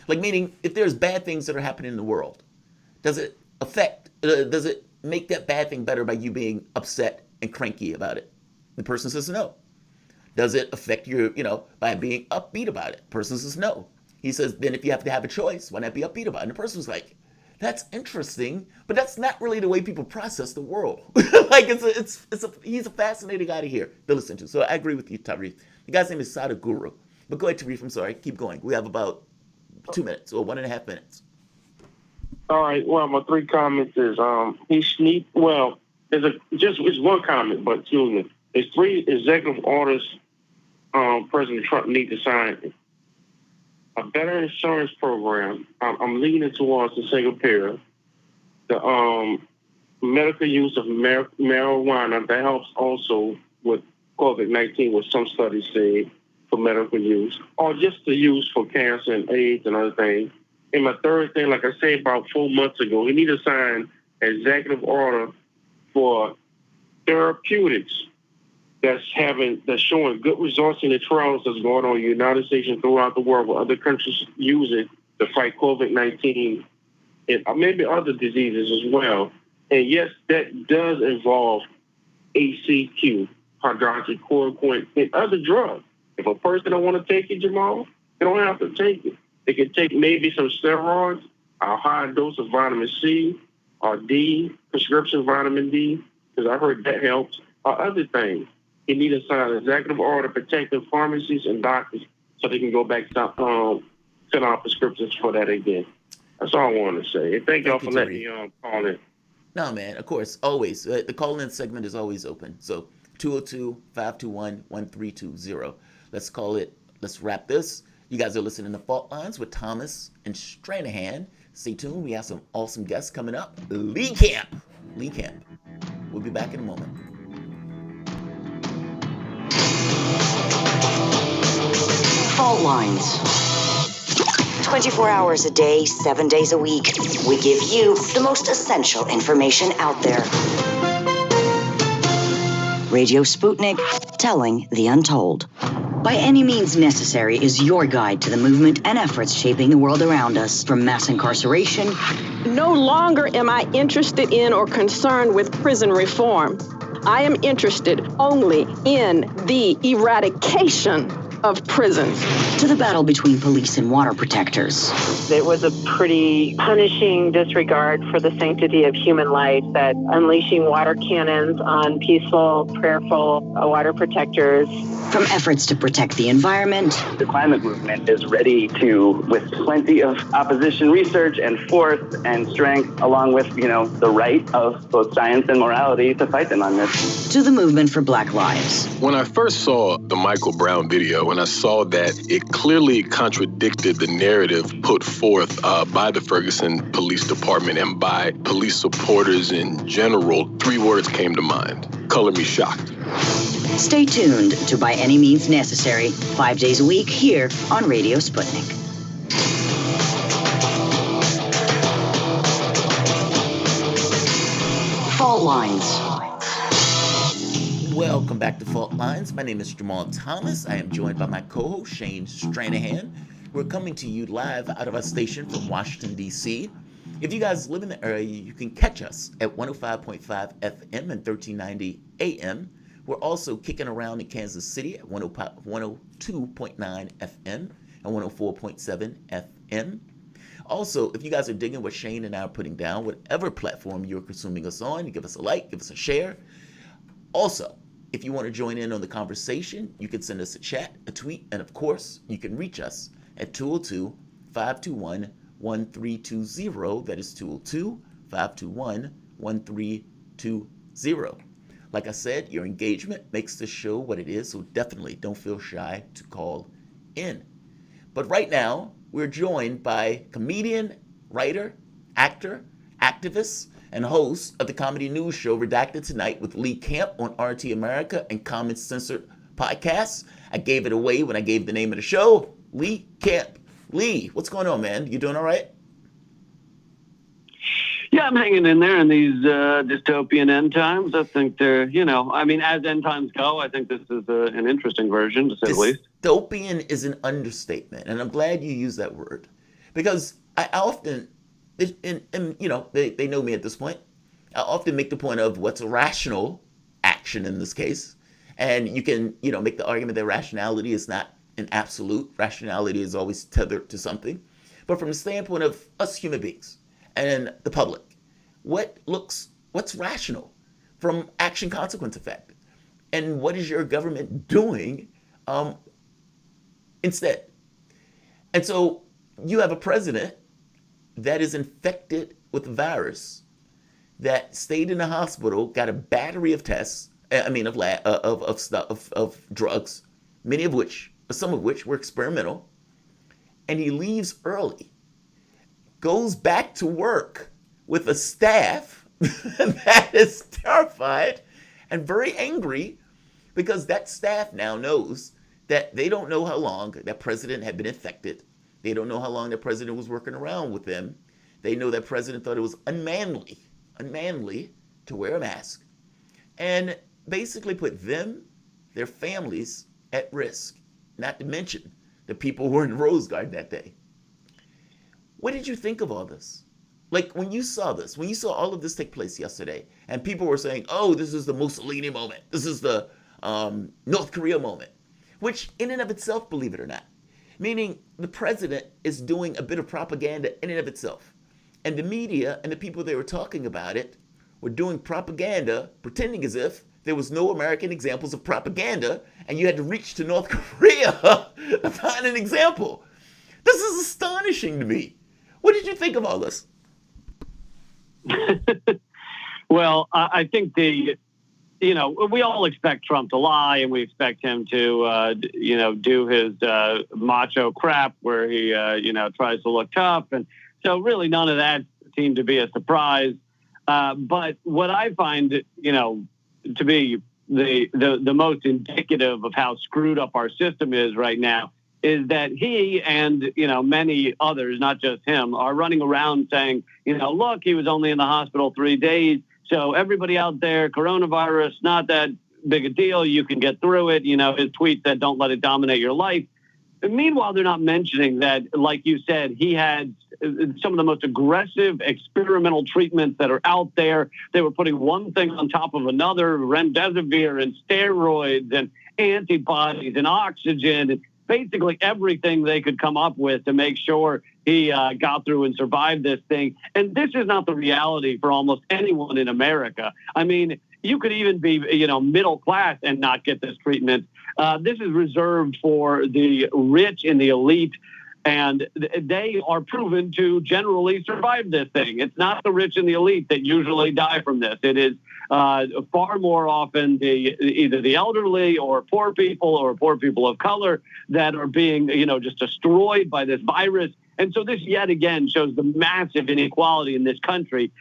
Like, meaning, if there's bad things that are happening in the world, does it make that bad thing better by you being upset and cranky about it? The person says no. Does it affect you, by being upbeat about it? The person says no. He says, then if you have to have a choice, why not be upbeat about it? And the person's like, that's interesting, but that's not really the way people process the world. Like, he's a fascinating guy to hear, to listen to. So I agree with you, Tarif. The guy's name is Sadhguru. But go ahead, Tarif, I'm sorry. Keep going. We have about 2 minutes or 1.5 minutes. All right. Well, my 3 comments is it's one comment, but excuse me. There's 3 executive orders President Trump needs to sign. A better insurance program. I'm leaning towards the single payer. The medical use of marijuana, that helps also with COVID-19, what some studies say for medical use, or just the use for cancer and AIDS and other things. And my 3rd thing, like I said about 4 months ago, we need to sign an executive order for therapeutics that's showing good results in the trials that's going on in the United States and throughout the world, where other countries use it to fight COVID-19 and maybe other diseases as well. And yes, that does involve ACQ, hydroxychloroquine, and other drugs. If a person don't want to take it, Jamal, they don't have to take it. They can take maybe some steroids, a high dose of vitamin C or D, prescription vitamin D, because I heard that helps, or other things. You need to sign an executive order protecting pharmacies and doctors so they can go back to fill out prescriptions for that again. That's all I want to say. And thank y'all for letting me call in. No, man, of course, always. The call-in segment is always open. So 202-521-1320. Let's wrap this. You guys are listening to Fault Lines with Thomas and Stranahan. Stay tuned. We have some awesome guests coming up. Lee Camp. We'll be back in a moment. Fault Lines. 24 hours a day, 7 days a week. We give you the most essential information out there. Radio Sputnik, telling the untold. By Any Means Necessary is your guide to the movement and efforts shaping the world around us, from mass incarceration. No longer am I interested in or concerned with prison reform. I am interested only in the eradication of prisons. To the battle between police and water protectors. It was a pretty punishing disregard for the sanctity of human life, that unleashing water cannons on peaceful, prayerful water protectors. From efforts to protect the environment. The climate movement is ready to, with plenty of opposition research and force and strength, along with, the right of both science and morality, to fight them on this. To the movement for Black Lives. When I first saw the Michael Brown video, when I saw that it clearly contradicted the narrative put forth by the Ferguson Police Department and by police supporters in general, 3 words came to mind. Color me shocked. Stay tuned to By Any Means Necessary, 5 days a week here on Radio Sputnik. Fault Lines. Welcome back to Fault Lines. My name is Jamarl Thomas. I am joined by my co-host Shane Stranahan. We're coming to you live out of our station from Washington, D.C. If you guys live in the area, you can catch us at 105.5 FM and 1390 AM. We're also kicking around in Kansas City at 102.9 FM and 104.7 FM. Also, if you guys are digging what Shane and I are putting down, whatever platform you're consuming us on, you give us a like, give us a share. Also, if you want to join in on the conversation, you can send us a chat, a tweet, and of course, you can reach us at 202-521-1320. That is 202-521-1320. Like I said, your engagement makes this show what it is, so definitely don't feel shy to call in. But right now, we're joined by comedian, writer, actor, activist, and host of the comedy news show Redacted Tonight with Lee Camp on RT America and Common Censored Podcasts. I gave it away when I gave the name of the show, Lee Camp. Lee, what's going on, man? You doing all right? Yeah, I'm hanging in there in these dystopian end times. I think they're, as end times go, I think this is an interesting version, to say the least. Dystopian is an understatement, and I'm glad you used that word. Because I often, and they know me at this point, I often make the point of what's a rational action in this case. And you can, make the argument that rationality is not an absolute. Rationality is always tethered to something. But from the standpoint of us human beings, and the public, what's rational from action consequence effect, and what is your government doing instead? And so you have a president that is infected with a virus, that stayed in the hospital, got a battery of tests, of drugs, some of which were experimental, and he leaves early. Goes back to work with a staff that is terrified and very angry because that staff now knows that they don't know how long that president had been infected. They don't know how long that president was working around with them. They know that president thought it was unmanly to wear a mask and basically put them, their families at risk, not to mention the people who were in the Rose Garden that day. What did you think of all this? Like when you saw all of this take place yesterday, and people were saying, oh, this is the Mussolini moment. This is the North Korea moment, which in and of itself, believe it or not, meaning the president is doing a bit of propaganda in and of itself. And the media and the people that were talking about it were doing propaganda, pretending as if there was no American examples of propaganda, and you had to reach to North Korea to find an example. This is astonishing to me. What did you think of all this? Well, I think we all expect Trump to lie, and we expect him to, do his macho crap where he, tries to look tough. And so really none of that seemed to be a surprise. But what I find, to be the most indicative of how screwed up our system is right now is that he and, many others, not just him, are running around saying, look, he was only in the hospital 3 days. So everybody out there, coronavirus, not that big a deal. You can get through it. His tweet said, don't let it dominate your life. And meanwhile, they're not mentioning that, like you said, he had some of the most aggressive experimental treatments that are out there. They were putting one thing on top of another, remdesivir and steroids and antibodies and oxygen and basically everything they could come up with to make sure he got through and survived this thing. And this is not the reality for almost anyone in America. I mean, you could even be, middle class and not get this treatment. This is reserved for the rich and the elite, and they are proven to generally survive this thing. It's not the rich and the elite that usually die from this. It is far more often either the elderly or poor people of color that are being, just destroyed by this virus. And so this yet again shows the massive inequality in this country.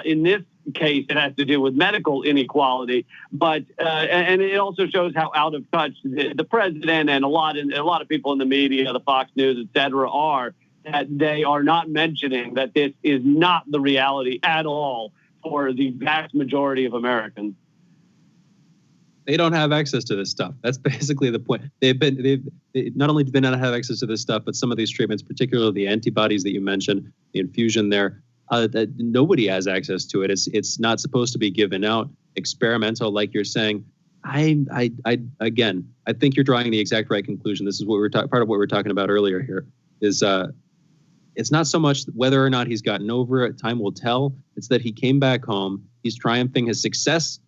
In this case, it has to do with medical inequality, but and it also shows how out of touch the president and a lot of people in the media, the Fox News, et cetera, are, that they are not mentioning that this is not the reality at all for the vast majority of Americans. They don't have access to this stuff. That's basically the point. They not only do they not have access to this stuff, but some of these treatments, particularly the antibodies that you mentioned, the infusion there, that nobody has access to it. It's not supposed to be given out. Experimental, like you're saying. I think you're drawing the exact right conclusion. This is what part of what we were talking about earlier here is it's not so much whether or not he's gotten over it. Time will tell. It's that he came back home. He's triumphing his success,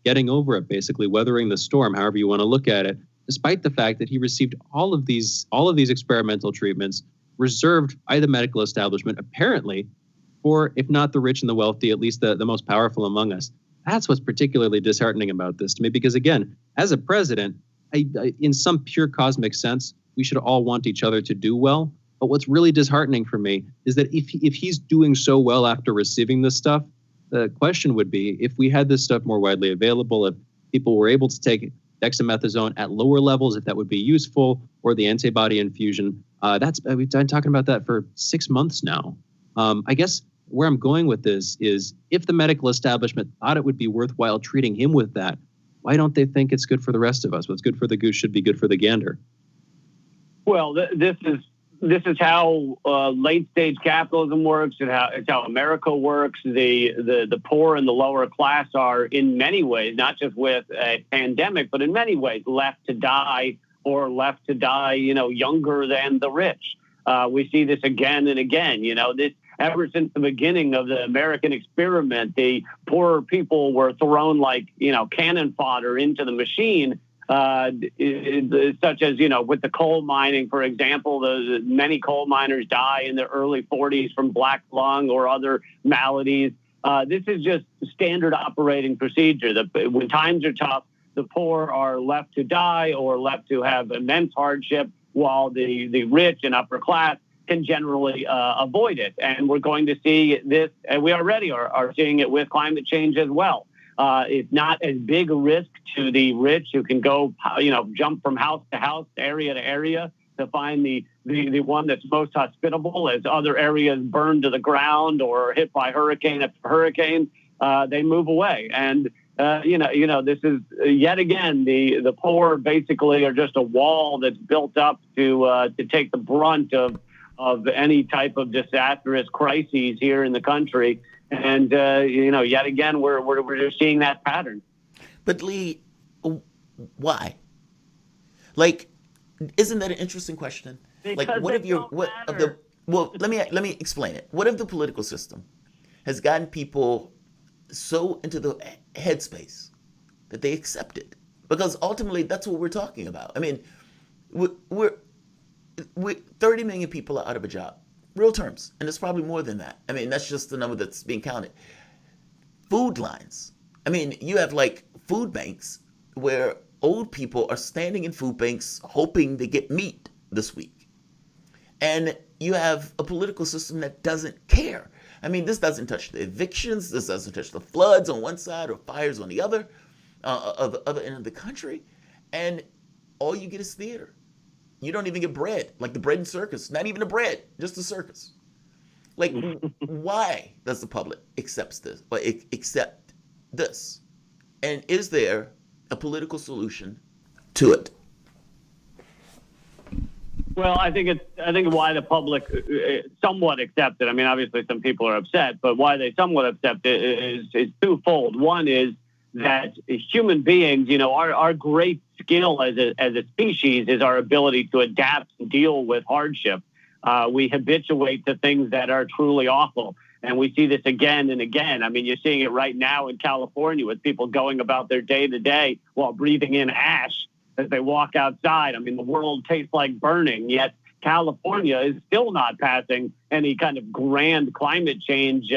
getting over it, basically weathering the storm, however you want to look at it, despite the fact that he received all of these experimental treatments reserved by the medical establishment, apparently, for, if not the rich and the wealthy, at least the most powerful among us. That's what's particularly disheartening about this to me, because again, as a president, I, in some pure cosmic sense, we should all want each other to do well. But what's really disheartening for me is that if he's doing so well after receiving this stuff, the question would be, if we had this stuff more widely available, if people were able to take dexamethasone at lower levels, if that would be useful, or the antibody infusion. We've been talking about that for 6 months now. I guess where I'm going with this is, if the medical establishment thought it would be worthwhile treating him with that, why don't they think it's good for the rest of us? What's good for the goose should be good for the gander. Well, this is how late stage capitalism works, and it's how America works. The poor and the lower class are, in many ways, not just with a pandemic, but in many ways left to die younger than the rich. We see this again and again. Ever since the beginning of the American experiment, the poorer people were thrown like, cannon fodder into the machine, such as, with the coal mining, for example. Many coal miners die in their early 40s from black lung or other maladies. This is just standard operating procedure. When times are tough, the poor are left to die or left to have immense hardship, while the rich and upper class can generally avoid it. And we're going to see this, and we already are seeing it with climate change as well. It's not as big a risk to the rich, who can go, jump from house to house, area to area, to find the one that's most hospitable. As other areas burn to the ground or hit by hurricane after hurricane, they move away. And this is yet again, the poor basically are just a wall that's built up to take the brunt of any type of disastrous crises here in the country. And, yet again, we're just seeing that pattern. But Lee, why? Like, isn't that an interesting question? Because like, let me explain it. What if the political system has gotten people so into the headspace that they accept it? Because ultimately, that's what we're talking about. I mean, we're 30 million people are out of a job. Real terms. And it's probably more than that. I mean, that's just the number that's being counted. Food lines. I mean, you have like food banks where old people are standing in food banks hoping they get meat this week. And you have a political system that doesn't care. I mean, this doesn't touch the evictions. This doesn't touch the floods on one side or fires on the other, of the other end of the country. And all you get is theater. You don't even get bread, like the bread and circus. Not even a bread, just a circus. Like, why does the public accept this? And is there a political solution to it? Well, I think why the public somewhat accept it. I mean, obviously some people are upset, but why they somewhat accept it is twofold. One is that human beings, our great skill as a species is our ability to adapt and deal with hardship. We habituate to things that are truly awful. And we see this again and again. I mean, you're seeing it right now in California with people going about their day to day while breathing in ash as they walk outside. I mean, the world tastes like burning, yet California is still not passing any kind of grand climate change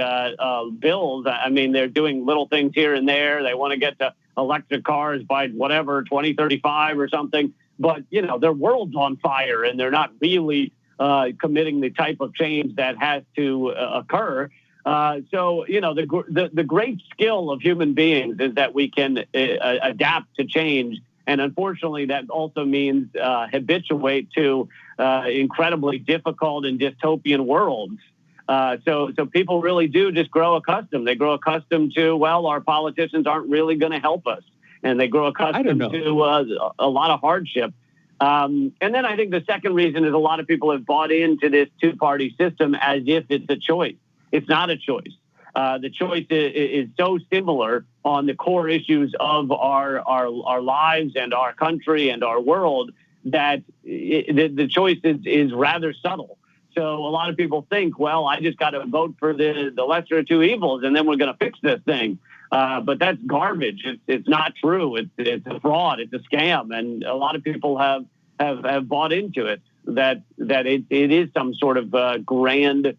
bills. I mean, they're doing little things here and there. They want to get to electric cars by 2035 or something. But, their world's on fire, and they're not really committing the type of change that has to occur. So, the great skill of human beings is that we can adapt to change. And unfortunately, that also means habituate to incredibly difficult and dystopian worlds. So people really do just grow accustomed. They grow accustomed to, well, our politicians aren't really going to help us. and they grow accustomed to a lot of hardship. And then I think the second reason is a lot of people have bought into this two-party system as if it's a choice. It's not a choice. The choice is so similar on the core issues of our lives and our country and our world that the choice is rather subtle. So a lot of people think, well, I just got to vote for the lesser of two evils, and then we're going to fix this thing. But that's garbage. It's not true. It's a fraud. It's a scam, and a lot of people have bought into it. That it is some sort of grand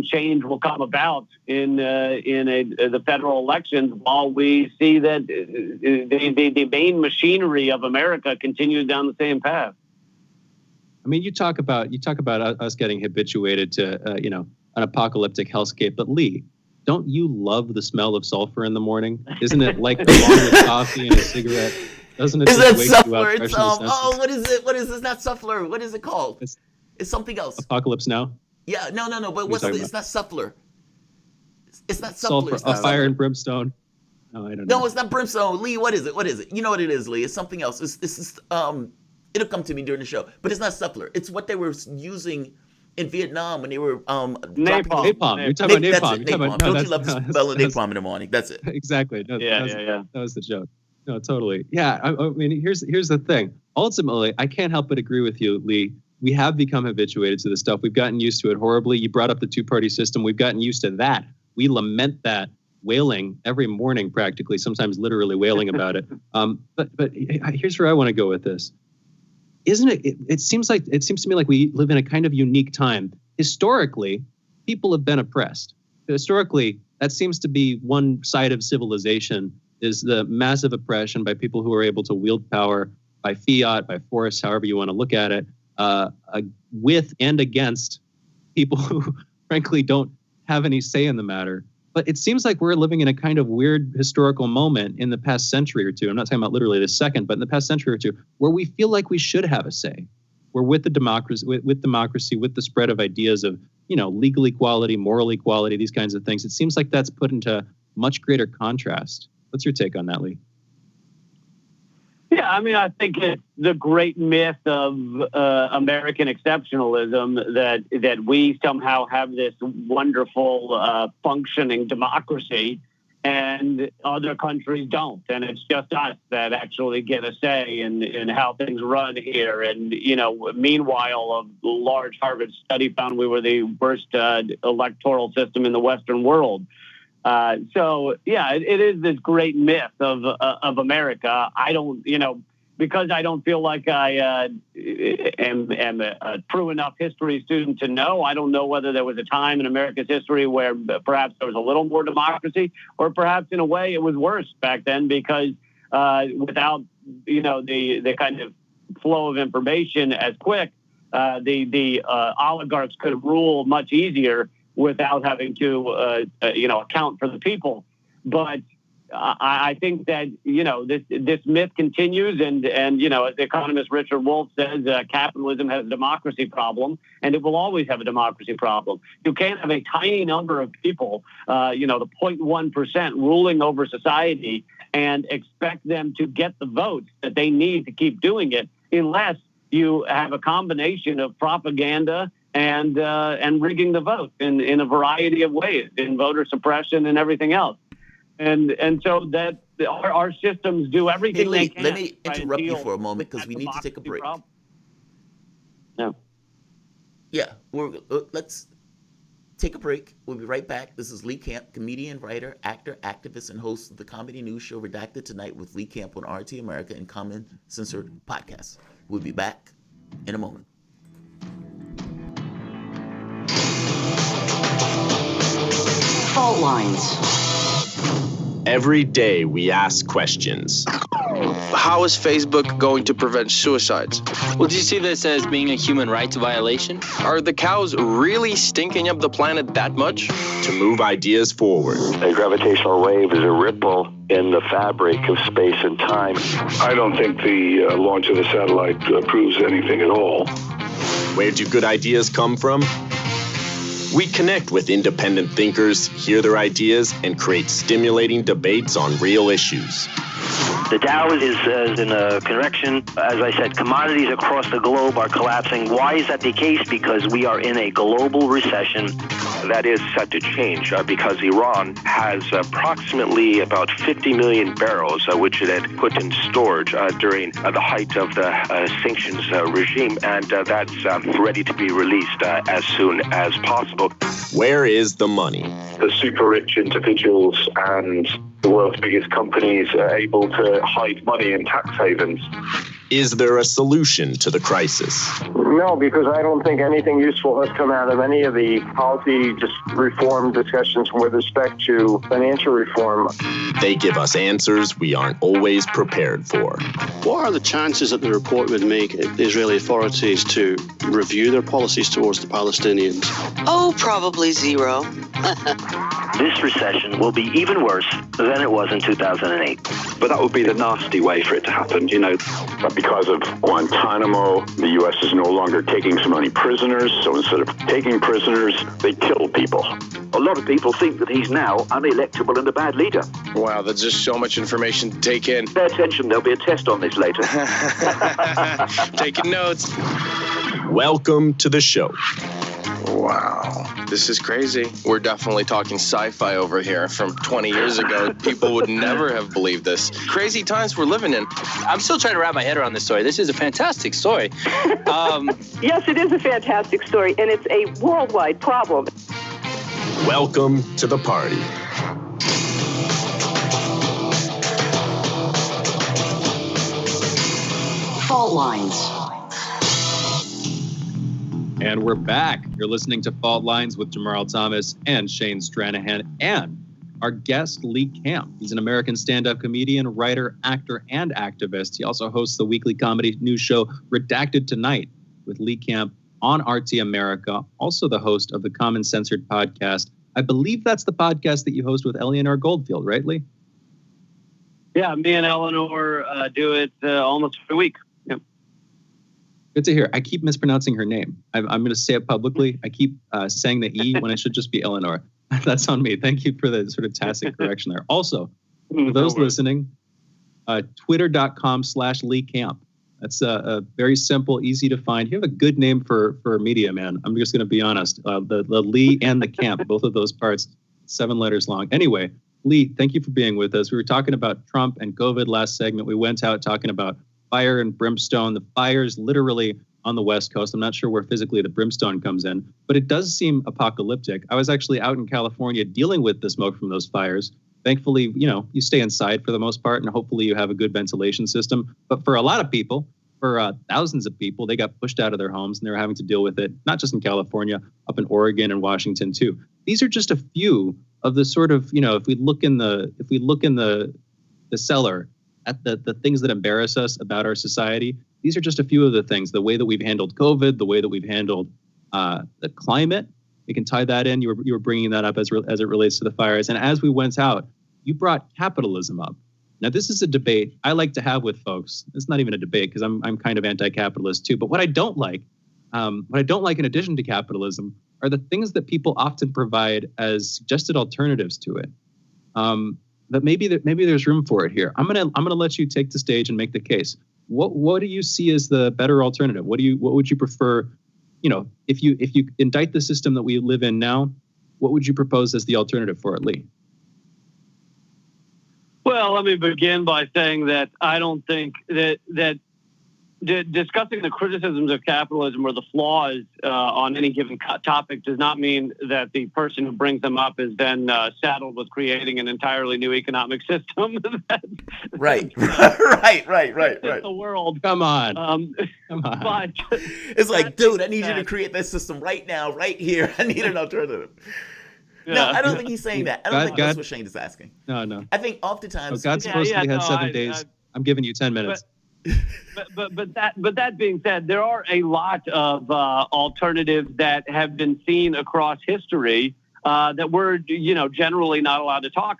change will come about in the federal elections, while we see that the main machinery of America continues down the same path. I mean, you talk about us getting habituated to an apocalyptic hellscape, but Lee, don't you love the smell of sulfur in the morning? Isn't it like along with coffee and a cigarette? Doesn't it? Is that wake Suffler? You It's what is it? What is this? Not Suffler. What is it called? It's something else. Apocalypse Now? Yeah, no. But it's not Suffler. It's not Suffler. Sulfur, fire and brimstone. No, I don't know. No, it's not brimstone. Lee, what is it? What is it? You know what it is, Lee? It's something else. It's it'll come to me during the show. But it's not Suffler. It's what they were using in Vietnam when they were napalm. You're talking about napalm. Don't you love the smell of napalm in the morning? That's it. Exactly. No, yeah. That was the joke. No, totally. Yeah. I mean, here's the thing. Ultimately, I can't help but agree with you, Lee. We have become habituated to this stuff. We've gotten used to it horribly. You brought up the two-party system. We've gotten used to that. We lament that, wailing every morning, practically, sometimes literally wailing about it. But here's where I want to go with this. Isn't it? It seems to me like we live in a kind of unique time. Historically, people have been oppressed. Historically, that seems to be one side of civilization, is the massive oppression by people who are able to wield power by fiat, by force, however you want to look at it, with and against people who, frankly, don't have any say in the matter. But it seems like we're living in a kind of weird historical moment in the past century or two. I'm not talking about literally the second, but in the past century or two, where we feel like we should have a say. We're with the democracy, with democracy, with the spread of ideas of, legal equality, moral equality, these kinds of things. It seems like that's put into much greater contrast. What's your take on that, Lee? Yeah, I mean, I think it's the great myth of American exceptionalism that we somehow have this wonderful functioning democracy and other countries don't. And it's just us that actually get a say in how things run here. And, meanwhile, a large Harvard study found we were the worst electoral system in the Western world. So, yeah, it is this great myth of America. I don't, because I don't feel like I am a true enough history student to know. I don't know whether there was a time in America's history where perhaps there was a little more democracy, or perhaps in a way it was worse back then because without, the kind of flow of information as quick, the oligarchs could rule much easier without having to, account for the people. But I think that, this myth continues. And the economist Richard Wolff says capitalism has a democracy problem, and it will always have a democracy problem. You can't have a tiny number of people, the 0.1% ruling over society and expect them to get the votes that they need to keep doing it unless you have a combination of propaganda and rigging the vote in a variety of ways, in voter suppression and everything else. And so that our systems do everything they can. Let me interrupt you for a moment because we need to take a break. No. Yeah, let's take a break. We'll be right back. This is Lee Camp, comedian, writer, actor, activist, and host of the comedy news show Redacted Tonight with Lee Camp on RT America and Common Censored Podcast. We'll be back in a moment. Fault lines. Every day we ask questions. How is Facebook going to prevent suicides? Well, do you see this as being a human rights violation? Are the cows really stinking up the planet that much? To move ideas forward. A gravitational wave is a ripple in the fabric of space and time. I don't think the launch of the satellite proves anything at all. Where do good ideas come from? We connect with independent thinkers, hear their ideas, and create stimulating debates on real issues. The Dow is in a correction. As I said, commodities across the globe are collapsing. Why is that the case? Because we are in a global recession. That is set to change because Iran has approximately about 50 million barrels, which it had put in storage during the height of the sanctions regime, and that's ready to be released as soon as possible. Where is the money? The super rich individuals and the world's biggest companies are able to hide money in tax havens. Is there a solution to the crisis? No, because I don't think anything useful has come out of any of the policy reform discussions with respect to financial reform. They give us answers we aren't always prepared for. What are the chances that the report would make the Israeli authorities to review their policies towards the Palestinians? Oh, probably zero. This recession will be even worse than it was in 2008. But that would be the nasty way for it to happen, you know. But because of Guantanamo, the U.S. is no longer taking so many prisoners, so instead of taking prisoners, they kill people. A lot of people think that he's now unelectable and a bad leader. Wow, there's just so much information to take in. Pay attention, there'll be a test on this later. Taking notes. Welcome to the show. Wow, this is crazy. We're definitely talking sci-fi over here. From 20 years ago, people would never have believed this. Crazy times we're living in. I'm still trying to wrap my head around this story. This is a fantastic story. Yes, it is a fantastic story, and it's a worldwide problem. Welcome to the party. Fault lines. And we're back. You're listening to Fault Lines with Jamarl Thomas and Shane Stranahan and our guest, Lee Camp. He's an American stand-up comedian, writer, actor, and activist. He also hosts the weekly comedy news show Redacted Tonight with Lee Camp on RT America, also the host of the Common Censored podcast. I believe that's the podcast that you host with Eleanor Goldfield, right, Lee? Yeah, me and Eleanor do it almost every week. Yep. Good to hear. I keep mispronouncing her name. I'm going to say it publicly. I keep saying the E when it should just be Eleanor. That's on me. Thank you for the sort of tacit correction there. Also, for those listening, twitter.com/Lee Camp. That's a very simple, easy to find. You have a good name for a media, man. I'm just going to be honest. The Lee and the Camp, both of those parts, 7 letters long. Anyway, Lee, thank you for being with us. We were talking about Trump and COVID last segment. We went out talking about fire and brimstone. The fire's literally on the West Coast. I'm not sure where physically the brimstone comes in, but it does seem apocalyptic. I was actually out in California dealing with the smoke from those fires. Thankfully, you stay inside for the most part, and hopefully you have a good ventilation system. But for a lot of people, for thousands of people, they got pushed out of their homes and they were having to deal with it, not just in California, up in Oregon and Washington too. These are just a few of the sort of, if we look in the cellar at the things that embarrass us about our society. These are just a few of the things, the way that we've handled COVID, the way that we've handled the climate. We can tie that in. You were bringing that up as it relates to the fires. And as we went out, you brought capitalism up. Now, this is a debate I like to have with folks. It's not even a debate because I'm kind of anti-capitalist too. But what I don't like in addition to capitalism are the things that people often provide as suggested alternatives to it. But maybe there's room for it here. I'm gonna let you take the stage and make the case. What do you see as the better alternative? What would you prefer? If you indict the system that we live in now, what would you propose as the alternative for it, Lee? Well, let me begin by saying that I don't think that discussing the criticisms of capitalism or the flaws on any given topic does not mean that the person who brings them up is then saddled with creating an entirely new economic system. Right. The world. Come on. Come on. But it's like, dude, I need you to create this system right now, right here. I need an alternative. Yeah. No, I don't think he's saying that. I don't think that's what Shane is asking. No. I think oftentimes God supposedly had 7 days. I'm giving you 10 minutes. But that being said, there are a lot of alternatives that have been seen across history that we're generally not allowed to talk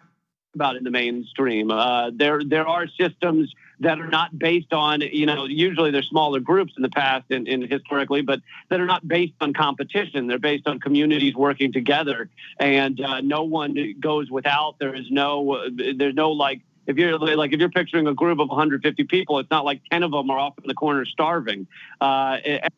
about in the mainstream. There are systems that are not based on usually they're smaller groups in the past and historically, but that are not based on competition. They're based on communities working together, and no one goes without. There's no like. if you're picturing a group of 150 people, it's not like 10 of them are off in the corner starving. It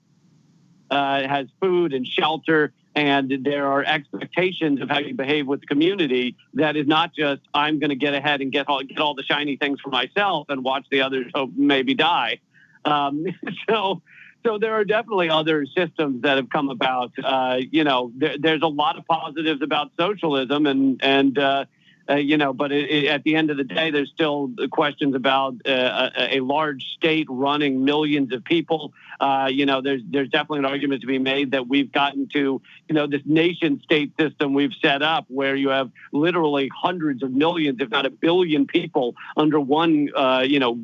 has food and shelter, and there are expectations of how you behave with the community. That is not just, I'm going to get ahead and get all the shiny things for myself and watch the others maybe die. So there are definitely other systems that have come about. There's a lot of positives about socialism, but at the end of the day, there's still questions about a large state running millions of people. There's definitely an argument to be made that we've gotten to, this nation state system we've set up where you have literally hundreds of millions, if not a billion people under one,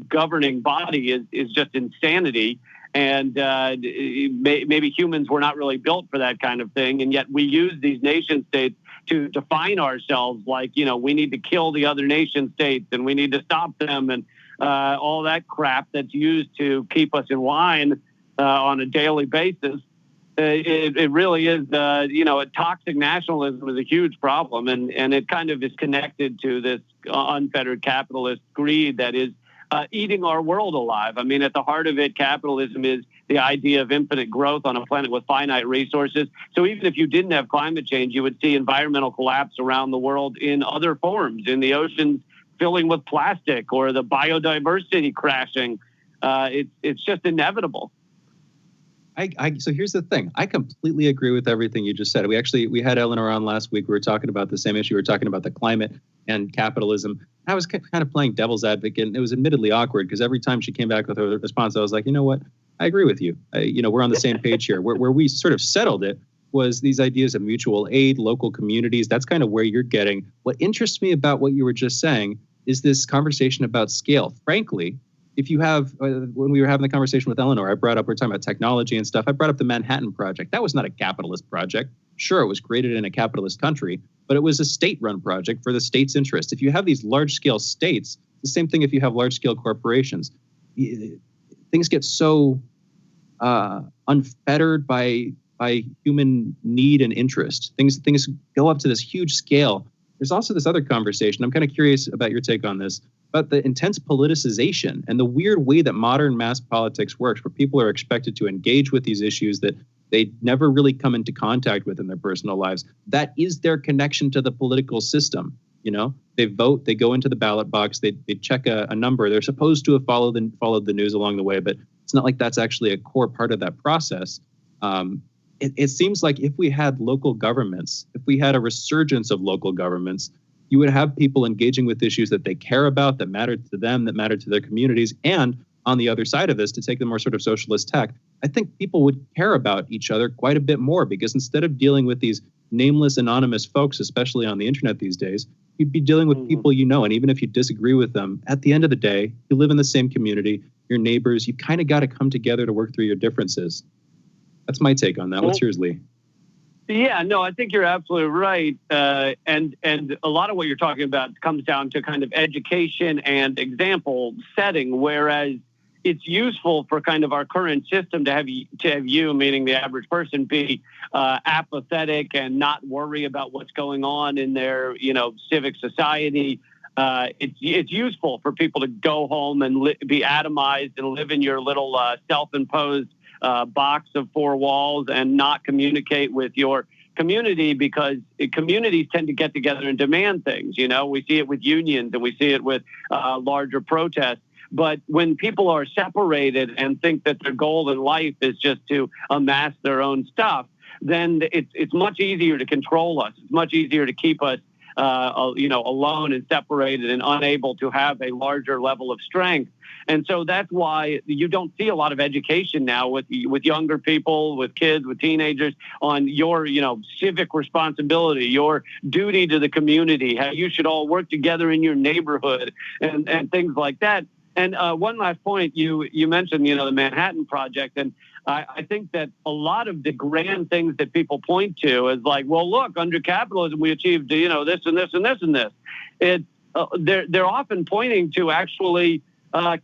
governing body is just insanity. And maybe humans were not really built for that kind of thing. And yet we use these nation states to define ourselves like, we need to kill the other nation states and we need to stop them and all that crap that's used to keep us in line on a daily basis. It really is, toxic nationalism is a huge problem. And it kind of is connected to this unfettered capitalist greed that is eating our world alive. I mean, at the heart of it, capitalism is the idea of infinite growth on a planet with finite resources. So even if you didn't have climate change, you would see environmental collapse around the world in other forms, in the oceans filling with plastic or the biodiversity crashing. It's just inevitable. So here's the thing. I completely agree with everything you just said. We had Eleanor on last week. We were talking about the same issue. We were talking about the climate and capitalism. I was kind of playing devil's advocate, and it was admittedly awkward because every time she came back with her response, I was like, you know what? I agree with you. We're on the same page here. Where we sort of settled it was these ideas of mutual aid, local communities. That's kind of where you're getting. What interests me about what you were just saying is this conversation about scale. Frankly, if you have, when we were having the conversation with Eleanor, we're talking about technology and stuff. I brought up the Manhattan Project. That was not a capitalist project. Sure, it was created in a capitalist country, but it was a state-run project for the state's interest. If you have these large-scale states, the same thing if you have large-scale corporations. Things get so unfettered by human need and interest. Things go up to this huge scale. There's also this other conversation. I'm kind of curious about your take on this, about the intense politicization and the weird way that modern mass politics works, where people are expected to engage with these issues that they never really come into contact with in their personal lives. That is their connection to the political system. They vote, they go into the ballot box, they check a number. They're supposed to have followed the news along the way, but it's not like that's actually a core part of that process. It seems like if we had local governments, if we had a resurgence of local governments, you would have people engaging with issues that they care about, that matter to them, that matter to their communities. And on the other side of this, to take the more sort of socialist tack, I think people would care about each other quite a bit more, because instead of dealing with these nameless, anonymous folks, especially on the internet these days, you'd be dealing with people and even if you disagree with them, at the end of the day, you live in the same community, your neighbors, you kind of got to come together to work through your differences. That's my take on that. What's yours, Lee? Yeah, no, I think you're absolutely right. And a lot of what you're talking about comes down to kind of education and example setting, whereas it's useful for kind of our current system to have you, meaning the average person, be apathetic and not worry about what's going on in their, civic society. It's useful for people to go home and be atomized and live in your little self-imposed box of four walls and not communicate with your community, because communities tend to get together and demand things. We see it with unions and we see it with larger protests. But when people are separated and think that their goal in life is just to amass their own stuff, then it's much easier to control us. It's much easier to keep us alone and separated and unable to have a larger level of strength. And so that's why you don't see a lot of education now with younger people, with kids, with teenagers on your, civic responsibility, your duty to the community, how you should all work together in your neighborhood and things like that. And one last point, you mentioned, the Manhattan Project. And I think that a lot of the grand things that people point to is like, well, look, under capitalism, we achieved, this and this and this and this. They're often pointing to actually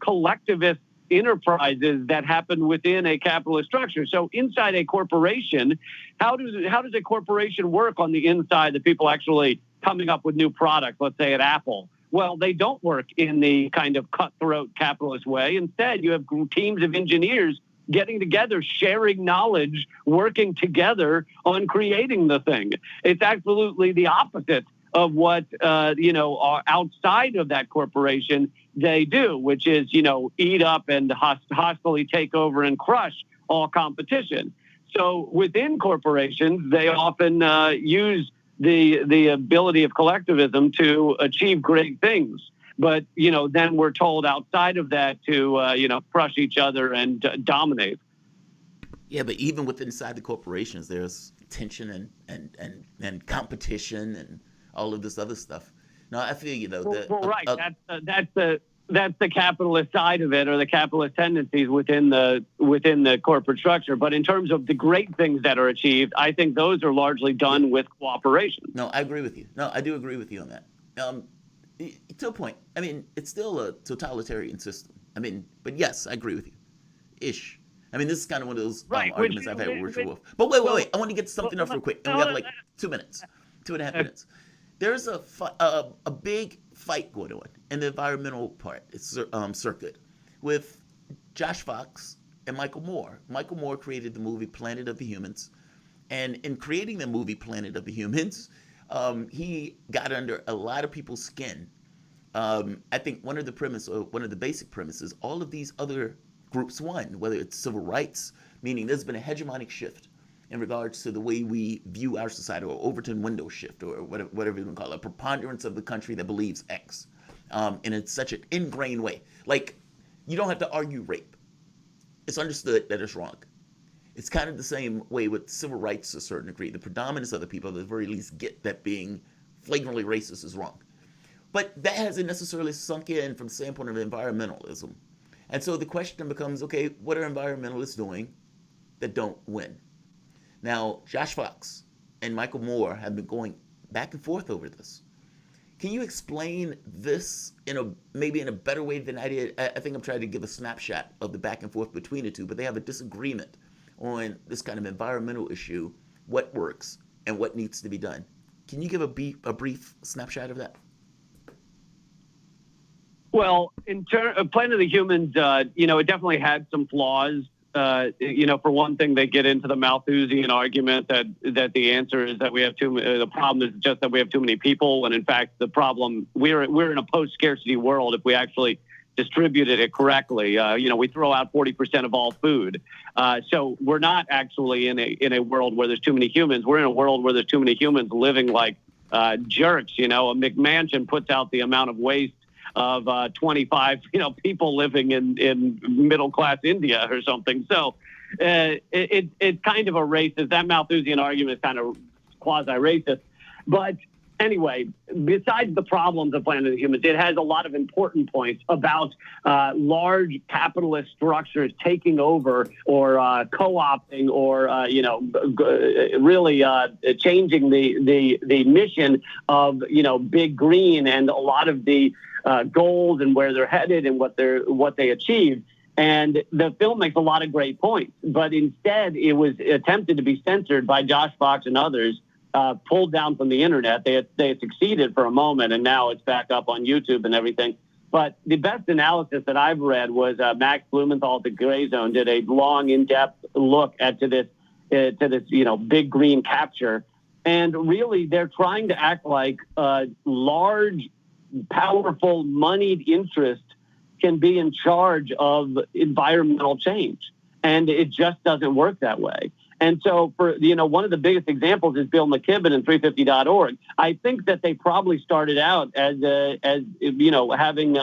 collectivist enterprises that happen within a capitalist structure. So inside a corporation, how does a corporation work on the inside, the people actually coming up with new products, let's say at Apple? Well, they don't work in the kind of cutthroat capitalist way. Instead, you have teams of engineers getting together, sharing knowledge, working together on creating the thing. It's absolutely the opposite of what, are outside of that corporation they do, which is, eat up and hostily take over and crush all competition. So within corporations, they often use the ability of collectivism to achieve great things. But, then we're told outside of that to, crush each other and dominate. Yeah, but even within inside the corporations, there's tension and competition and all of this other stuff. No, I feel right. That's the capitalist side of it, or the capitalist tendencies within the corporate structure. But in terms of the great things that are achieved, I think those are largely done with cooperation. No, I agree with you. No, I do agree with you on that. To a point. I mean, it's still a totalitarian system. I mean, but yes, I agree with you. Ish. I mean, this is kind of one of those arguments I've had with Richard Wolff. But wait. I want to get something off real quick. And we have like 2 minutes, 2.5 minutes. There's a big fight going on in the environmental part, circuit, with Josh Fox and Michael Moore. Michael Moore created the movie Planet of the Humans. And in creating the movie Planet of the Humans, he got under a lot of people's skin. I think one of the basic premises, all of these other groups won, whether it's civil rights, meaning there's been a hegemonic shift in regards to the way we view our society, or Overton window shift, or whatever you want to call it, a preponderance of the country that believes X. And it's such an ingrained way. Like, you don't have to argue rape. It's understood that it's wrong. It's kind of the same way with civil rights to a certain degree. The predominance of the people, at the very least, get that being flagrantly racist is wrong. But that hasn't necessarily sunk in from the standpoint of environmentalism. And so the question becomes, okay, what are environmentalists doing that don't win? Now, Josh Fox and Michael Moore have been going back and forth over this. Can you explain this maybe in a better way than I did? I think I'm trying to give a snapshot of the back and forth between the two, but they have a disagreement on this kind of environmental issue, what works and what needs to be done. Can you give a brief snapshot of that? Well, in terms of Planet of the Humans, it definitely had some flaws. For one thing, they get into the Malthusian argument that the answer is that we have the problem is just that we have too many people, when in fact the problem, we're in a post-scarcity world if we actually distributed it correctly. We throw out 40% of all food. So we're not actually in a world where there's too many humans. We're in a world where there's too many humans living like jerks. A McMansion puts out the amount of waste of 25, people living in middle-class India or something. So it's kind of a racist. That Malthusian argument is kind of quasi-racist. But anyway, besides the problems of Planet of the Humans, it has a lot of important points about large capitalist structures taking over or co-opting or, really changing the mission of, Big Green and a lot of the goals and where they're headed and what they achieved. And the film makes a lot of great points, but instead it was attempted to be censored by Josh Fox and others, pulled down from the internet. They had succeeded for a moment, and now it's back up on YouTube and everything. But the best analysis that I've read was Max Blumenthal at the Gray Zone did a long, in-depth look to this, Big Green capture. And really, they're trying to act like large, powerful, moneyed interest can be in charge of environmental change. And it just doesn't work that way. And so for, one of the biggest examples is Bill McKibben and 350.org. I think that they probably started out as having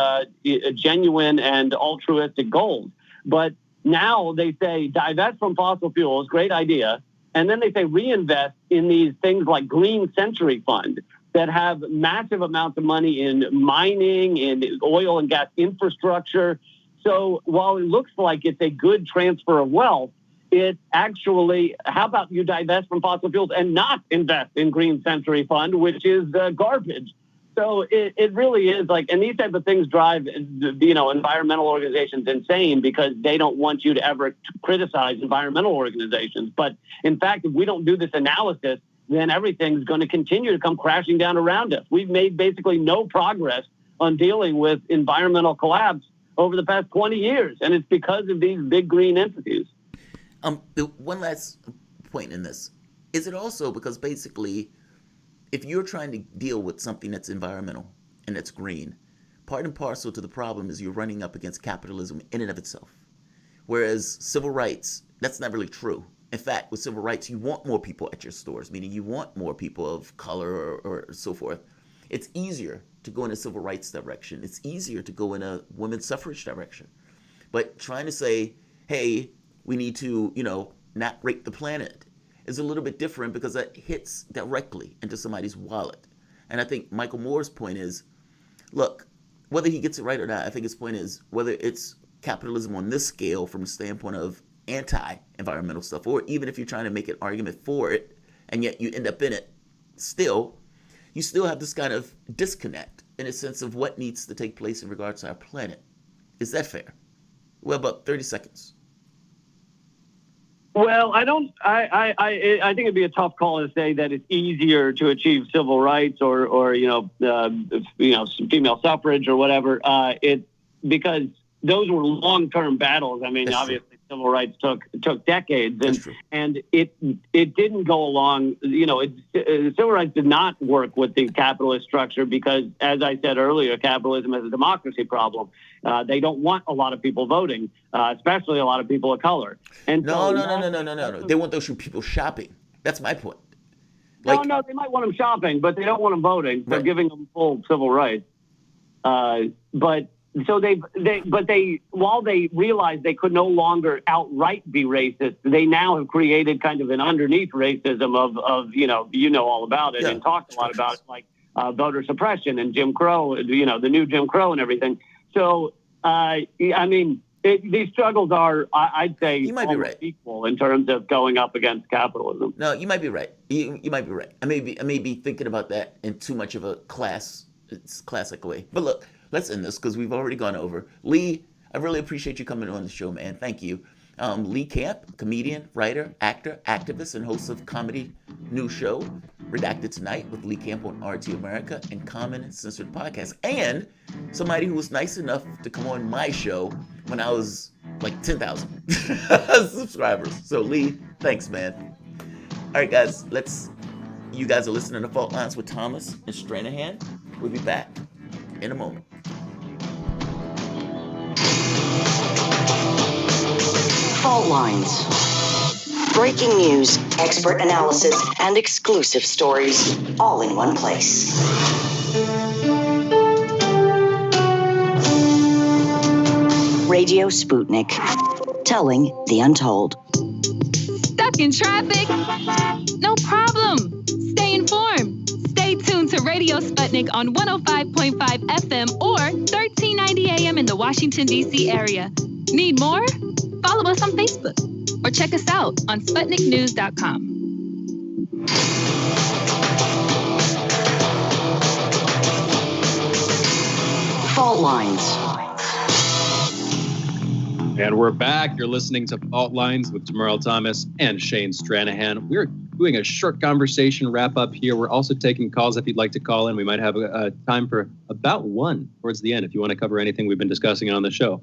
genuine and altruistic goals. But now they say divest from fossil fuels, great idea. And then they say reinvest in these things like Green Century Fund that have massive amounts of money in mining, in oil and gas infrastructure. So while it looks like it's a good transfer of wealth, it actually, how about you divest from fossil fuels and not invest in Green Century Fund, which is garbage. So it really is like, and these type of things drive, environmental organizations insane because they don't want you to ever criticize environmental organizations. But in fact, if we don't do this analysis, then everything's going to continue to come crashing down around us. We've made basically no progress on dealing with environmental collapse over the past 20 years. And it's because of these big green entities. One last point in this. Is it also because basically, if you're trying to deal with something that's environmental and that's green, part and parcel to the problem is you're running up against capitalism in and of itself. Whereas civil rights, that's not really true. In fact, with civil rights, you want more people at your stores, meaning you want more people of color or so forth. It's easier to go in a civil rights direction. It's easier to go in a women's suffrage direction. But trying to say, hey, we need to, not rape the planet is a little bit different because that hits directly into somebody's wallet. And I think Michael Moore's point is, look, whether he gets it right or not, I think his point is whether it's capitalism on this scale from the standpoint of anti-environmental stuff, or even if you're trying to make an argument for it, and yet you end up in it, you still have this kind of disconnect in a sense of what needs to take place in regards to our planet. Is that fair? Well, about 30 seconds. Well, I think it'd be a tough call to say that it's easier to achieve civil rights or female suffrage or whatever. Because those were long-term battles. I mean, That's obviously, true. Civil rights took decades, and it didn't go along. Civil rights did not work with the capitalist structure because, as I said earlier, capitalism has a democracy problem. They don't want a lot of people voting, especially a lot of people of color. And no. They want those people shopping. That's my point. No, they might want them shopping, but they don't want them voting. They're giving them full civil rights. So while they realized they could no longer outright be racist, they now have created kind of an underneath racism of all about it and talked a lot about it, like voter suppression and Jim Crow, the new Jim Crow and everything. So, these struggles are, I'd say, you might be right, equal in terms of going up against capitalism. No, you might be right. You might be right. I may be thinking about that in too much of a classic way. But look, let's end this because we've already gone over. Lee, I really appreciate you coming on the show, man. Thank you. Lee Camp, comedian, writer, actor, activist, and host of comedy news show Redacted Tonight with Lee Camp on RT America and Common Censored Podcast. And somebody who was nice enough to come on my show when I was like 10,000 subscribers. So Lee, thanks, man. All right, guys, you guys are listening to Fault Lines with Thomas and Stranahan. We'll be back in a moment. Fault Lines. Breaking news, expert analysis, and exclusive stories, all in one place. Radio Sputnik, telling the untold. Stuck in traffic? No problem. Stay informed. Stay tuned to Radio Sputnik on 105.5 FM or 1390 AM in the Washington, D.C. area. Need more? Follow us on Facebook or check us out on SputnikNews.com. Fault Lines. And we're back. You're listening to Fault Lines with Jamarl Thomas and Shane Stranahan. We're doing a short conversation wrap up here. We're also taking calls if you'd like to call in. We might have a time for about one towards the end if you want to cover anything we've been discussing on the show.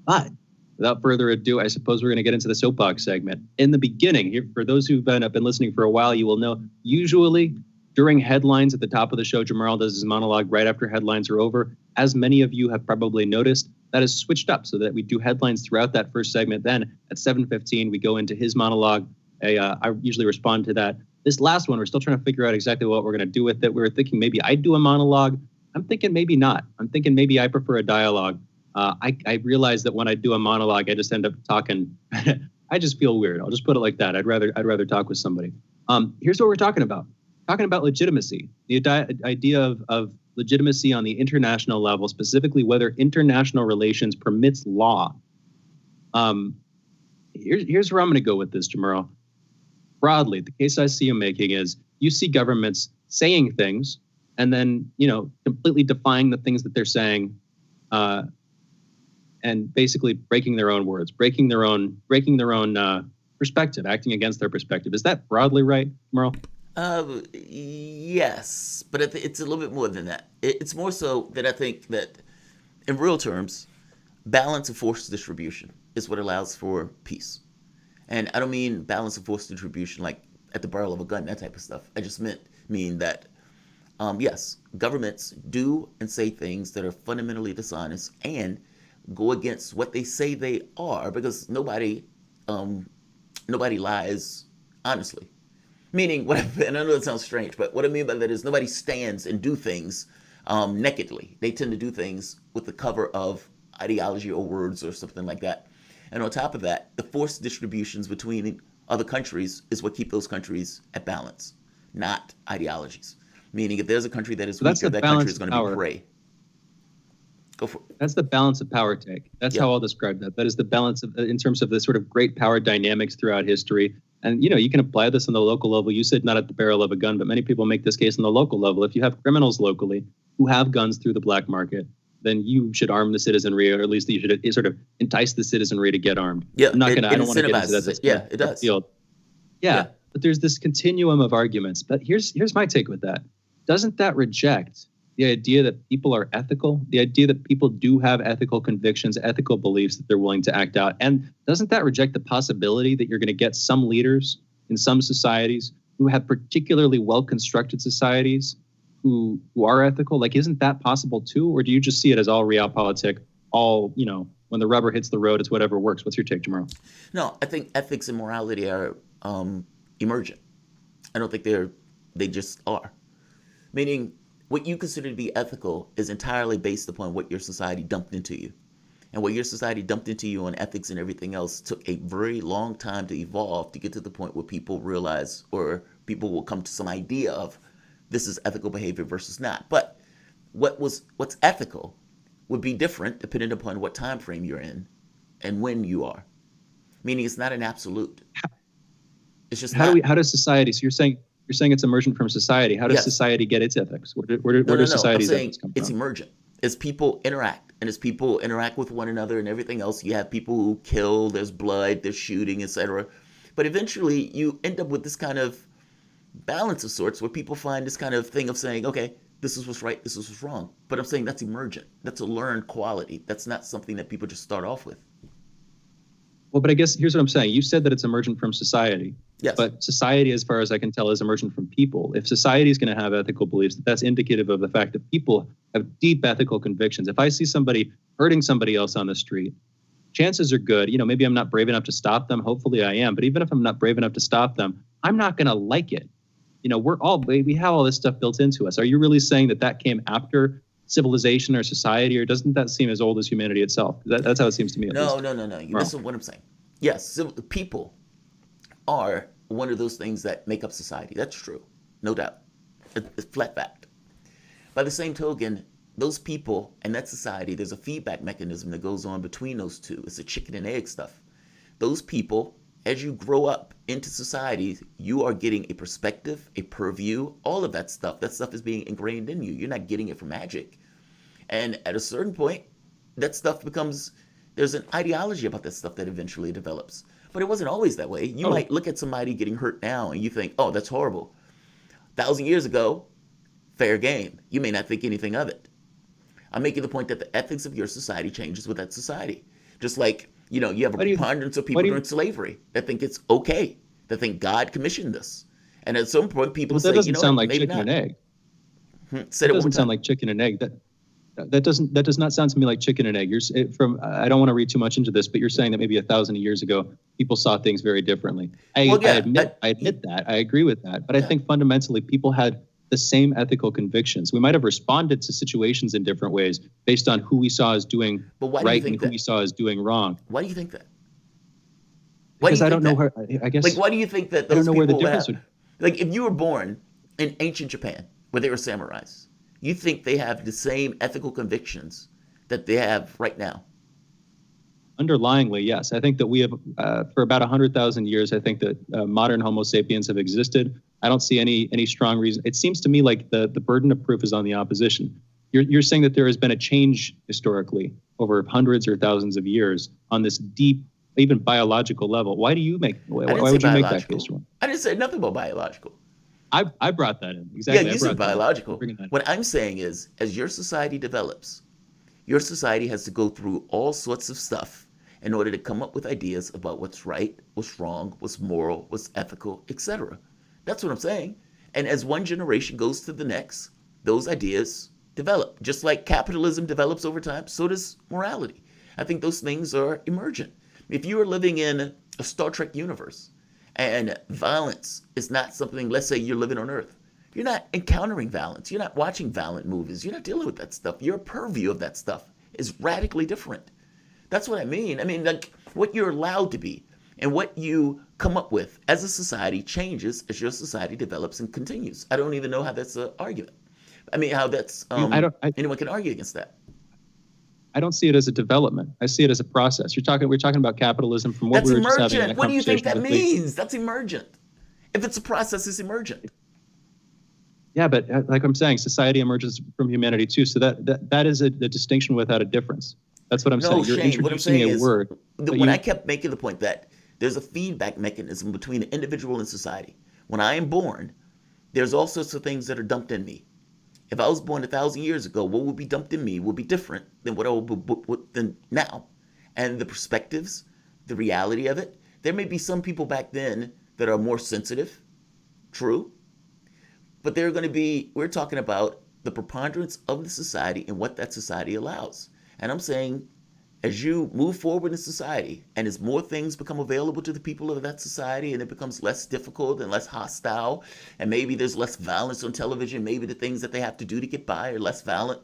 But without further ado, I suppose we're going to get into the soapbox segment. In the beginning, here, for those who've been listening for a while, you will know usually during headlines at the top of the show, Jamarl does his monologue right after headlines are over. As many of you have probably noticed, that is switched up so that we do headlines throughout that first segment. Then at 7:15, we go into his monologue. I usually respond to that. This last one, we're still trying to figure out exactly what we're going to do with it. We were thinking maybe I'd do a monologue. I'm thinking maybe not. I'm thinking maybe I prefer a dialogue. I realize that when I do a monologue, I just end up talking. I just feel weird. I'll just put it like that. I'd rather talk with somebody. Here's what we're talking about. Talking about legitimacy, the idea of legitimacy on the international level, specifically whether international relations permits law. Here's where I'm going to go with this, Jamarl. Broadly, the case I see you making is you see governments saying things and then, completely defying the things that they're saying, and basically breaking their own words, breaking their own perspective, acting against their perspective. Is that broadly right, Jamarl? Yes, but it's a little bit more than that. It's more so that I think that, in real terms, balance of force distribution is what allows for peace. And I don't mean balance of force distribution like at the barrel of a gun, that type of stuff. I just mean that, yes, governments do and say things that are fundamentally dishonest and go against what they say they are, because nobody lies honestly. Meaning, and I know that sounds strange, but what I mean by that is nobody stands and do things nakedly. They tend to do things with the cover of ideology or words or something like that. And on top of that, the force distributions between other countries is what keep those countries at balance, not ideologies. Meaning, if there's a country that is weaker, that country is going to be prey. Go for it. That's the balance of power take. That's how I'll describe that. That is the balance of, in terms of the sort of great power dynamics throughout history. And, you can apply this on the local level. You said not at the barrel of a gun, but many people make this case on the local level. If you have criminals locally who have guns through the black market, then you should arm the citizenry, or at least you should sort of entice the citizenry to get armed. Yeah, I don't want to get into that. Yeah, it does. Yeah, but there's this continuum of arguments. But here's my take with that. Doesn't that reject the idea that people are ethical, the idea that people do have ethical convictions, ethical beliefs that they're willing to act out? And doesn't that reject the possibility that you're going to get some leaders in some societies who have particularly well-constructed societies who are ethical? Like, isn't that possible too? Or do you just see it as all realpolitik, all, when the rubber hits the road, it's whatever works? What's your take, Jamarl? No, I think ethics and morality are emergent. I don't think they just are. Meaning, what you consider to be ethical is entirely based upon what your society dumped into you. And what your society dumped into you on ethics and everything else took a very long time to evolve to get to the point where people realize, or people will come to some idea of, this is ethical behavior versus not. But what's ethical would be different depending upon what time frame you're in and when you are. Meaning, it's not an absolute. It's just how does society? So you're saying it's emergent from society. How does society get its ethics? Where does society's ethics come from? It's emergent. As people interact, and as people interact with one another and everything else, you have people who kill, there's blood, there's shooting, etc. But eventually, you end up with this kind of balance of sorts where people find this kind of thing of saying, okay, this is what's right, this is what's wrong. But I'm saying that's emergent. That's a learned quality. That's not something that people just start off with. Well, but I guess here's what I'm saying. You said that it's emergent from society. Yes. But society, as far as I can tell, is emergent from people. If society is going to have ethical beliefs, that's indicative of the fact that people have deep ethical convictions. If I see somebody hurting somebody else on the street, chances are good, maybe I'm not brave enough to stop them. Hopefully I am. But even if I'm not brave enough to stop them, I'm not going to like it. We have all this stuff built into us. Are you really saying that came after civilization or society, or doesn't that seem as old as humanity itself? That's how it seems to me. No. You listen to what I'm saying. Yes, people are one of those things that make up society. That's true. No doubt. It's flat fact. By the same token, those people and that society, there's a feedback mechanism that goes on between those two. It's a chicken and egg stuff. Those people, as you grow up into society, you are getting a perspective, a purview, all of that stuff. That stuff is being ingrained in you. You're not getting it from magic. And at a certain point, that stuff there's an ideology about that stuff that eventually develops. But it wasn't always that way. You might look at somebody getting hurt now and you think, oh, that's horrible. 1,000 years ago, fair game. You may not think anything of it. I'm making the point that the ethics of your society changes with that society. Just like, you have a preponderance of people during slavery that think it's okay, that think God commissioned this. And at some point, people say, doesn't sound like chicken and egg. That doesn't sound like chicken and egg. That does not sound to me like chicken and egg. I don't want to read too much into this, but you're saying that maybe 1,000 years ago, people saw things very differently. I admit that. I agree with that. But I think fundamentally people had the same ethical convictions. We might have responded to situations in different ways based on who we saw as doing right and who we saw as doing wrong. Why do you think that? Because I don't know where, I guess. Like, why do you think that those people where the difference would... Like, if you were born in ancient Japan, where they were samurais, you think they have the same ethical convictions that they have right now? Underlyingly, yes. I think that we have, for about 100,000 years, I think that modern Homo sapiens have existed. I don't see any strong reason. It seems to me like the burden of proof is on the opposition. You're saying that there has been a change historically over hundreds or thousands of years on this deep, even biological level. Why do you make? Why would you make that case, Ron? I didn't say nothing about biological. I brought that in. Exactly. Yeah, you said biological. What I'm saying is, as your society develops, your society has to go through all sorts of stuff in order to come up with ideas about what's right, what's wrong, what's moral, what's ethical, etc. That's what I'm saying. And as one generation goes to the next, those ideas develop. Just like capitalism develops over time, so does morality. I think those things are emergent. If you are living in a Star Trek universe and violence is not something, let's say you're living on Earth, you're not encountering violence. You're not watching violent movies. You're not dealing with that stuff. Your purview of that stuff is radically different. That's what I mean. I mean, like, what you're allowed to be and what you come up with as a society changes as your society develops and continues. I don't even know how that's an argument. I mean, how that's, anyone can argue against that. I don't see it as a development. I see it as a process. We're talking about capitalism from what that's we were emergent. just having. What do you think that means? That's emergent. If it's a process, it's emergent. Yeah, but like I'm saying, society emerges from humanity too. So that is a distinction without a difference. That's what I'm saying. You're Shane, introducing a word. When I kept making the point that there's a feedback mechanism between the individual and society. When I am born, there's all sorts of things that are dumped in me. If I was born 1,000 years ago, what would be dumped in me would be different than what I will be than now. And the perspectives, the reality of it, there may be some people back then that are more sensitive, true. But they're going to be, we're talking about the preponderance of the society and what that society allows. And I'm saying, as you move forward in society and as more things become available to the people of that society and it becomes less difficult and less hostile, and maybe there's less violence on television, maybe the things that they have to do to get by are less violent,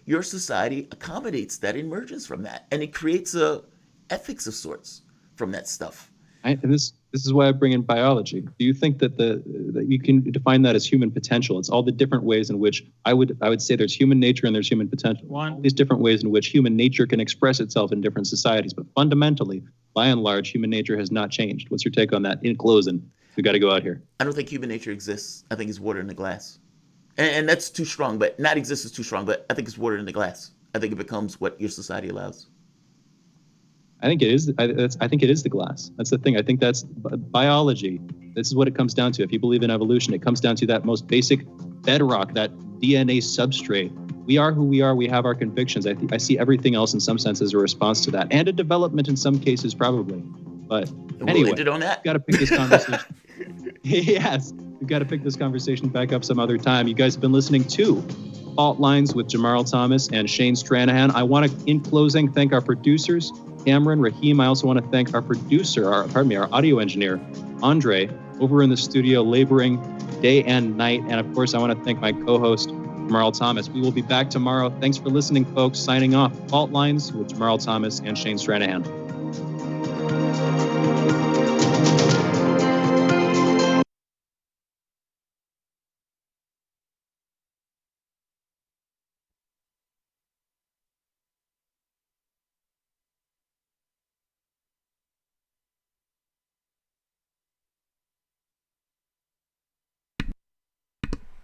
your society accommodates that emergence from that. And it creates a ethics of sorts from that stuff. And this is why I bring in biology. Do you think that that you can define that as human potential? It's all the different ways in which I would say there's human nature and there's human potential. All these different ways in which human nature can express itself in different societies. But fundamentally, by and large, human nature has not changed. What's your take on that? In closing, we got to go out here. I don't think human nature exists. I think it's water in the glass. And that's too strong, but not exist is too strong, but I think it's water in the glass. I think it becomes what your society allows. I think it is. I think it is the glass. That's the thing. I think that's biology. This is what it comes down to. If you believe in evolution, it comes down to that most basic bedrock, that DNA substrate. We are who we are. We have our convictions. I see everything else in some sense as a response to that, and a development in some cases, probably. But anyway, we'll end it on that. Got to pick this conversation. Yes, we've got to pick this conversation back up some other time. You guys have been listening to Fault Lines with Jamarl Thomas and Shane Stranahan. I want to, in closing, thank our producers, Cameron, Raheem. I also want to thank our producer, our audio engineer, Andre, over in the studio, laboring day and night. And of course, I want to thank my co-host, Jamarl Thomas. We will be back tomorrow. Thanks for listening, folks. Signing off. Fault Lines with Jamarl Thomas and Shane Stranahan.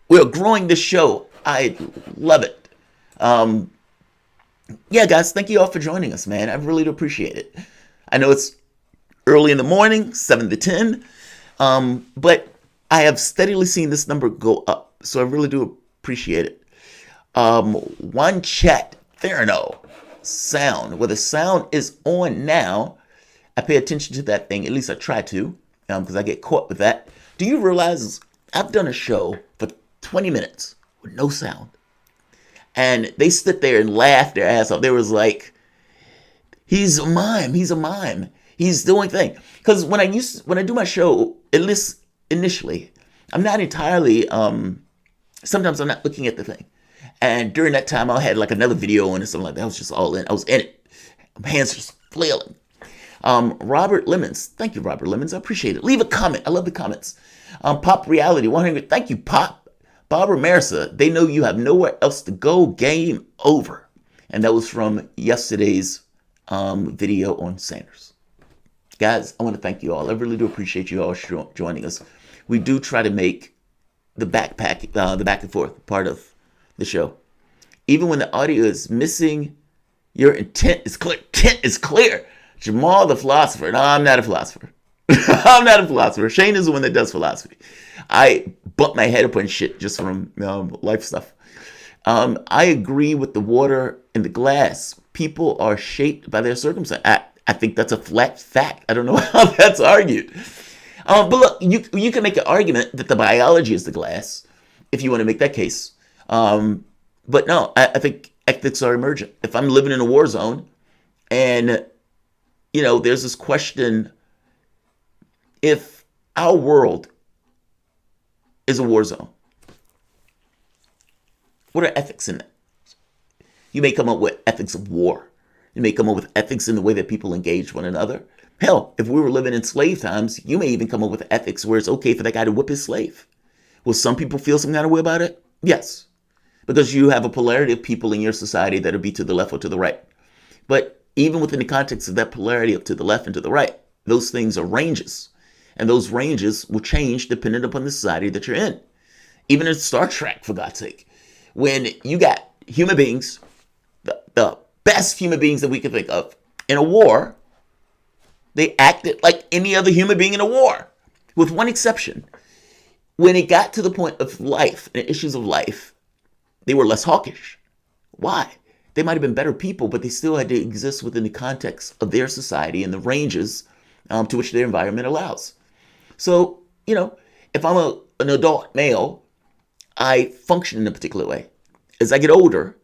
We're growing this show. I love it. Yeah, guys, thank you all for joining us, man. I really do appreciate it. I know it's early in the morning, 7 to 10, but I have steadily seen this number go up, so I really do appreciate it. One chat, Theranos, sound. Well, the sound is on now. I pay attention to that thing, at least I try to, because I get caught with that. Do you realize I've done a show for 20 minutes with no sound? And they stood there and laughed their ass off. They was like, he's a mime. He's doing thing. Because when I do my show, at least initially, I'm not entirely, sometimes I'm not looking at the thing. And during that time, I had like another video on it, something like that. I was just all in. I was in it. My hands just flailing. Robert Lemons. Thank you, Robert Lemons. I appreciate it. Leave a comment. I love the comments. Pop Reality 100. Thank you, Pop. Barbara Marissa, they know you have nowhere else to go. Game over. And that was from yesterday's video on Sanders. Guys, I want to thank you all. I really do appreciate you all joining us. We do try to make the back and forth part of the show. Even when the audio is missing, your intent is clear. Intent is clear. Jamal the philosopher. No, I'm not a philosopher. I'm not a philosopher. Shane is the one that does philosophy. I bump my head up on shit just from life stuff. I agree with the water in the glass. People are shaped by their circumstance. I think that's a flat fact. I don't know how that's argued. But look, you can make an argument that the biology is the glass, if you want to make that case. But no, I think ethics are emergent. If I'm living in a war zone and, there's this question, if our world is a war zone, what are ethics in that? You may come up with ethics of war. You may come up with ethics in the way that people engage one another. Hell, if we were living in slave times, you may even come up with ethics where it's okay for that guy to whip his slave. Will some people feel some kind of way about it? Yes. Because you have a polarity of people in your society that will be to the left or to the right. But even within the context of that polarity of to the left and to the right, those things are ranges. And those ranges will change depending upon the society that you're in. Even in Star Trek, for God's sake. When you got human beings, the best human beings that we can think of, in a war, they acted like any other human being in a war, with one exception. When it got to the point of life and issues of life, they were less hawkish. Why? They might have been better people, but they still had to exist within the context of their society and the ranges to which their environment allows. So, if I'm an adult male, I function in a particular way. As I get older,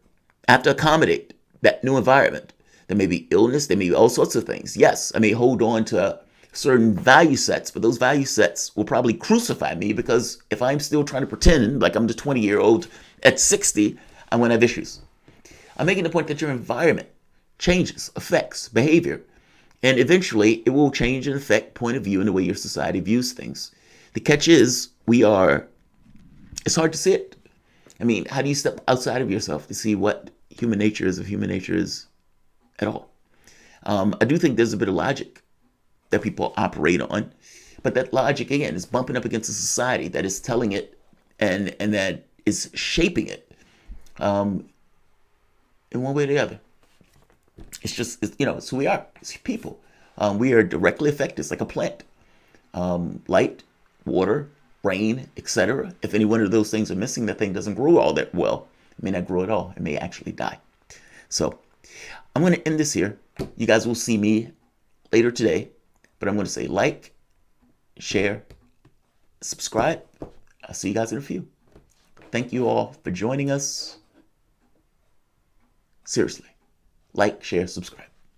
I have to accommodate that new environment. There may be illness, there may be all sorts of things. Yes, I may hold on to certain value sets, but those value sets will probably crucify me because if I'm still trying to pretend like I'm the 20-year-old at 60, I'm going to have issues. I'm making the point that your environment changes, affects behavior, and eventually it will change and affect point of view and the way your society views things. The catch is, it's hard to see it. I mean, how do you step outside of yourself to see what human nature is, if human nature is at all? I do think there's a bit of logic that people operate on, but that logic, again, is bumping up against a society that is telling it and that is shaping it in one way or the other. It's just, it's who we are. It's people. We are directly affected. It's like a plant. Light, water, rain, etc. If any one of those things are missing, that thing doesn't grow all that well. It may not grow at all. It may actually die. So I'm going to end this here. You guys will see me later today, but I'm going to say like, share, subscribe. I'll see you guys in a few. Thank you all for joining us. Seriously, like, share, subscribe.